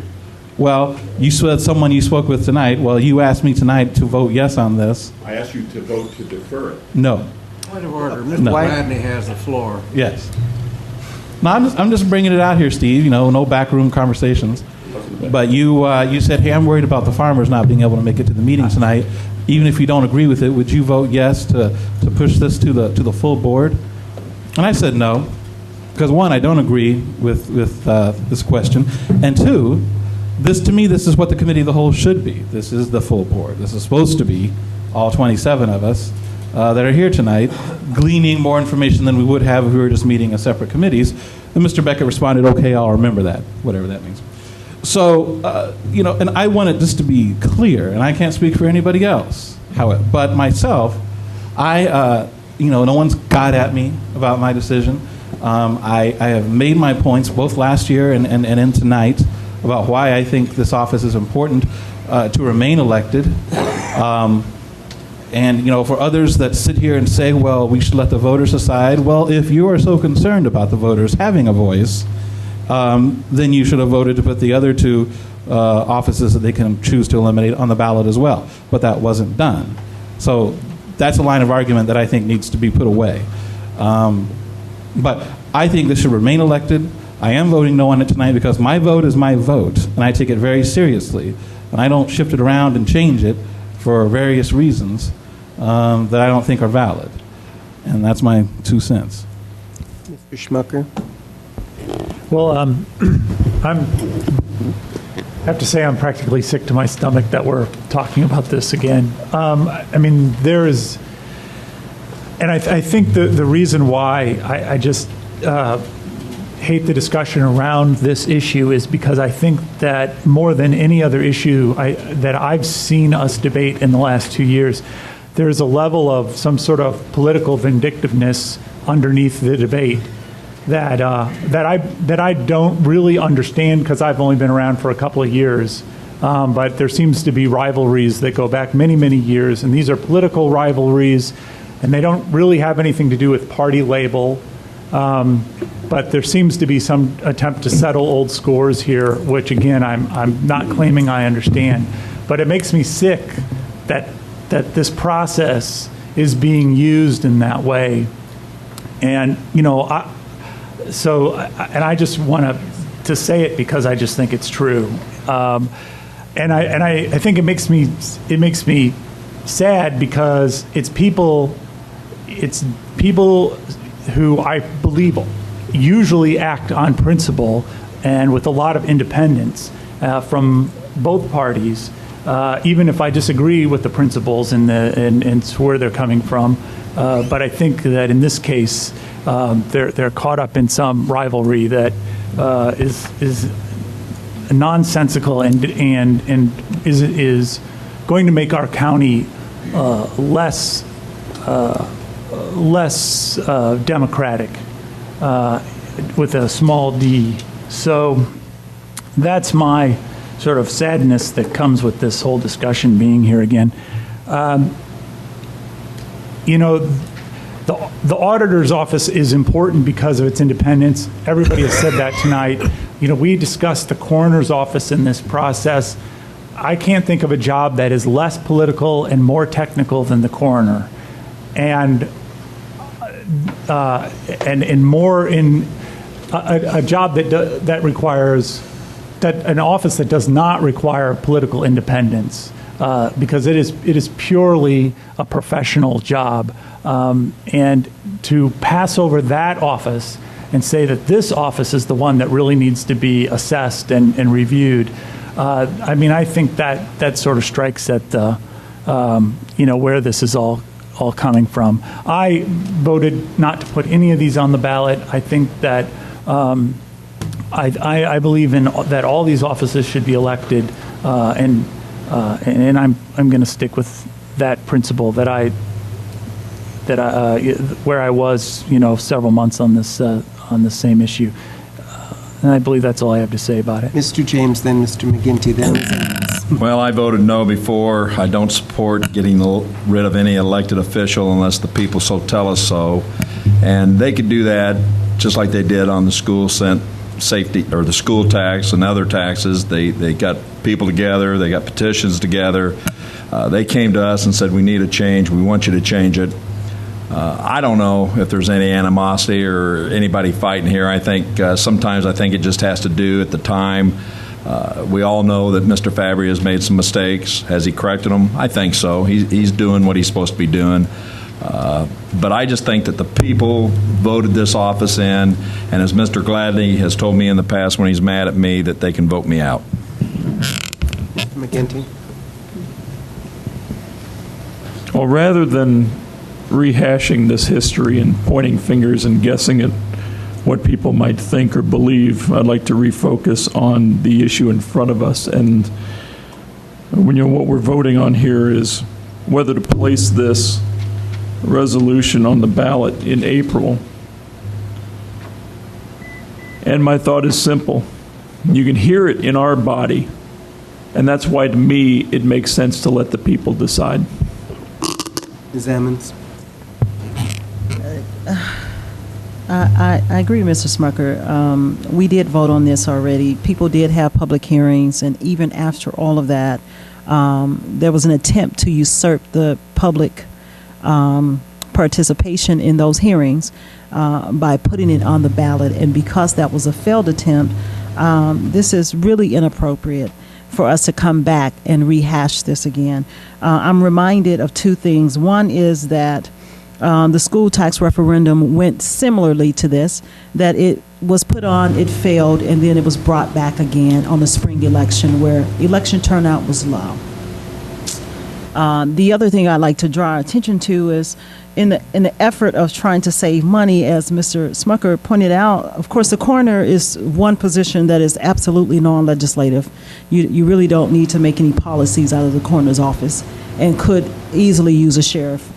well, you said someone you spoke with tonight. Well, you asked me tonight to vote yes on this. I asked you to vote to defer it. No. Point of order. No. Mr. Gladney has the floor. Yes. No, I'm just bringing it out here, Steve. No backroom conversations. But you said, hey, I'm worried about the farmers not being able to make it to the meeting tonight. Even if you don't agree with it, would you vote yes to push this to the full board? And I said no, because one, I don't agree with this question, and two, to me, this is what the committee of the whole should be. This is the full board. This is supposed to be all 27 of us that are here tonight, gleaning more information than we would have if we were just meeting as separate committees. And Mr. Beckett responded, okay, I'll remember that, whatever that means. So, and I want it just to be clear, and I can't speak for anybody else, however, but myself, no one's got at me about my decision. I have made my points both last year and in tonight about why I think this office is important to remain elected. And, for others that sit here and say, well, we should let the voters decide, well, if you are so concerned about the voters having a voice, then you should have voted to put the other two offices that they can choose to eliminate on the ballot as well. But that wasn't done. So that's a line of argument that I think needs to be put away. But I think this should remain elected. I am voting no on it tonight because my vote is my vote, and I take it very seriously. And I don't shift it around and change it for various reasons that I don't think are valid. And that's my 2 cents. Mr. Schmucker? Well, I have to say I'm practically sick to my stomach that we're talking about this again. I mean, there is, and I think the reason why I just hate the discussion around this issue is because I think that more than any other issue that I've seen us debate in the last 2 years, there's a level of some sort of political vindictiveness underneath the debate that I don't really understand because I've only been around for a couple of years. But there seems to be rivalries that go back many, many years, and these are political rivalries, and they don't really have anything to do with party label. But there seems to be some attempt to settle old scores here, which again, I'm not claiming I understand. But it makes me sick that this process is being used in that way. And, I just want to say it because I just think it's true. And I think it makes me sad because it's people who I believe usually act on principle and with a lot of independence from both parties, even if I disagree with the principles and where they're coming from. But I think that in this case, they're caught up in some rivalry that is nonsensical and is going to make our county less democratic with a small d. So that's my sort of sadness that comes with this whole discussion being here again. The auditor's office is important because of its independence. Everybody has said that tonight. We discussed the coroner's office in this process. I can't think of a job that is less political and more technical than the coroner, and more in a job that requires an office that does not require political independence, because it is purely a professional job. And to pass over that office and say that this office is the one that really needs to be assessed and reviewed, I mean, I think that sort of strikes at the, where this is all coming from. I voted not to put any of these on the ballot. I think that I believe in that all these offices should be elected, and I'm going to stick with that principle that where I was, several months on this same issue. And I believe that's all I have to say about it. Mr. James, then Mr. McGinty, then Ms. Adams. Well, I voted no before. I don't support getting rid of any elected official unless the people so tell us so. And they could do that just like they did on the school safety or the school tax and other taxes. They got people together. They got petitions together. They came to us and said, we need a change. We want you to change it. I don't know if there's any animosity or anybody fighting here. I think sometimes it just has to do at the time. We all know that Mr. Fabry has made some mistakes. Has he corrected them? I think so. He's doing what he's supposed to be doing. But I just think that the people voted this office in, and as Mr. Gladney has told me in the past when he's mad at me, that they can vote me out. Mr. McGinty? Well, rather than rehashing this history and pointing fingers and guessing at what people might think or believe, I'd like to refocus on the issue in front of us. And what we're voting on here is whether to place this resolution on the ballot in April. And my thought is simple. You can hear it in our body, and that's why, to me, it makes sense to let the people decide. Ms. Ammons? I agree with Mr. Smucker. We did vote on this already. People did have public hearings, and even after all of that, there was an attempt to usurp the public participation in those hearings by putting it on the ballot. And because that was a failed attempt, this is really inappropriate for us to come back and rehash this again. I'm reminded of two things. One is that the school tax referendum went similarly to this, that it was put on, it failed, and then it was brought back again on the spring election where election turnout was low. The other thing I'd like to draw our attention to is in the effort of trying to save money, as Mr. Smucker pointed out, of course, the coroner is one position that is absolutely non-legislative. You really don't need to make any policies out of the coroner's office and could easily use a sheriff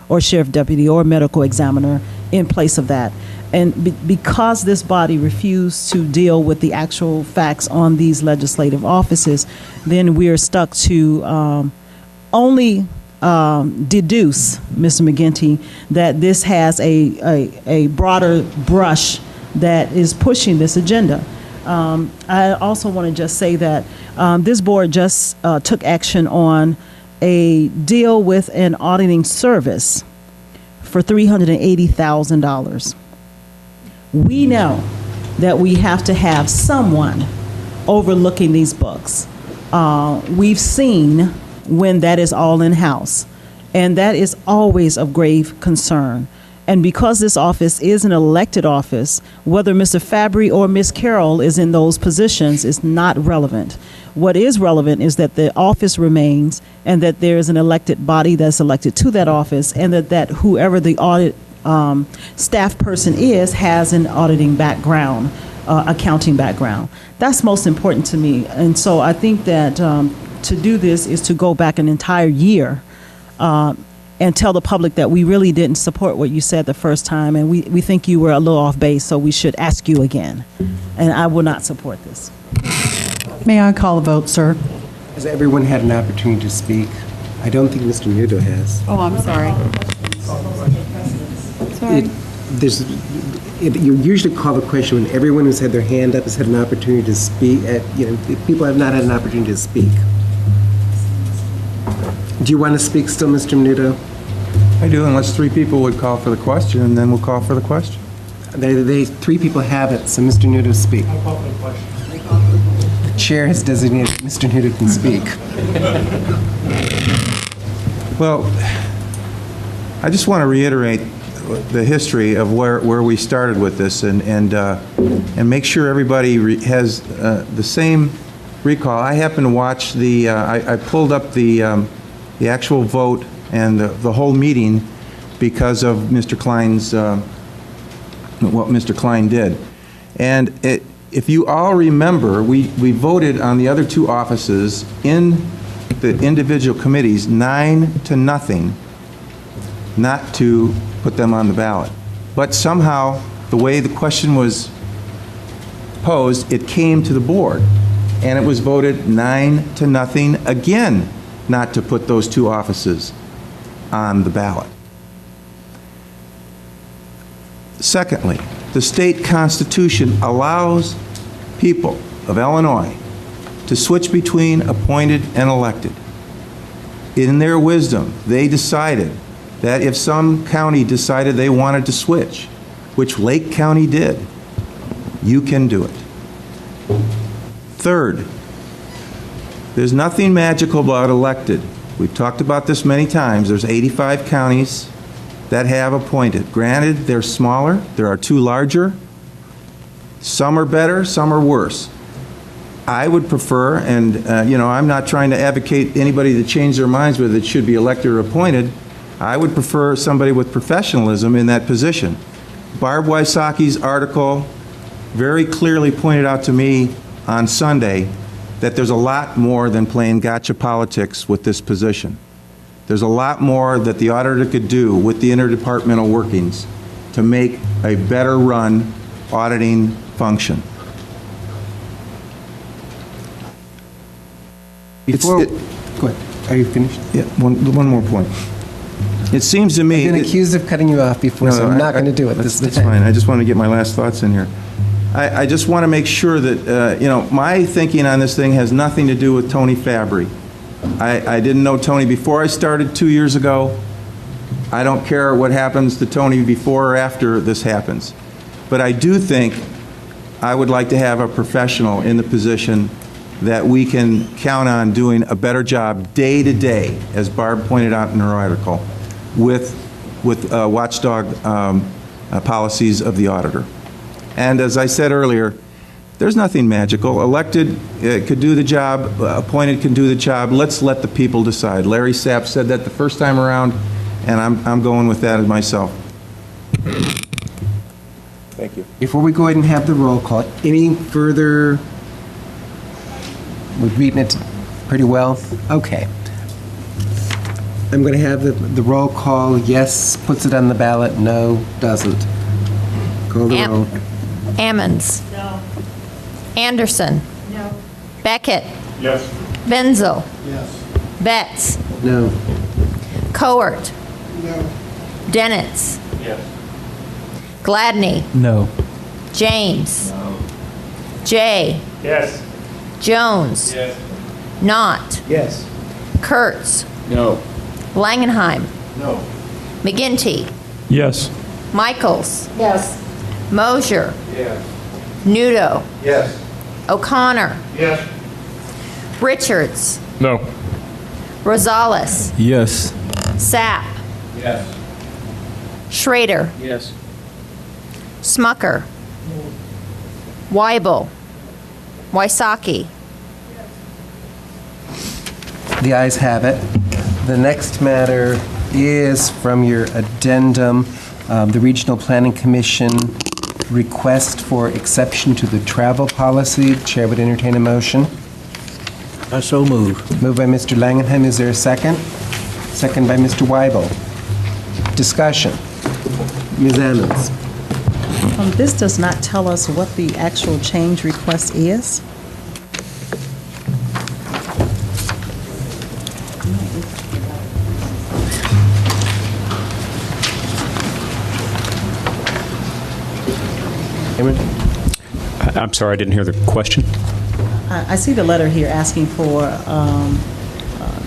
or sheriff deputy or medical examiner in place of that. And because this body refused to deal with the actual facts on these legislative offices, then we're stuck to only deduce, Mr. McGinty, that this has a broader brush that is pushing this agenda. I also want to just say that this board just took action on a deal with an auditing service for $380,000. We know that we have to have someone overlooking these books. We've seen when that is all in-house, and that is always of grave concern. And because this office is an elected office, whether Mr. Fabry or Ms. Carroll is in those positions is not relevant. What is relevant is that the office remains and that there is an elected body that's elected to that office, and that whoever the audit staff person is has an auditing background, accounting background. That's most important to me. And so I think that to do this is to go back an entire year and tell the public that we really didn't support what you said the first time, and we think you were a little off base, so we should ask you again. And I will not support this. May I call a vote, sir? Has everyone had an opportunity to speak? I don't think Mr. Nudo has. Oh, I'm sorry. Sorry. You usually call the question when everyone who's had their hand up has had an opportunity to speak. People have not had an opportunity to speak. Do you want to speak still, Mr. Menudo? I do, unless three people would call for the question, and then we'll call for the question. Three people have it, so Mr. Nudo, speak. chair has designated Mr. Newton can speak. Well, I just want to reiterate the history of where we started with this and make sure everybody has the same recall. I happened to watch I pulled up the actual vote and the whole meeting because of Mr. Klein's, what Mr. Klein did. And if you all remember, we voted on the other two offices in the individual committees 9-0, not to put them on the ballot. But somehow, the way the question was posed, it came to the board, and it was voted 9-0 again not to put those two offices on the ballot. Secondly, the state constitution allows people of Illinois to switch between appointed and elected. In their wisdom, they decided that if some county decided they wanted to switch, which Lake County did, you can do it. Third, there's nothing magical about elected. We've talked about this many times. There's 85 counties that have appointed. Granted, they're smaller. There are two larger. Some are better, some are worse. I would prefer, and I'm not trying to advocate anybody to change their minds whether it should be elected or appointed. I would prefer somebody with professionalism in that position. Barb Wysocki's article very clearly pointed out to me on Sunday that there's a lot more than playing gotcha politics with this position. There's a lot more that the auditor could do with the interdepartmental workings to make a better run auditing function. Go ahead. Are you finished? Yeah, one more point. It seems to me... I've been accused of cutting you off before, so I'm not going to do it this time. That's fine. I just want to get my last thoughts in here. I just want to make sure that, my thinking on this thing has nothing to do with Tony Fabry. I didn't know Tony before I started 2 years ago. I don't care what happens to Tony before or after this happens. But I do think I would like to have a professional in the position that we can count on doing a better job day to day, as Barb pointed out in her article, with watchdog policies of the auditor. And as I said earlier, there's nothing magical. Elected could do the job, appointed can do the job. Let's let the people decide. Larry Sapp said that the first time around, and I'm going with that myself. Thank you. Before we go ahead and have the roll call, any further? We've beaten it pretty well. Okay. I'm going to have the roll call. Yes, puts it on the ballot. No, doesn't. Call the roll. Ammons. No. Anderson. No. Beckett. Yes. Benzel. Yes. Betts. No. Coert. No. Dennitz. Yes. Gladney. No. James. Jay. Yes. Jones. Yes. Knott. Yes. Kurtz. No. Langenheim. No. McGinty. Yes. Michaels. Yes. Mosier. Yes. Nudo. Yes. O'Connor. Yes. Richards. No. Rosales. Yes. Sapp. Yes. Schrader. Yes. Smucker. Weibel. Wysocki. The ayes have it. The next matter is from your addendum, the Regional Planning Commission request for exception to the travel policy. The chair would entertain a motion. I so move. Moved by Mr. Langenheim. Is there a second? Second by Mr. Weibel. Discussion. Ms. Ammons. This does not tell us what the actual change request is. I'm sorry, I didn't hear the question. I see the letter here asking for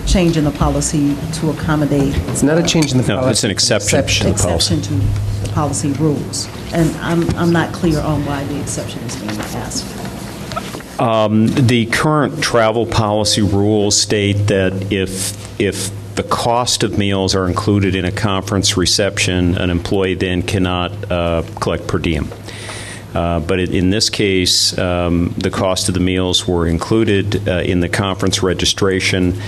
change in the policy to accommodate. It's not a change in the policy. No, it's an exception to the policy. Exception to the policy rules. And I'm not clear on why the exception is being asked. The current travel policy rules state that if the cost of meals are included in a conference reception, an employee then cannot collect per diem. But in this case, the cost of the meals were included in the conference registration,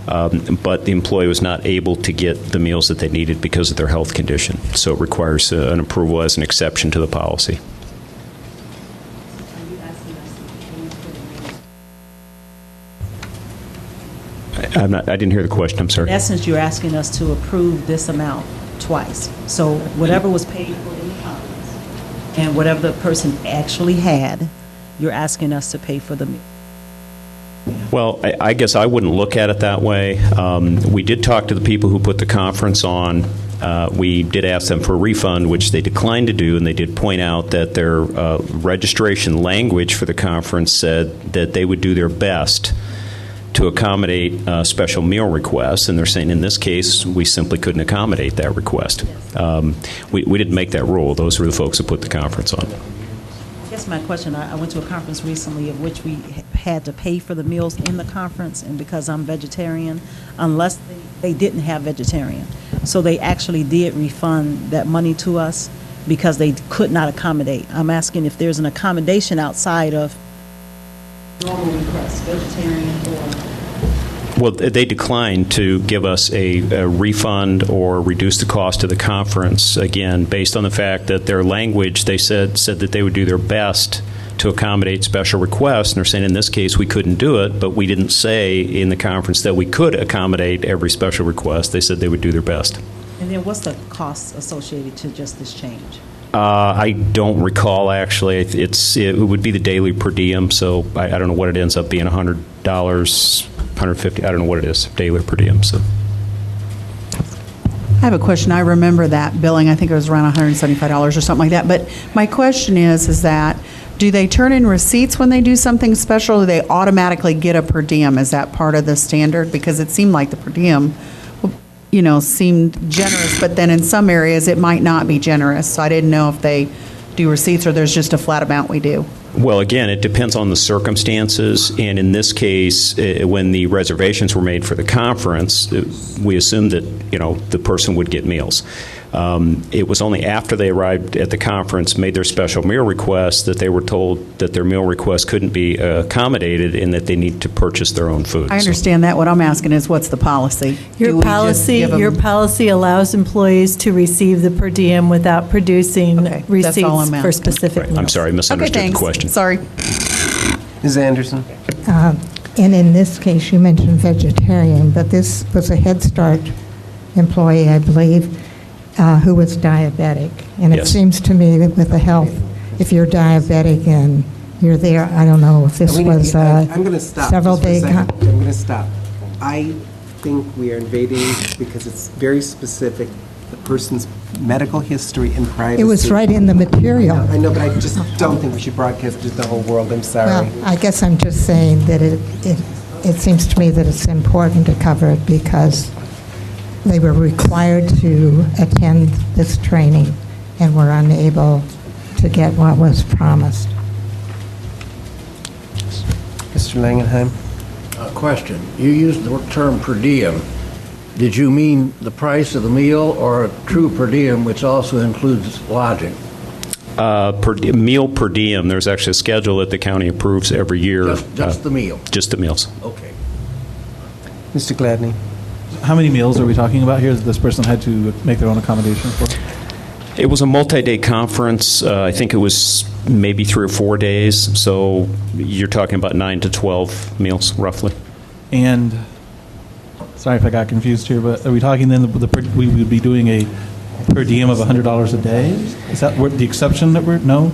but the employee was not able to get the meals that they needed because of their health condition. So it requires an approval as an exception to the policy. I didn't hear the question. I'm sorry. In essence, you're asking us to approve this amount twice. So whatever was paid for in the conference and whatever the person actually had, you're asking us to pay for the meal. Well, I guess I wouldn't look at it that way. We did talk to the people who put the conference on. We did ask them for a refund, which they declined to do, and they did point out that their registration language for the conference said that they would do their best to accommodate special meal requests, and they're saying in this case we simply couldn't accommodate that request. We didn't make that rule. Those were the folks who put the conference on. I guess my question, I went to a conference recently of which we had to pay for the meals in the conference, and because I'm vegetarian, unless they didn't have vegetarian. So they actually did refund that money to us because they could not accommodate. I'm asking if there's an accommodation outside of normal requests, vegetarian or... Well, they declined to give us a refund or reduce the cost of the conference, again, based on the fact that their language, they said that they would do their best to accommodate special requests. And they're saying in this case we couldn't do it, but we didn't say in the conference that we could accommodate every special request. They said they would do their best. And then what's the cost associated to just this change? I don't recall, actually. It would be the daily per diem, so I don't know what it ends up being, $100, $150, I don't know what it is, daily per diem. So. I have a question. I remember that billing. I think it was around $175 or something like that. But my question is that do they turn in receipts when they do something special, or do they automatically get a per diem? Is that part of the standard? Because it seemed like the per diem seemed generous, but then in some areas it might not be generous. So I didn't know if they do receipts or there's just a flat amount we do. Well, again, it depends on the circumstances, and in this case, when the reservations were made for the conference, we assumed that, the person would get meals. It was only after they arrived at the conference, made their special meal request, that they were told that their meal request couldn't be accommodated and that they need to purchase their own food. I understand that. What I'm asking is, what's the policy? Your policy allows employees to receive the per diem without producing receipts for specific meals. I'm sorry, I misunderstood the question. Sorry. Ms. Anderson? And in this case, you mentioned vegetarian, but this was a Head Start employee, I believe, who was diabetic. And it seems to me that with the health, if you're diabetic and you're there, I don't know if this was I'm going to stop several just for a day. second. I'm going to stop. I think we are invading because it's very specific, the person's medical history and privacy. It was right in the material. I know, but I just don't think we should broadcast it to the whole world. I'm sorry. Well, I guess I'm just saying that it seems to me that it's important to cover it because they were required to attend this training and were unable to get what was promised. Mr. Langenheim? Question. You used the term per diem. Did you mean the price of the meal or a true per diem, which also includes lodging? Meal per diem, there's actually a schedule that the county approves every year. Just the meal? Just the meals. Okay. Mr. Gladney? How many meals are we talking about here that this person had to make their own accommodation for? It was a multi-day conference. I think it was maybe 3 or 4 days. So you're talking about 9 to 12 meals, roughly. And, sorry if I got confused here, but are we talking then we would be doing a per diem of $100 a day? Is that the exception that no?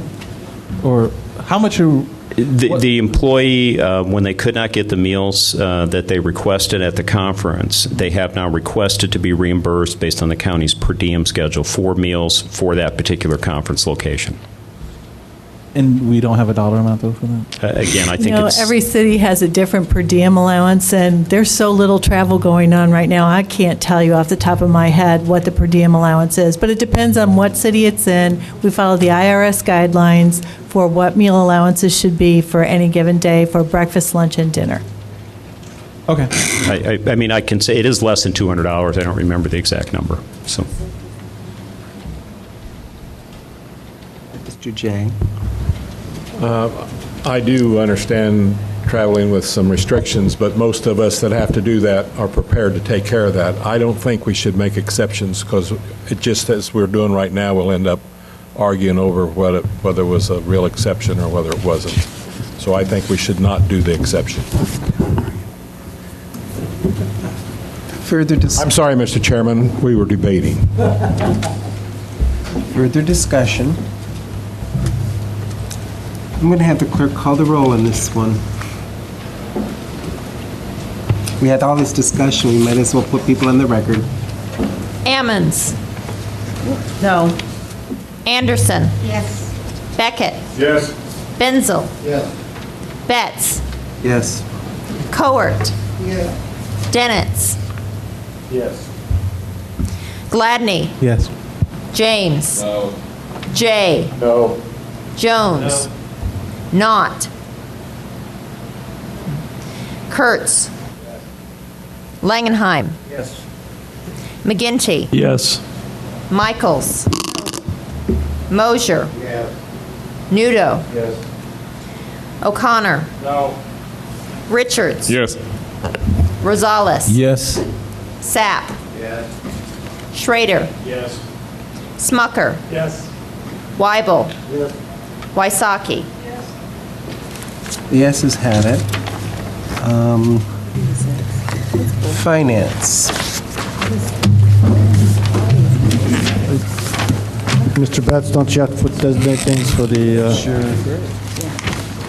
Or how much are... The employee, when they could not get the meals that they requested at the conference, they have now requested to be reimbursed based on the county's per diem schedule for meals for that particular conference location. And we don't have a dollar amount, though, for that? Again, I think You know, it's... every city has a different per diem allowance, and there's so little travel going on right now, I can't tell you off the top of my head what the per diem allowance is, but it depends on what city it's in. We follow the IRS guidelines for what meal allowances should be for any given day for breakfast, lunch, and dinner. Okay. I mean, I can say it is less than $200. I don't remember the exact number, so... Mr. Jay? I do understand traveling with some restrictions, but most of us that have to do that are prepared to take care of that. I don't think we should make exceptions, because it just, as we're doing right now, we'll end up arguing over whether it was a real exception or whether it wasn't. So I think we should not do the exception. Further I'm sorry, Mr. Chairman, we were debating. Further discussion. I'm going to have the clerk call the roll on this one. We had all this discussion, we might as well put people on the record. Ammons. No. Anderson. Yes. Beckett. Yes. Benzel. Yes. Betts. Yes. Coert. Yes. Dennitz. Yes. Gladney. Yes. James. No. Jay. No. Jones. Knott. Kurtz. Langenheim. Yes. McGinty. Yes. Michaels. Mosier. Yes. Nudo. Yes. O'Connor. No. Richards. Yes. Rosales. Yes. Sapp. Yes. Schrader. Yes. Smucker. Yes. Weibel. Yes. Wysocki. The yeses have it. Finance. Mr. Betts, don't you have to designate things for the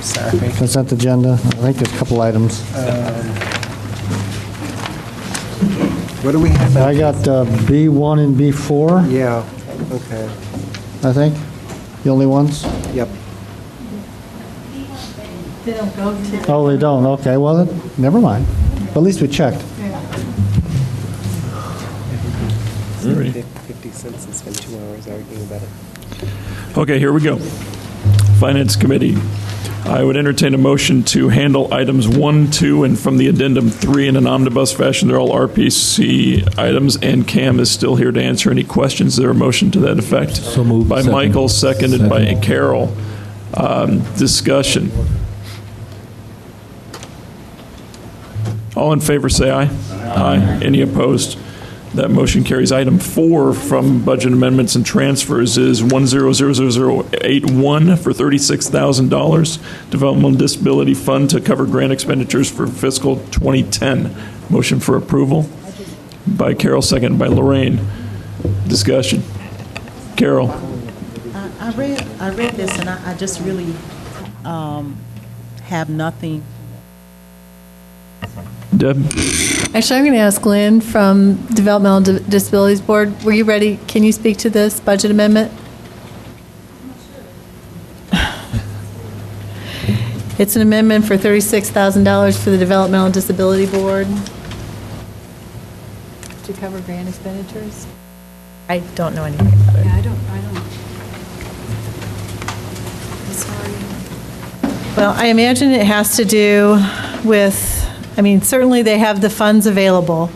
Sorry. consent agenda? I think there's a couple items. What do we have? I got B1 and B4, Yeah, okay. I think, the only ones. Yep. They don't go to. Oh, they don't, okay, well, then, never mind. But at least we checked. 50 cents and spend 2 hours arguing about it. Okay, here we go. Finance Committee. I would entertain a motion to handle items 1, 2, and from the addendum 3 in an omnibus fashion. They're all RPC items, and Cam is still here to answer any questions. Is there a motion to that effect? So moved. By Second. Michael, seconded by Carol. Discussion. All in favor, say aye. Aye. Any opposed? That motion carries. Item 4 from Budget Amendments and Transfers is 100081 for $36,000, Developmental Disability Fund to cover grant expenditures for fiscal 2010. Motion for approval by Carol, second by Lorraine. Discussion. Carol. I read this, and I just really have nothing. Deb? Actually, I'm going to ask Lynn from Developmental Disabilities Board. Were you ready? Can you speak to this budget amendment? It's an amendment for $36,000 for the Developmental Disability Board to cover grant expenditures. I don't know anything about it. Yeah, I don't. I'm sorry. Well, I imagine it has to do with, I mean, certainly they have the funds available.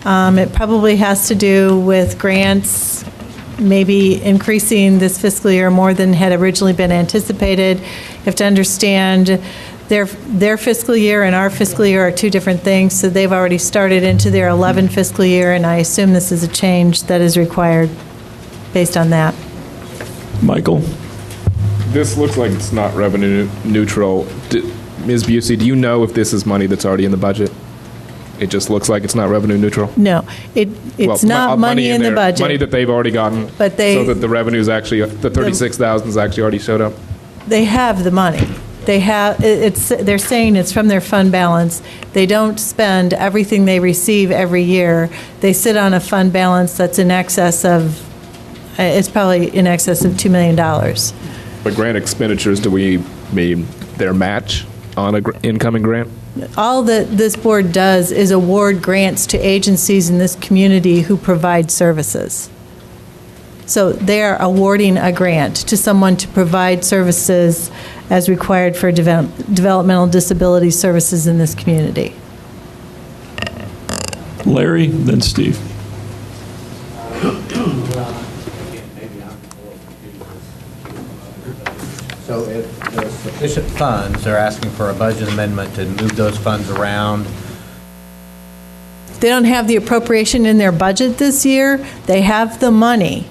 It probably has to do with grants maybe increasing this fiscal year more than had originally been anticipated. You have to understand their fiscal year and our fiscal year are two different things, so they've already started into their 11 fiscal year, and I assume this is a change that is required based on that. Michael? This looks like it's not revenue neutral. Ms. Busey, do you know if this is money that's already in the budget? It just looks like it's not revenue neutral? No, it's not money in the there, budget. Money that they've already gotten, But they- so that the revenue's actually, the 36,000's actually already showed up? They have the money. They have, they're saying it's from their fund balance. They don't spend everything they receive every year. They sit on a fund balance that's in excess of, it's probably in excess of $2 million. But grant expenditures, do we mean their match on an incoming grant? All that this board does is award grants to agencies in this community who provide services. So they are awarding a grant to someone to provide services as required for developmental disability services in this community. Larry, then Steve. So if there's sufficient funds, they're asking for a budget amendment to move those funds around. They don't have the appropriation in their budget this year. They have the money.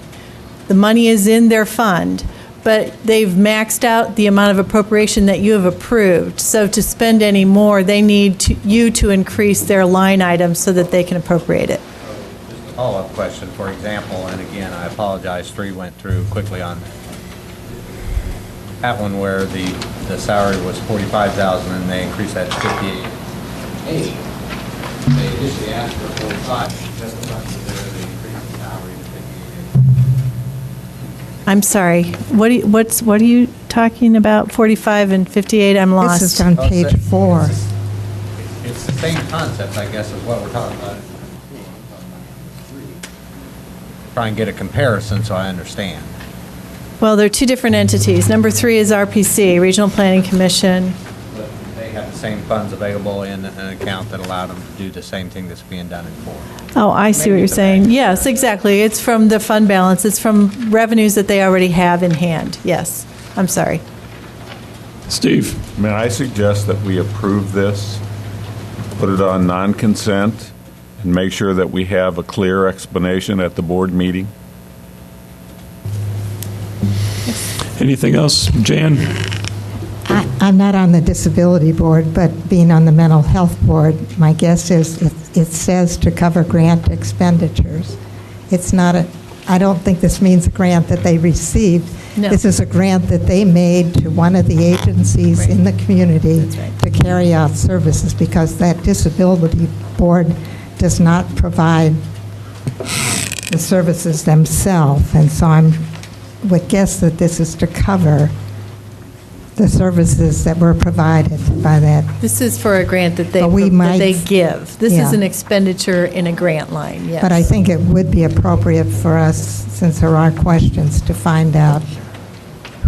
The money is in their fund, but they've maxed out the amount of appropriation that you have approved. So to spend any more, they need you to increase their line items so that they can appropriate it. Just a follow-up question, for example, and again, I apologize, 3 went through quickly on that one where the salary was $45,000 and they increased that to $58,800. They initially asked for $45,000. Just the fact that they increased the salary to $58,800. I'm sorry. What are you talking about? 45 and 58? I'm lost. This is on page 4. It's the same concept, I guess, as what we're talking about. Try and get a comparison so I understand. Well, they're two different entities. Number 3 is RPC, Regional Planning Commission. But they have the same funds available in an account that allowed them to do the same thing that's being done in 4. Oh, I see what you're saying. Yes, exactly. It's from the fund balance. It's from revenues that they already have in hand. Yes. I'm sorry. Steve. May I suggest that we approve this, put it on non-consent, and make sure that we have a clear explanation at the board meeting? Anything else? Jan? I'm not on the disability board, but being on the mental health board, my guess is it says to cover grant expenditures. It's not I don't think this means a grant that they received. No. This is a grant that they made to one of the agencies in the community to carry out services, because that disability board does not provide the services themselves. And so would guess that this is to cover the services that were provided by that. This is for a grant that they give. This is an expenditure in a grant line, yes. But I think it would be appropriate for us, since there are questions, to find out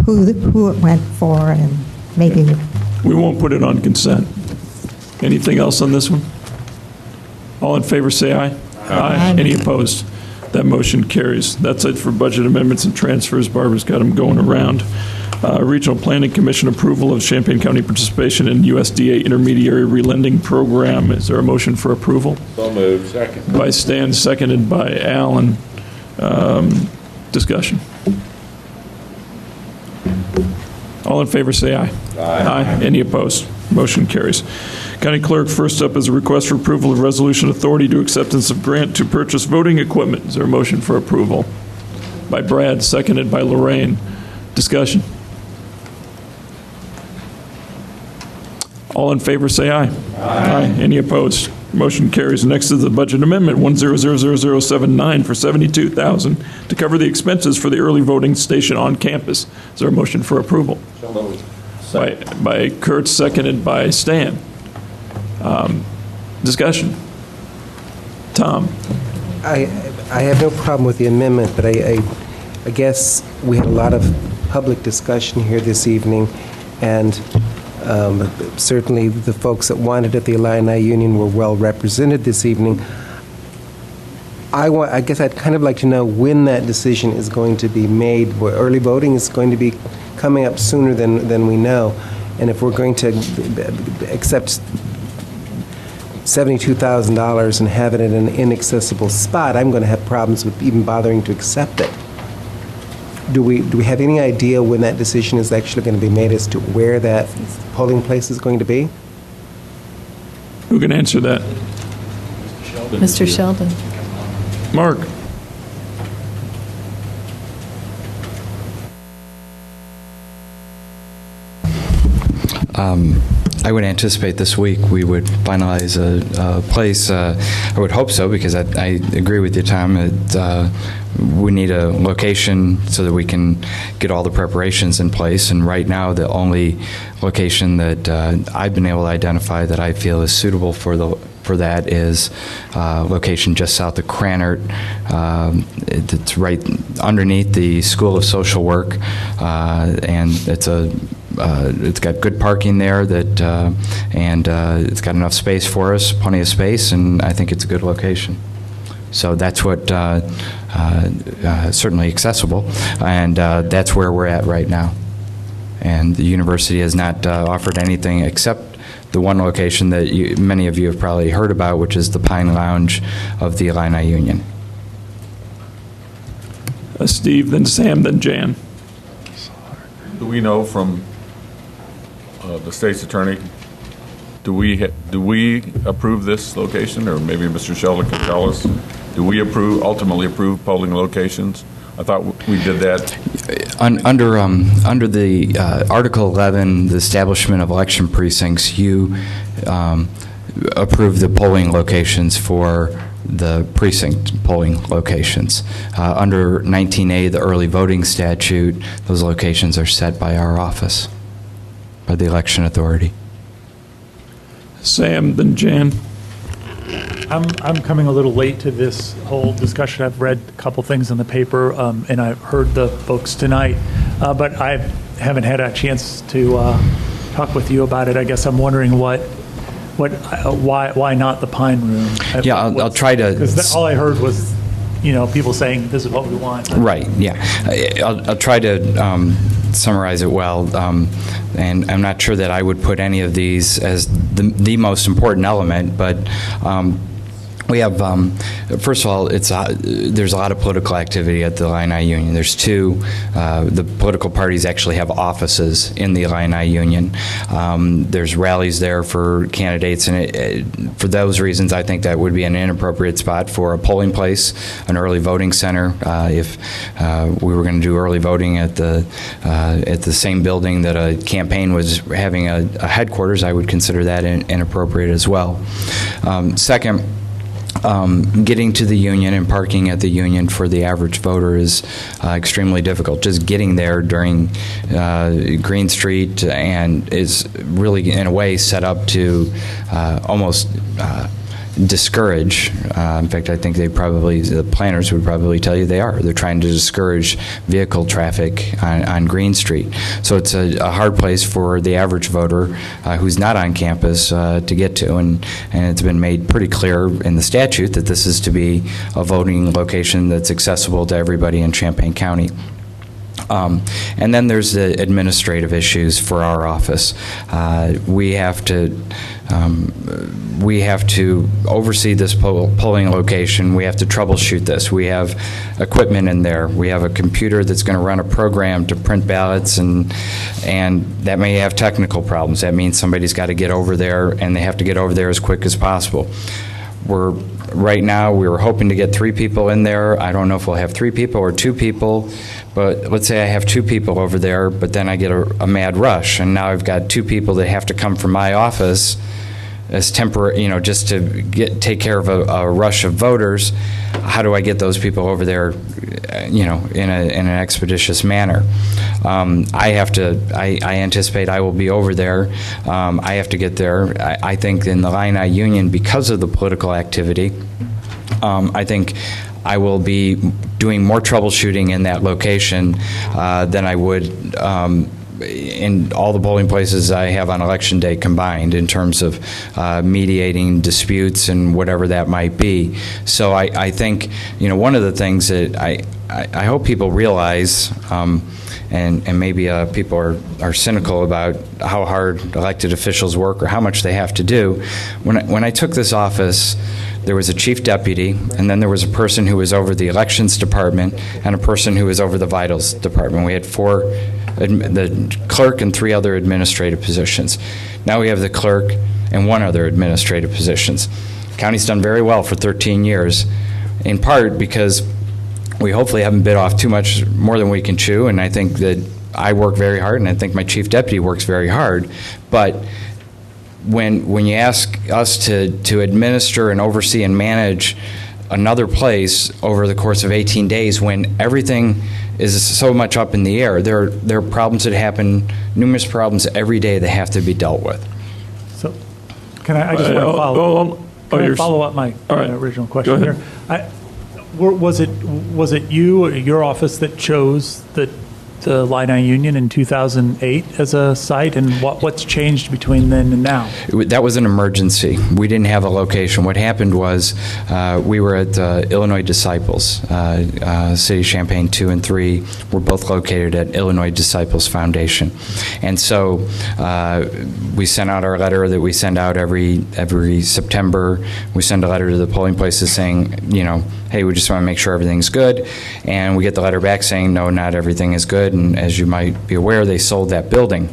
who it went for, and maybe... We won't put it on consent. Anything else on this one? All in favor, say aye. Aye. Any opposed? That motion carries. That's it for budget amendments and transfers. Barbara's got them going around. Regional Planning Commission approval of Champaign County participation in USDA Intermediary Relending Program. Is there a motion for approval? So moved. Second. By Stan, seconded by Alan. Discussion. All in favor, say aye. Aye. Any opposed? Motion carries. County Clerk, first up is a request for approval of resolution authority to acceptance of grant to purchase voting equipment. Is there a motion for approval? By Brad, seconded by Lorraine. Discussion. All in favor, say aye. Aye. Any opposed? Motion carries. Next is the budget amendment 1000079 for $72,000 to cover the expenses for the early voting station on campus. Is there a motion for approval? So moved. By Kurt, seconded by Stan. Discussion. Tom. I have no problem with the amendment, but I guess we had a lot of public discussion here this evening, and certainly the folks that wanted it, the Illini Union, were well represented this evening. I guess I'd kind of like to know when that decision is going to be made. Early voting is going to be coming up sooner than we know, and if we're going to accept $72,000 and have it in an inaccessible spot, I'm going to have problems with even bothering to accept it. Do we have any idea when that decision is actually going to be made as to where that polling place is going to be? Who can answer that? Mr. Sheldon. Mark. I would anticipate this week we would finalize a place. I would hope so, because I agree with you, Tom. we need a location so that we can get all the preparations in place. And right now, the only location that I've been able to identify that I feel is suitable for that is location just south of Cranert. It's right underneath the School of Social Work, and it's got good parking there, and it's got enough space for us, plenty of space, and I think it's a good location. So that's what certainly accessible, and that's where we're at right now. And the university has not offered anything except the one location that many of you have probably heard about, which is the Pine Lounge of the Illini Union. Steve, then Sam, then Jan. Do we know from the state's attorney, do we approve this location, or maybe Mr. Sheldon can tell us? Do we ultimately approve polling locations? I thought we did that. Under the Article 11, the establishment of election precincts, you approve the polling locations for the precinct polling locations. Under 19A, the early voting statute, those locations are set by our office, by the election authority. Sam, then Jan. I'm coming a little late to this whole discussion. I've read a couple things in the paper, and I've heard the folks tonight, but I haven't had a chance to talk with you about it. I guess I'm wondering why not the Pine Room? Yeah, I'll try to. Because all I heard was, people saying this is what we want. Right. Yeah, I'll try to summarize it well, and I'm not sure that I would put any of these as the most important element, but. We have, first of all, there's a lot of political activity at the Illini Union. There's two. The political parties actually have offices in the Illini Union. There's rallies there for candidates, and for those reasons, I think that would be an inappropriate spot for a polling place, an early voting center. If we were going to do early voting at the same building that a Champaign was having a headquarters, I would consider that inappropriate as well. Second, getting to the Union and parking at the Union for the average voter is extremely difficult. Just getting there during Green Street and is really, in a way, set up to almost discourage. In fact, I think the planners would probably tell you they're trying to discourage vehicle traffic on Green Street. So it's a hard place for the average voter who's not on campus to get to, and it's been made pretty clear in the statute that this is to be a voting location that's accessible to everybody in Champaign County. And then there's the administrative issues for our office. We have to oversee this polling location. We have to troubleshoot this. We have equipment in there. We have a computer that's going to run a program to print ballots, and that may have technical problems. That means somebody's got to get over there, and they have to get over there as quick as possible. Right now, we were hoping to get 3 people in there. I don't know if we'll have 3 people or 2 people, but let's say I have 2 people over there, but then I get a mad rush, and now I've got 2 people that have to come from my office as temporary, just to take care of a rush of voters. How do I get those people over there, in an expeditious manner? I anticipate I will be over there. I have to get there. I think in the Illini Union, because of the political activity, I think I will be doing more troubleshooting in that location than I would in all the polling places I have on Election Day combined, in terms of mediating disputes and whatever that might be. So I think, one of the things that I hope people realize, and maybe people are cynical about how hard elected officials work or how much they have to do. When I took this office, there was a chief deputy, and then there was a person who was over the elections department and a person who was over the vitals department. We had the clerk and 3 other administrative positions. Now we have the clerk and 1 other administrative positions. County's done very well for 13 years, in part because we hopefully haven't bit off too much more than we can chew, and I think that I work very hard, and I think my chief deputy works very hard. But when you ask us to administer and oversee and manage another place over the course of 18 days when everything is so much up in the air. There are problems that happen, numerous problems every day that have to be dealt with. So, I just want to follow up my original question here. Was it you or your office that chose the Illini Union in 2008 as a site, and what's changed between then and now? That was an emergency. We didn't have a location. What happened was we were at Illinois Disciples. City of Champaign 2 and 3 were both located at Illinois Disciples Foundation. And so we sent out our letter that we send out every September. We send a letter to the polling places saying, hey, we just want to make sure everything's good. And we get the letter back saying, no, not everything is good. And as you might be aware, they sold that building.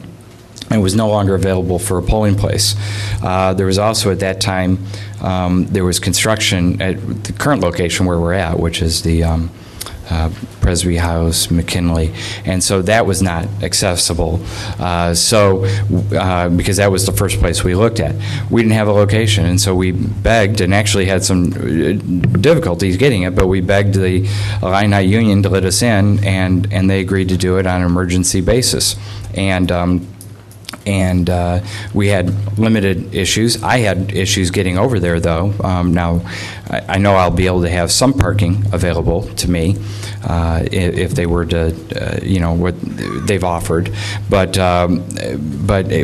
It was no longer available for a polling place. There was also at that time, there was construction at the current location where we're at, which is the Presby House, McKinley, and so that was not accessible. Because that was the first place we looked at. We didn't have a location, and so we begged, and actually had some difficulties getting it, but we begged the Illini Union to let us in, and they agreed to do it on an emergency basis. And we had limited issues. I had issues getting over there, though. Now, I know I'll be able to have some parking available to me if they were to, what they've offered. But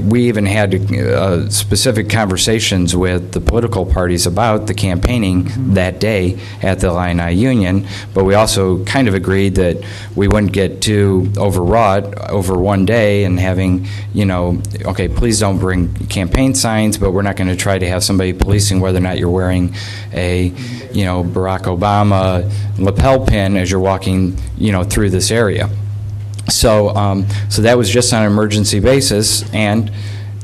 we even had specific conversations with the political parties about the campaigning that day at the Illini Union. But we also kind of agreed that we wouldn't get too overwrought over one day and having, okay, please don't bring campaign signs, but we're not going to try to have somebody policing whether or not you're wearing a, Barack Obama lapel pin as you're walking, through this area. So, so that was just on an emergency basis, and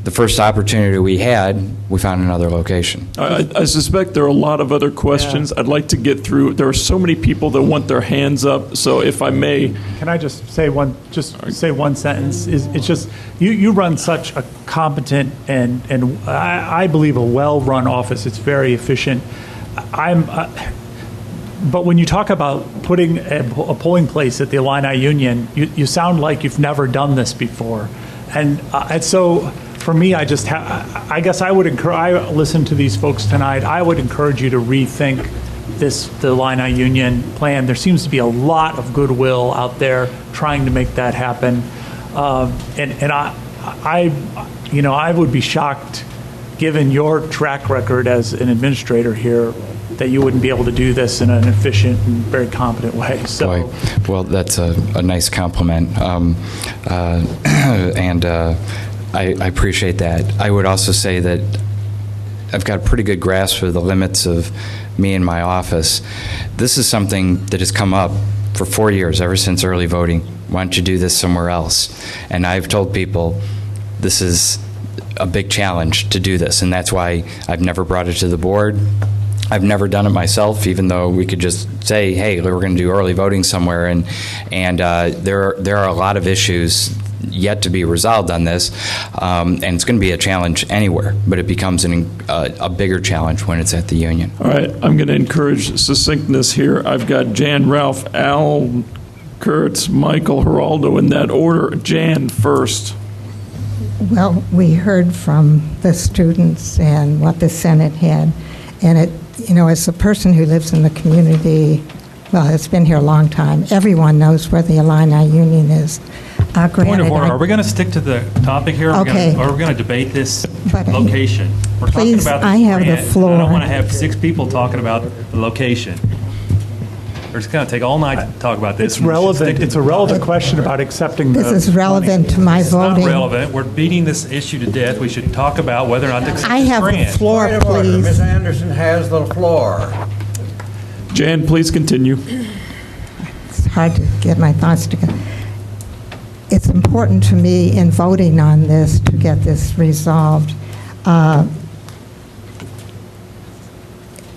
the first opportunity we had, we found another location. I suspect there are a lot of other questions I'd like to get through. There are so many people that want their hands up, so if I may. Can I just say one sentence? It's just, you run such a competent and I believe a well-run office. It's very efficient. But when you talk about putting a polling place at the Illini Union, you sound like you've never done this before. And so for me, I guess I would encourage, I listened to these folks tonight, I would encourage you to rethink the Illini Union plan. There seems to be a lot of goodwill out there trying to make that happen. And I would be shocked, given your track record as an administrator here, that you wouldn't be able to do this in an efficient and very competent way. So, boy, well, that's a nice compliment, I appreciate that. I would also say that I've got a pretty good grasp of the limits of me and my office. This is something that has come up for 4 years, ever since early voting. Why don't you do this somewhere else? And I've told people this is a big challenge to do this, and that's why I've never brought it to the board. I've never done it myself, even though we could just say, hey, we're going to do early voting somewhere, and there are a lot of issues yet to be resolved on this, and it's going to be a challenge anywhere, but it becomes a bigger challenge when it's at the union. All right, I'm going to encourage succinctness here. I've got Jan, Ralph, Al, Kurtz, Michael, Geraldo in that order. Jan first. Well, we heard from the students and what the Senate had, and as a person who lives in the community, well, it's been here a long time, everyone knows where the Illini Union is. Point of order. Are we going to stick to the topic here? Okay. Or are we going to debate this location? We're please, talking about I have grant. the floor. I don't want to have 6 people talking about the location. We're just going to take all night to talk about this. It's relevant. It's a relevant question about accepting this is relevant to my voting. It's not relevant. We're beating this issue to death. We should talk about whether or not to accept I have grant. the floor, please. Ms. Anderson has the floor. Jan, please continue. It's hard to get my thoughts together. It's important to me in voting on this to get this resolved.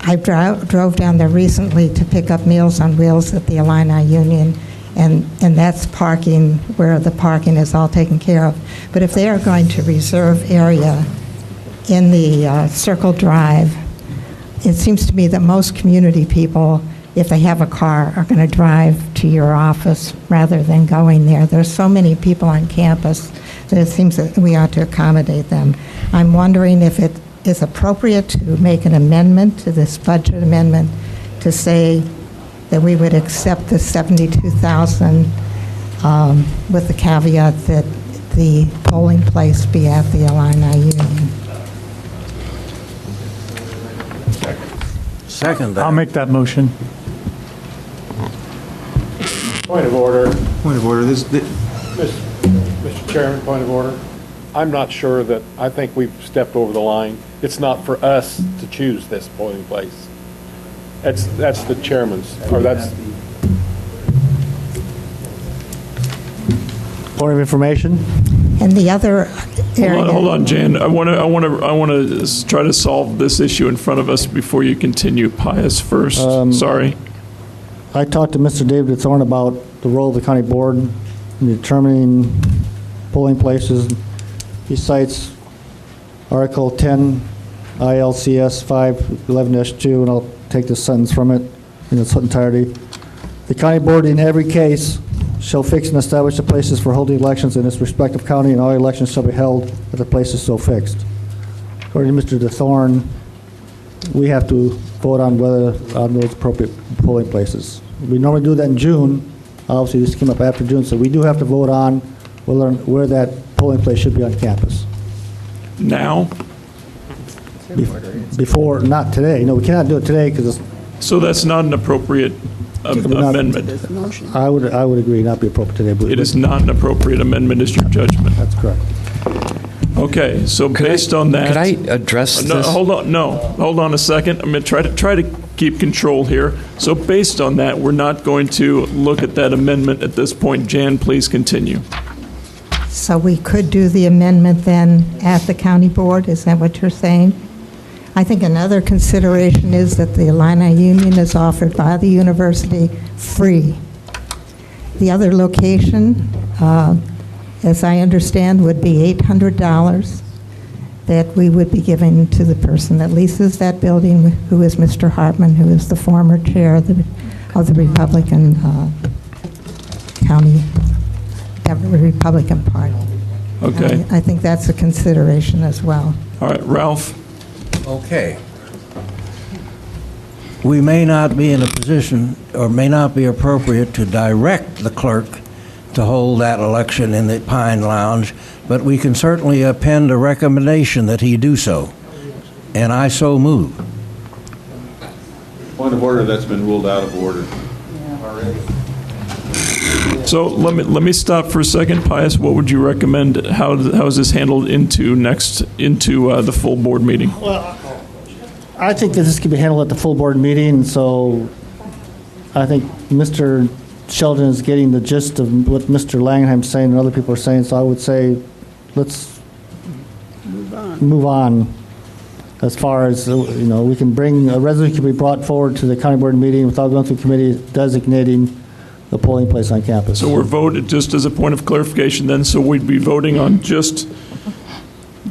I drove down there recently to pick up Meals on Wheels at the Illini Union, and that's parking where the parking is all taken care of. But if they are going to reserve area in the Circle Drive, it seems to me that most community people, if they have a car, are going to drive to your office rather than going there. There's so many people on campus that it seems that we ought to accommodate them. I'm wondering if it is appropriate to make an amendment to this budget amendment to say that we would accept the $72,000 with the caveat that the polling place be at the Illini Union. Second that. I'll make that motion. Point of order. Point of order. Mr. Chairman, point of order. I'm not sure that, I think we've stepped over the line. It's not for us to choose this polling place. That's the chairman's, or that's... Point of information? And the other area... Hold on, Jan. I want to try to solve this issue in front of us before you continue. Pius first. Sorry. I talked to Mr. David Thorne about the role of the county board in determining polling places. He cites Article 10, ILCS 511-2, and I'll take this sentence from it in its entirety. The county board in every case shall fix and establish the places for holding elections in its respective county, and all elections shall be held at the places so fixed. According to Mr. DeThorne, we have to vote on whether on those appropriate polling places. We normally do that in June. Obviously, this came up after June, so we do have to vote on where that polling place should be on campus. Now? Before, not today. No, we cannot do it today because it's... So that's not an appropriate amendment? I would agree, not be appropriate today. But it is not an appropriate amendment, is your judgment? That's correct. Okay, so based on that... Could I address no, this? Hold on a second. I'm going to try to keep control here. So based on that, we're not going to look at that amendment at this point. Jan, please continue. So we could do the amendment then at the county board? Is that what you're saying? I think another consideration is that the Illini Union is offered by the university free. The other location, as I understand, would be $800 that we would be giving to the person that leases that building, who is Mr. Hartman, who is the former chair of the Republican County Republican Party. Okay. I think that's a consideration as well. All right, Ralph. Okay. We may not be in a position, or may not be appropriate to direct the clerk to hold that election in the Pine Lounge, but we can certainly append a recommendation that he do so. And I so move. Point of order, that's been ruled out of order. So let me stop for a second. Pius, what would you recommend? How is this handled into the full board meeting? Well, I think that this could be handled at the full board meeting, so I think Mr. Sheldon is getting the gist of what Mr. Langenheim's saying and other people are saying, so I would say let's move on. As far as, we can bring, a resolution can be brought forward to the county board meeting without going through committee designating the polling place on campus. So we're voted, just as a point of clarification then, so we'd be voting on just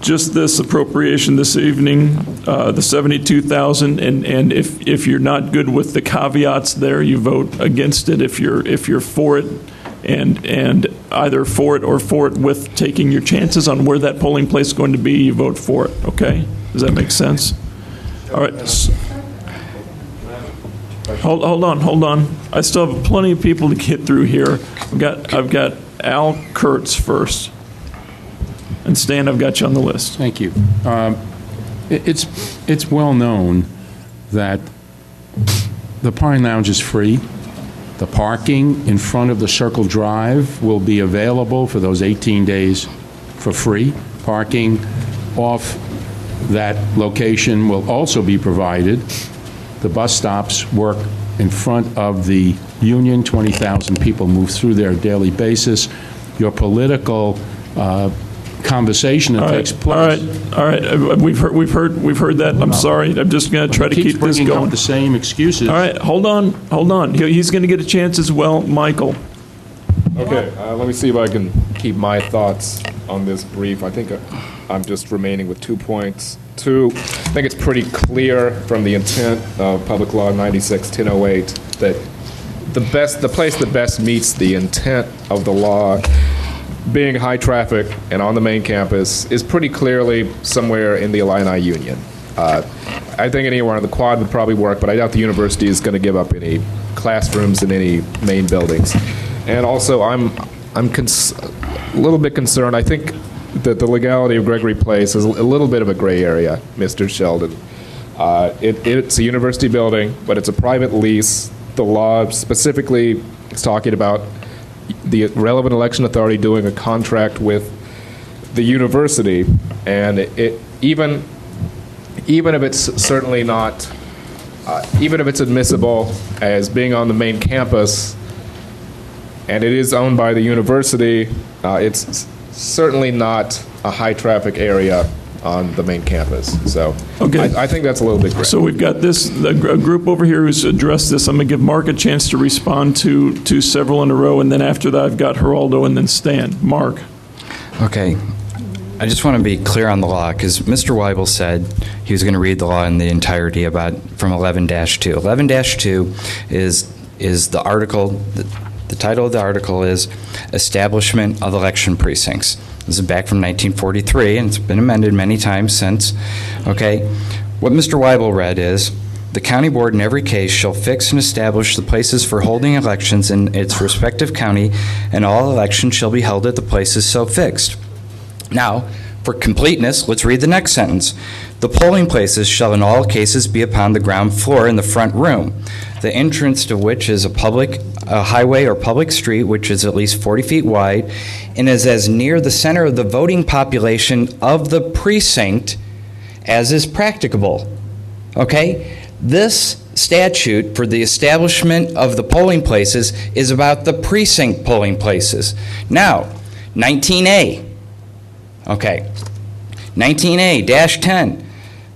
this appropriation this evening, the $72,000, and if you're not good with the caveats there, you vote against it. If you're for it, and either for it or for it with taking your chances on where that polling place is going to be, you vote for it. Okay? Does that make sense? All right. Hold on. I still have plenty of people to get through here. I've got Al Kurtz first. And Stan, I've got you on the list. Thank you. It's well known that the Pine Lounge is free. The parking in front of the Circle Drive will be available for those 18 days for free. Parking off that location will also be provided. The bus stops work in front of the Union. 20,000 people move through there on a daily basis. Your political conversation that takes place. All right. We've heard that. I'm sorry. I'm just going to try to keep this going. Up the same excuses. All right. Hold on. He's going to get a chance as well. Michael. Okay. Let me see if I can keep my thoughts on this brief. I think I'm just remaining with 2 points. Two, I think it's pretty clear from the intent of Public Law 96-1008 that the place that best meets the intent of the law, being high traffic and on the main campus, is pretty clearly somewhere in the Illini Union. I think anywhere on the quad would probably work, but I doubt the university is going to give up any classrooms in any main buildings. And also, I'm a little bit concerned. I think that the legality of Gregory Place is a little bit of a gray area, Mr. Sheldon. It's a university building, but it's a private lease. The law specifically is talking about the relevant election authority doing a contract with the university, and even if it's certainly not, even if it's admissible as being on the main campus, and it is owned by the university, it's certainly not a high-traffic area on the main campus. So okay. I think that's a little bit gray. So we've got a group over here who's addressed this. I'm going to give Mark a chance to respond to several in a row, and then after that I've got Geraldo and then Stan. Mark. Okay. I just want to be clear on the law, because Mr. Weibel said he was going to read the law in the entirety from 11-2. 11-2 is the article, the title of the article is Establishment of Election Precincts. This is back from 1943, and it's been amended many times since. Okay, what Mr. Weibel read is, the county board in every case shall fix and establish the places for holding elections in its respective county, and all elections shall be held at the places so fixed. Now, for completeness, let's read the next sentence. The polling places shall in all cases be upon the ground floor in the front room, the entrance to which is a highway or public street which is at least 40 feet wide and is as near the center of the voting population of the precinct as is practicable. Okay? This statute for the establishment of the polling places is about the precinct polling places. Now, 19A. Okay. 19A-10,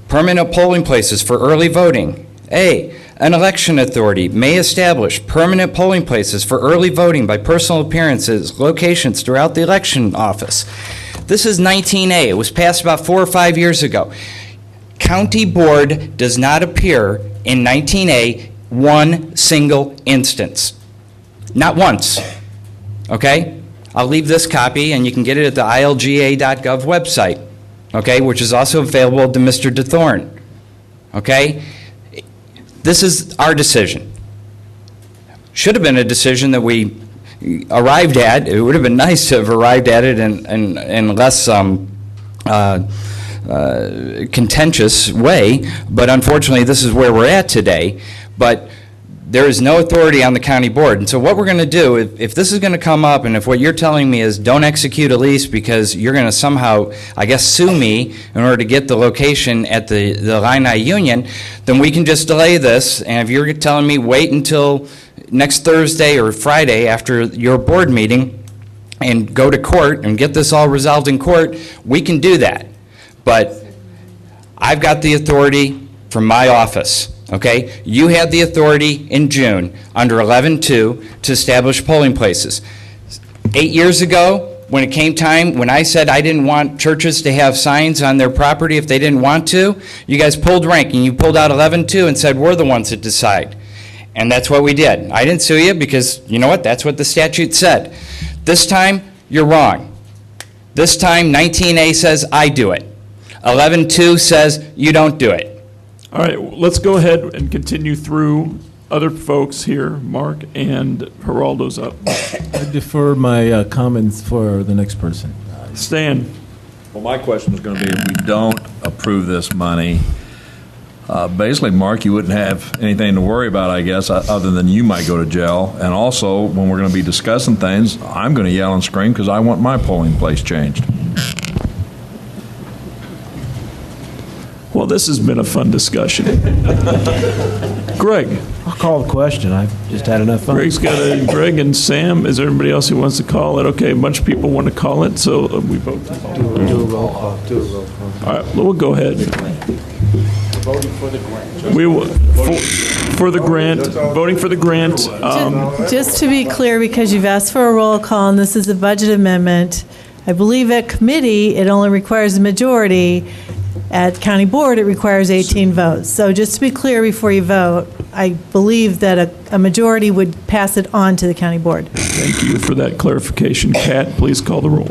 permanent polling places for early voting. A, an election authority may establish permanent polling places for early voting by personal appearances, locations throughout the election office. This is 19A. It was passed about 4 or 5 years ago. County board does not appear in 19A one single instance. Not once. Okay? I'll leave this copy, and you can get it at the ilga.gov website, okay, which is also available to Mr. DeThorne, okay? This is our decision. Should have been a decision that we arrived at. It would have been nice to have arrived at it in less contentious way, but unfortunately this is where we're at today. But there is no authority on the county board. And so what we're going to do, if this is going to come up, and if what you're telling me is don't execute a lease because you're going to somehow, I guess, sue me in order to get the location at the Illini Union, then we can just delay this. And if you're telling me wait until next Thursday or Friday after your board meeting and go to court and get this all resolved in court, we can do that. But I've got the authority from my office. Okay, you had the authority in June under 11-2 to establish polling places. 8 years ago, when it came time, when I said I didn't want churches to have signs on their property if they didn't want to, you guys pulled rank and you pulled out 11-2 and said we're the ones that decide. And that's what we did. I didn't sue you because, you know what, that's what the statute said. This time, you're wrong. This time, 19A says I do it. 11-2 says you don't do it. All right, let's go ahead and continue through other folks here. Mark and Geraldo's up. I defer my comments for the next person. Stan. Well, my question is going to be, if we don't approve this money, basically, Mark, you wouldn't have anything to worry about, I guess, other than you might go to jail. And also, when we're going to be discussing things, I'm going to yell and scream because I want my polling place changed. Well, this has been a fun discussion. Greg. I'll call the question. I've just had enough fun. Greg and Sam. Is there anybody else who wants to call it? Okay, a bunch of people want to call it, so we vote. Do a roll call. Do a roll call. All right, we'll go ahead. Voting for the grant. We will, for the grant, voting for the grant. Just to be clear, because you've asked for a roll call, and this is a budget amendment, I believe at committee, it only requires a majority. At county board, it requires 18 votes. So just to be clear before you vote, I believe that a majority would pass it on to the county board. Thank you for that clarification. Kat, please call the roll.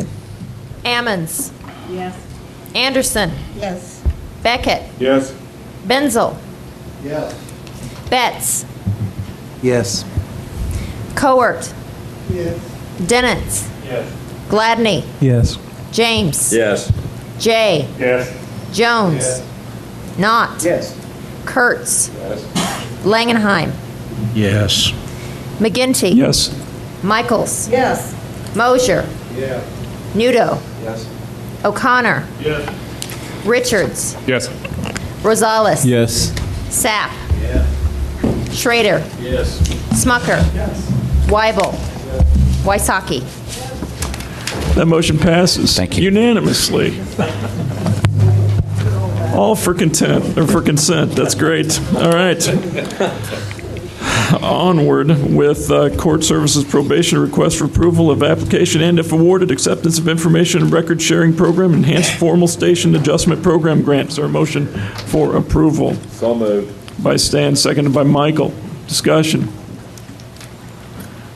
Ammons. Yes. Anderson. Yes. Beckett. Yes. Benzel. Yes. Betts. Yes. Coert. Yes. Dennett. Yes. Gladney. Yes. James. Yes. Jay. Yes. Jones. Knott. Yes. Kurtz. Langenheim. Yes. McGinty. Yes. Michaels. Yes. Mosier. Yeah. Nudo. Yes. O'Connor. Yes. Richards. Yes. Yes. Rosales. Sapp. Schrader. Yes. Smucker. Weibel. Wysocki. That motion passes. Thank you. Unanimously. All for consent. That's great. All right. Onward with Court Services Probation request for approval of application and, if awarded, acceptance of information and record sharing program, enhanced formal station adjustment program grant. Is there a motion for approval? So moved. By Stan, seconded by Michael. Discussion.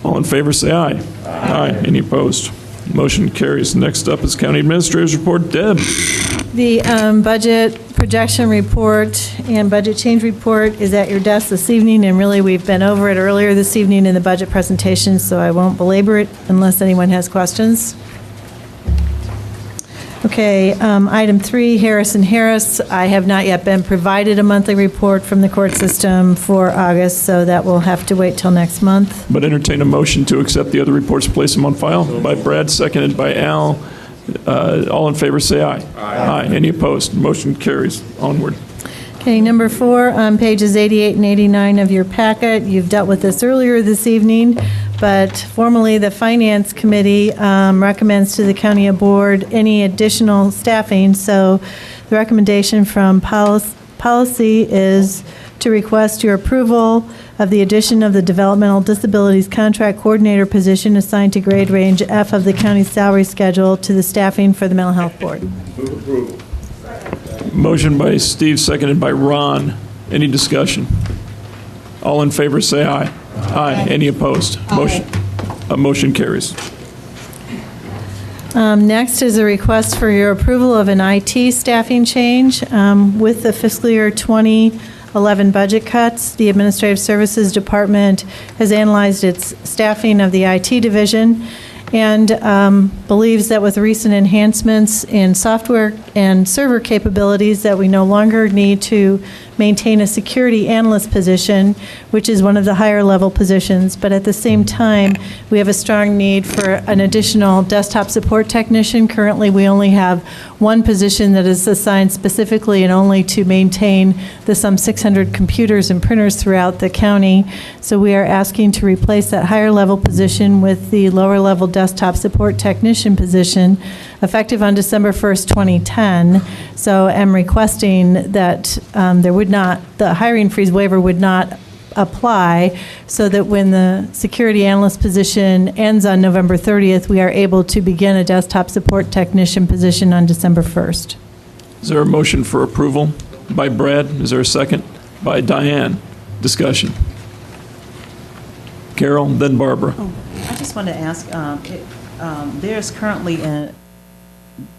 All in favor say aye. Aye. Any opposed? Motion carries. Next up is County Administrator's Report. Deb. The budget projection report and budget change report is at your desk this evening, and really, we've been over it earlier this evening in the budget presentation, so I won't belabor it unless anyone has questions. Okay, item 3, Harris & Harris. I have not yet been provided a monthly report from the court system for August, so that will have to wait till next month. But entertain a motion to accept the other reports, place them on file. By Brad, seconded by Al. All in favor say aye. Aye. Any opposed? Motion carries. Onward. Okay, number 4, on pages 88 and 89 of your packet. You've dealt with this earlier this evening, but formally, the Finance Committee recommends to the County Board any additional staffing. So the recommendation from policy is to request your approval of the addition of the Developmental Disabilities Contract Coordinator position assigned to grade range F of the county's salary schedule to the staffing for the Mental Health Board. Move approval. Motion by Steve, seconded by Ron. Any discussion? All in favor say aye. Aye. Any opposed? Motion carries. Next is a request for your approval of an IT staffing change. With the fiscal year 2011 budget cuts, the Administrative Services Department has analyzed its staffing of the IT division and believes that with recent enhancements in software and server capabilities that we no longer need to maintain a security analyst position, which is one of the higher level positions, but at the same time, we have a strong need for an additional desktop support technician. Currently, we only have one position that is assigned specifically and only to maintain the some 600 computers and printers throughout the county. So we are asking to replace that higher level position with the lower level desktop support technician position, effective on December 1st, 2010. So I'm requesting that the hiring freeze waiver would not apply, so that when the security analyst position ends on November 30th, we are able to begin a desktop support technician position on December 1st. Is there a motion for approval? By Brad. Is there a second? By Diane. Discussion. Carol, then Barbara. I just want to ask, there's currently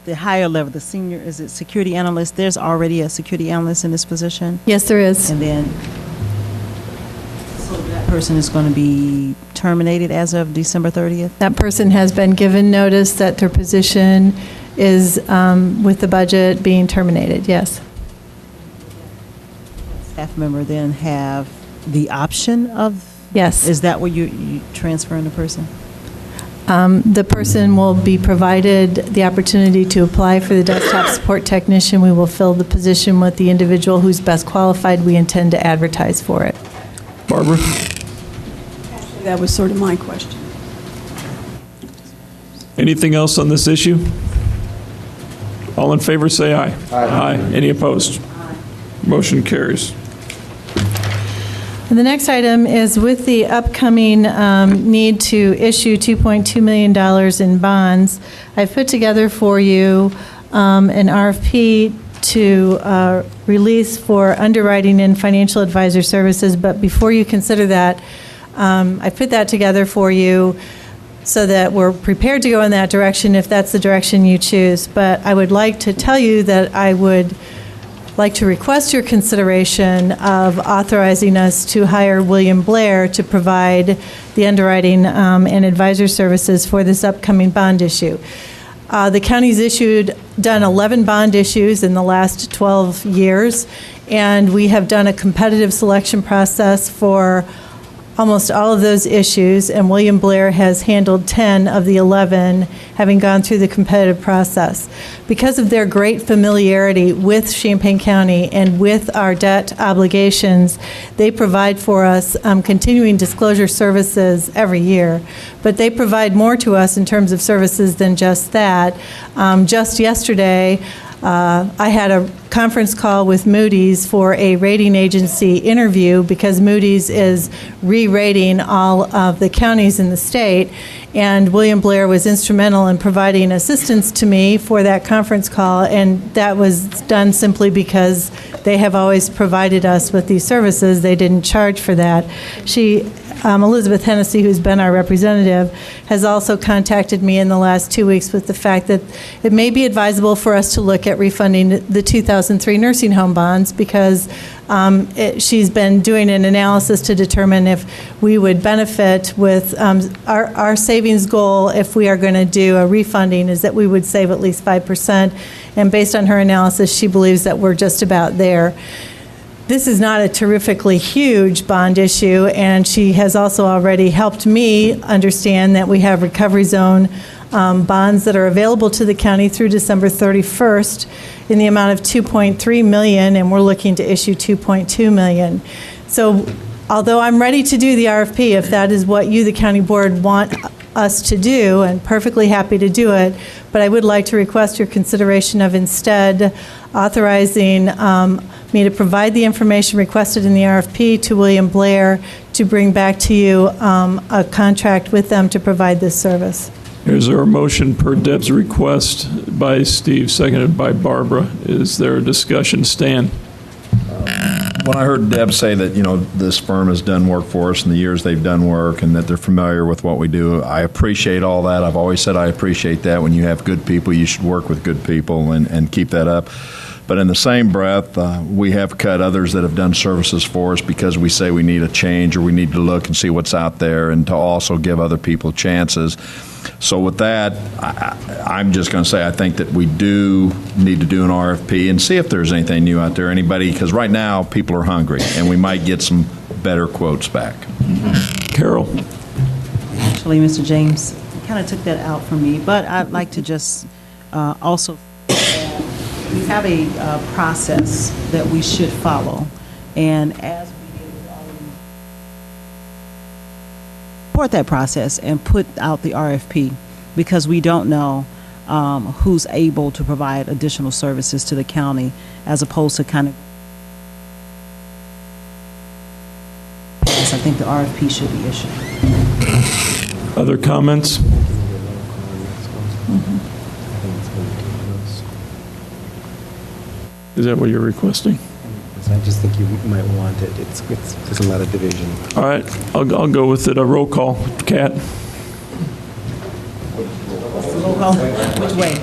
the higher level, the senior, is it security analyst? There's already a security analyst in this position? Yes, there is. And then, so that person is going to be terminated as of December 30th? That person has been given notice that their position is, with the budget, being terminated, yes. Staff member then have the option of? Yes. Is that where you transferring the person? The person will be provided the opportunity to apply for the desktop support technician. We will fill the position with the individual who's best qualified. We intend to advertise for it. Barbara? That was sort of my question. Anything else on this issue? All in favor say aye. Aye. Any opposed? Motion carries. And the next item is with the upcoming need to issue $2.2 million in bonds. I've put together for you an RFP to release for underwriting and financial advisor services. But before you consider that, I put that together for you so that we're prepared to go in that direction if that's the direction you choose. But I would like to tell you that I would like to request your consideration of authorizing us to hire William Blair to provide the underwriting and advisor services for this upcoming bond issue. The county's done 11 bond issues in the last 12 years, and we have done a competitive selection process for almost all of those issues, and William Blair has handled 10 of the 11, having gone through the competitive process. Because of their great familiarity with Champaign County and with our debt obligations, they provide for us continuing disclosure services every year. But they provide more to us in terms of services than just that. Just yesterday, I had a conference call with Moody's for a rating agency interview because Moody's is re-rating all of the counties in the state, and William Blair was instrumental in providing assistance to me for that conference call, and that was done simply because they have always provided us with these services. They didn't charge for that. Elizabeth Hennessy, who's been our representative, has also contacted me in the last 2 weeks with the fact that it may be advisable for us to look at refunding the 2003 nursing home bonds because she's been doing an analysis to determine if we would benefit with our savings goal if we are going to do a refunding is that we would save at least 5%. And based on her analysis, she believes that we're just about there. This is not a terrifically huge bond issue, and she has also already helped me understand that we have recovery zone bonds that are available to the county through December 31st in the amount of $2.3 million, and we're looking to issue $2.2 million. So although I'm ready to do the RFP, if that is what you, the county board, want us to do, and perfectly happy to do it, but I would like to request your consideration of instead authorizing me to provide the information requested in the RFP to William Blair to bring back to you a contract with them to provide this service. Is there a motion per Deb's request by Steve, seconded by Barbara? Is there a discussion? Stan? When I heard Deb say that, this firm has done work for us in the years they've done work and that they're familiar with what we do, I appreciate all that. I've always said I appreciate that. When you have good people, you should work with good people and keep that up. But in the same breath, we have cut others that have done services for us because we say we need a change or we need to look and see what's out there and to also give other people chances. So with that, I'm just going to say I think that we do need to do an RFP and see if there's anything new out there, anybody, because right now people are hungry and we might get some better quotes back. Carol? Actually, Mr. James kind of took that out for me, but I'd like to just also we have a process that we should follow, and as we did support that process and put out the RFP, because we don't know who's able to provide additional services to the county, as opposed to kind of. I think the RFP should be issued. Other comments? Is that what you're requesting? I just think you might want it. There's a lot of division. All right, I'll go with it. A roll call. Kat? Roll call. Which way?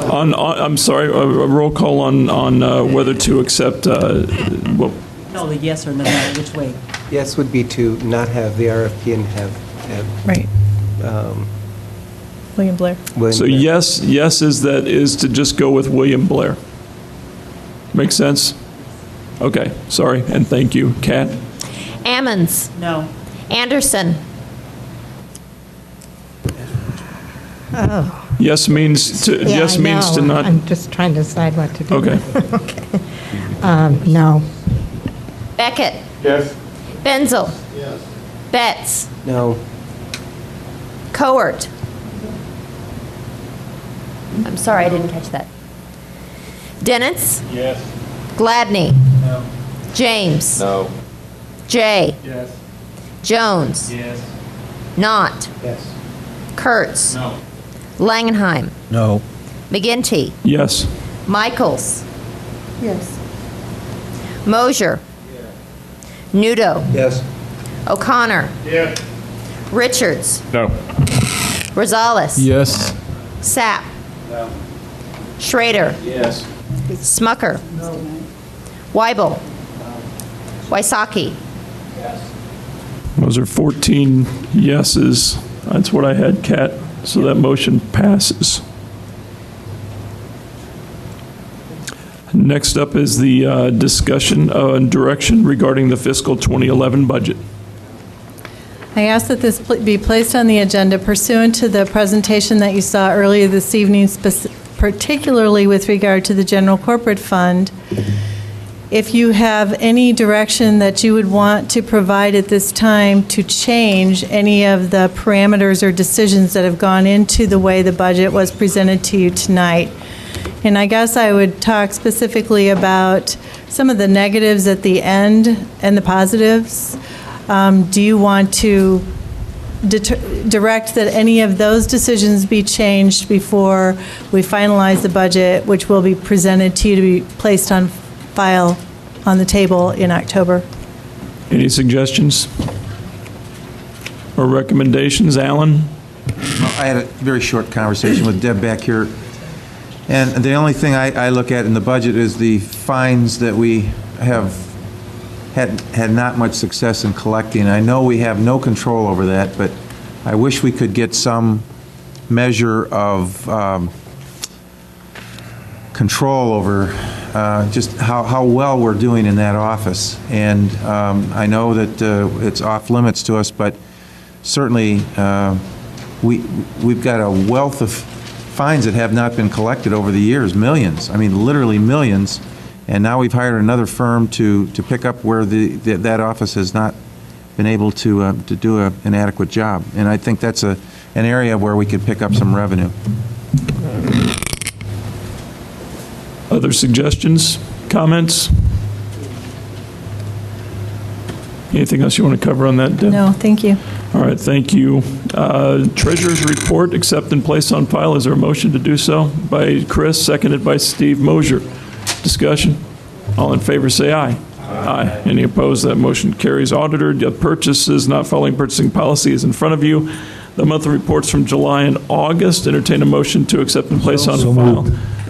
I'm sorry. A roll call on whether to accept. No, the yes or no. Which way? Yes would be to not have the RFP and have right. William Blair. So yes is to just go with William Blair. Make sense? Okay, sorry, and thank you. Kat? Ammons. No. Anderson. Oh. Yes means to. Yeah, yes means to not. I'm just trying to decide what to do. Okay. Okay. No. Beckett. Yes. Benzel. Yes. Betts. No. Coert. I'm sorry, I didn't catch that. Dennis. Yes. Gladney. No. James. No. Jay. Yes. Jones. Yes. Knott. Yes. Kurtz. No. Langenheim. No. McGinty. Yes. Michaels. Yes. Mosier. Nudo. Yes. O'Connor. Yes. Richards. No. Rosales. Yes. Sapp. No. Schrader. Yes. Smucker. Weibel. Wysocki. Those are 14 yeses. That's what I had, Kat. So that motion passes. Next up is the discussion and direction regarding the fiscal 2011 budget. I ask that this be placed on the agenda pursuant to the presentation that you saw earlier this evening, particularly with regard to the general corporate fund. If you have any direction that you would want to provide at this time to change any of the parameters or decisions that have gone into the way the budget was presented to you tonight. And I guess I would talk specifically about some of the negatives at the end and the positives. Do you want to direct that any of those decisions be changed before we finalize the budget, which will be presented to you to be placed on file on the table in October? Any suggestions or recommendations? Alan? I had a very short conversation with Deb back here, and the only thing I look at in the budget is the fines that we have had not much success in collecting. I know we have no control over that, but I wish we could get some measure of control over just how well we're doing in that office. And I know that it's off limits to us, but certainly we've got a wealth of fines that have not been collected over the years, millions. I mean, literally millions. And now we've hired another firm to pick up where that office has not been able to do an adequate job. And I think that's an area where we could pick up some revenue. Other suggestions, comments? Anything else you want to cover on that, Deb? No, thank you. All right, thank you. Treasurer's report, accept and place on file. Is there a motion to do so? By Chris, seconded by Steve Mosier. Discussion? All in favor say aye. Aye. Any opposed? That motion carries. Auditor, the purchases not following purchasing policy is in front of you. The monthly reports from July and August. Entertain a motion to accept and place on file.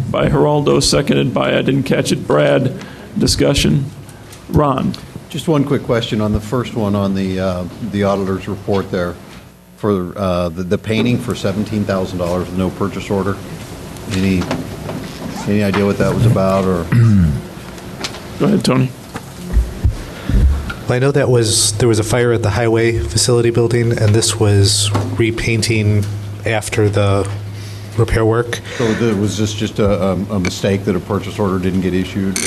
By Geraldo, seconded by, I didn't catch it, Brad. Discussion? Ron? Just one quick question on the first one on the auditor's report there for the painting for $17,000 with no purchase order. Any idea what that was about? Or go ahead, Tony. Well, I know there was a fire at the highway facility building, and this was repainting after the repair work. So was this just a mistake that a purchase order didn't get issued?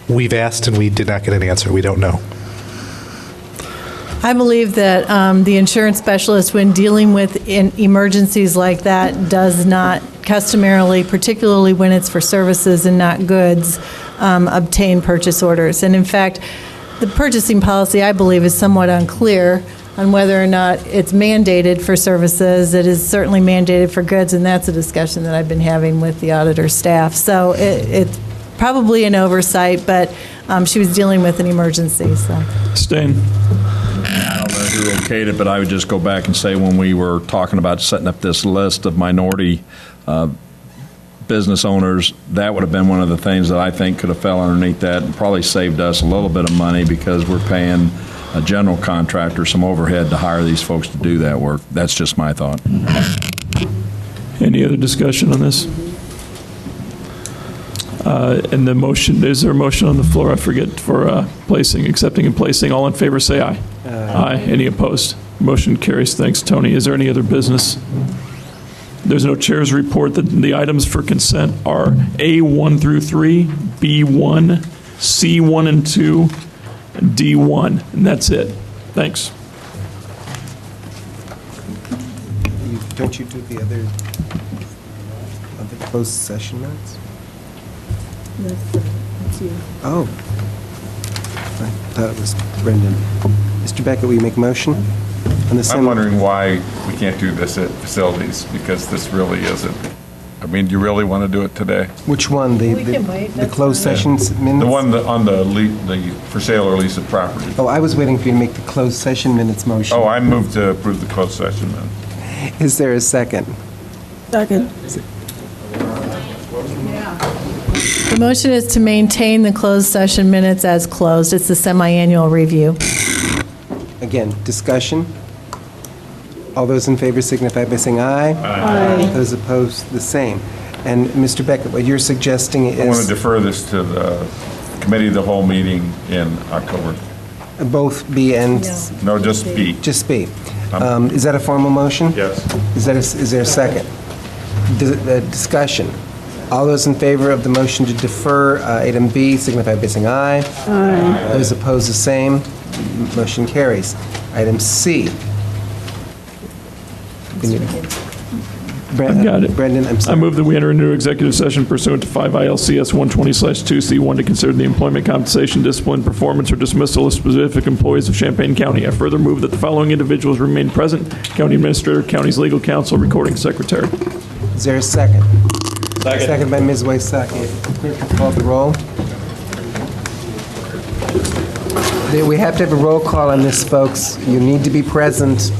We've asked and we did not get an answer. We don't know. I believe that the insurance specialist, when dealing with emergencies like that, does not customarily, particularly when it's for services and not goods, obtain purchase orders. And in fact, the purchasing policy, I believe, is somewhat unclear on whether or not it's mandated for services. It is certainly mandated for goods, and that's a discussion that I've been having with the auditor staff. So it's probably an oversight, but she was dealing with an emergency. So. Stain. I don't know who okayed it, but I would just go back and say when we were talking about setting up this list of minority business owners, that would have been one of the things that I think could have fell underneath that and probably saved us a little bit of money because we're paying a general contractor some overhead to hire these folks to do that work. That's just my thought. Any other discussion on this? And the motion, is there a motion on the floor? I forget, for accepting and placing. All in favor say aye. Aye. Any opposed? Motion carries. Thanks, Tony. Is there any other business? There's no chair's report. The items for consent are A1 through 3, B1, C1 and 2, and D1, and that's it. Thanks. Don't you do the other closed session notes? That's you. Oh. thought it was Brendan. Mr. Beckett, will you make a motion on the I'm wondering why we can't do this at facilities, because this really isn't. I mean, do you really want to do it today? Which one? The closed sessions minutes? The one on the for sale or lease of property. Oh, I was waiting for you to make the closed session minutes motion. Oh, I moved to approve the closed session then. Is there a second? Second. The motion is to maintain the closed session minutes as closed. It's the semi-annual review. Again, discussion. All those in favor signify by saying aye. Aye. Those opposed, the same. And Mr. Beckett, what you're suggesting is... I want to defer this to the committee of the whole meeting in October. Both B and... No, just B. Just B. Is that a formal motion? Yes. Is there a second? Discussion. All those in favor of the motion to defer item B signify by saying aye. Aye. Those opposed, the same. Motion carries. Item C. I've got it. Brendan, I'm I sorry. move that we enter into executive session pursuant to 5 ILCS 120/2C1 to consider the employment, compensation, discipline, performance, or dismissal of specific employees of Champaign County. I further move that the following individuals remain present: County Administrator, County's Legal Counsel, Recording Secretary. Is there a second? Second by Ms. Wysocki. Clerk, will call the roll. We have to have a roll call on this, folks. You need to be present.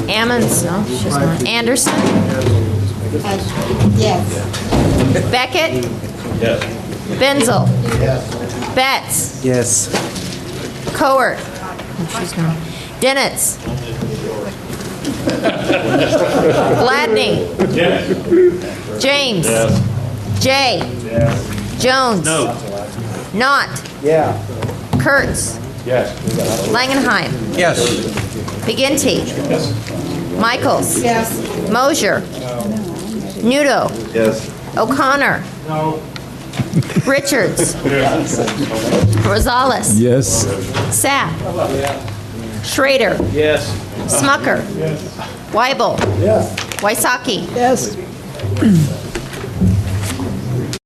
Ammons, no, she's not. Anderson? Yes. Beckett? Yes. Benzel? Yes. Betts? Yes. Cowart? Oh, she's gone. Denitz? Gladney? Yes. James? Yes. Jay? Yes. Jones? No. Knott? Yeah. Kurtz? Yes. Langenheim? Yes. McGinty? Yes. Michaels? Yes. Mosier? Nudo? Yes. O'Connor? No. Richards? Yes. Rosales? Yes. Sapp? Schrader? Yes. Smucker? Yes. Weibel? Yes. Wysocki? Yes.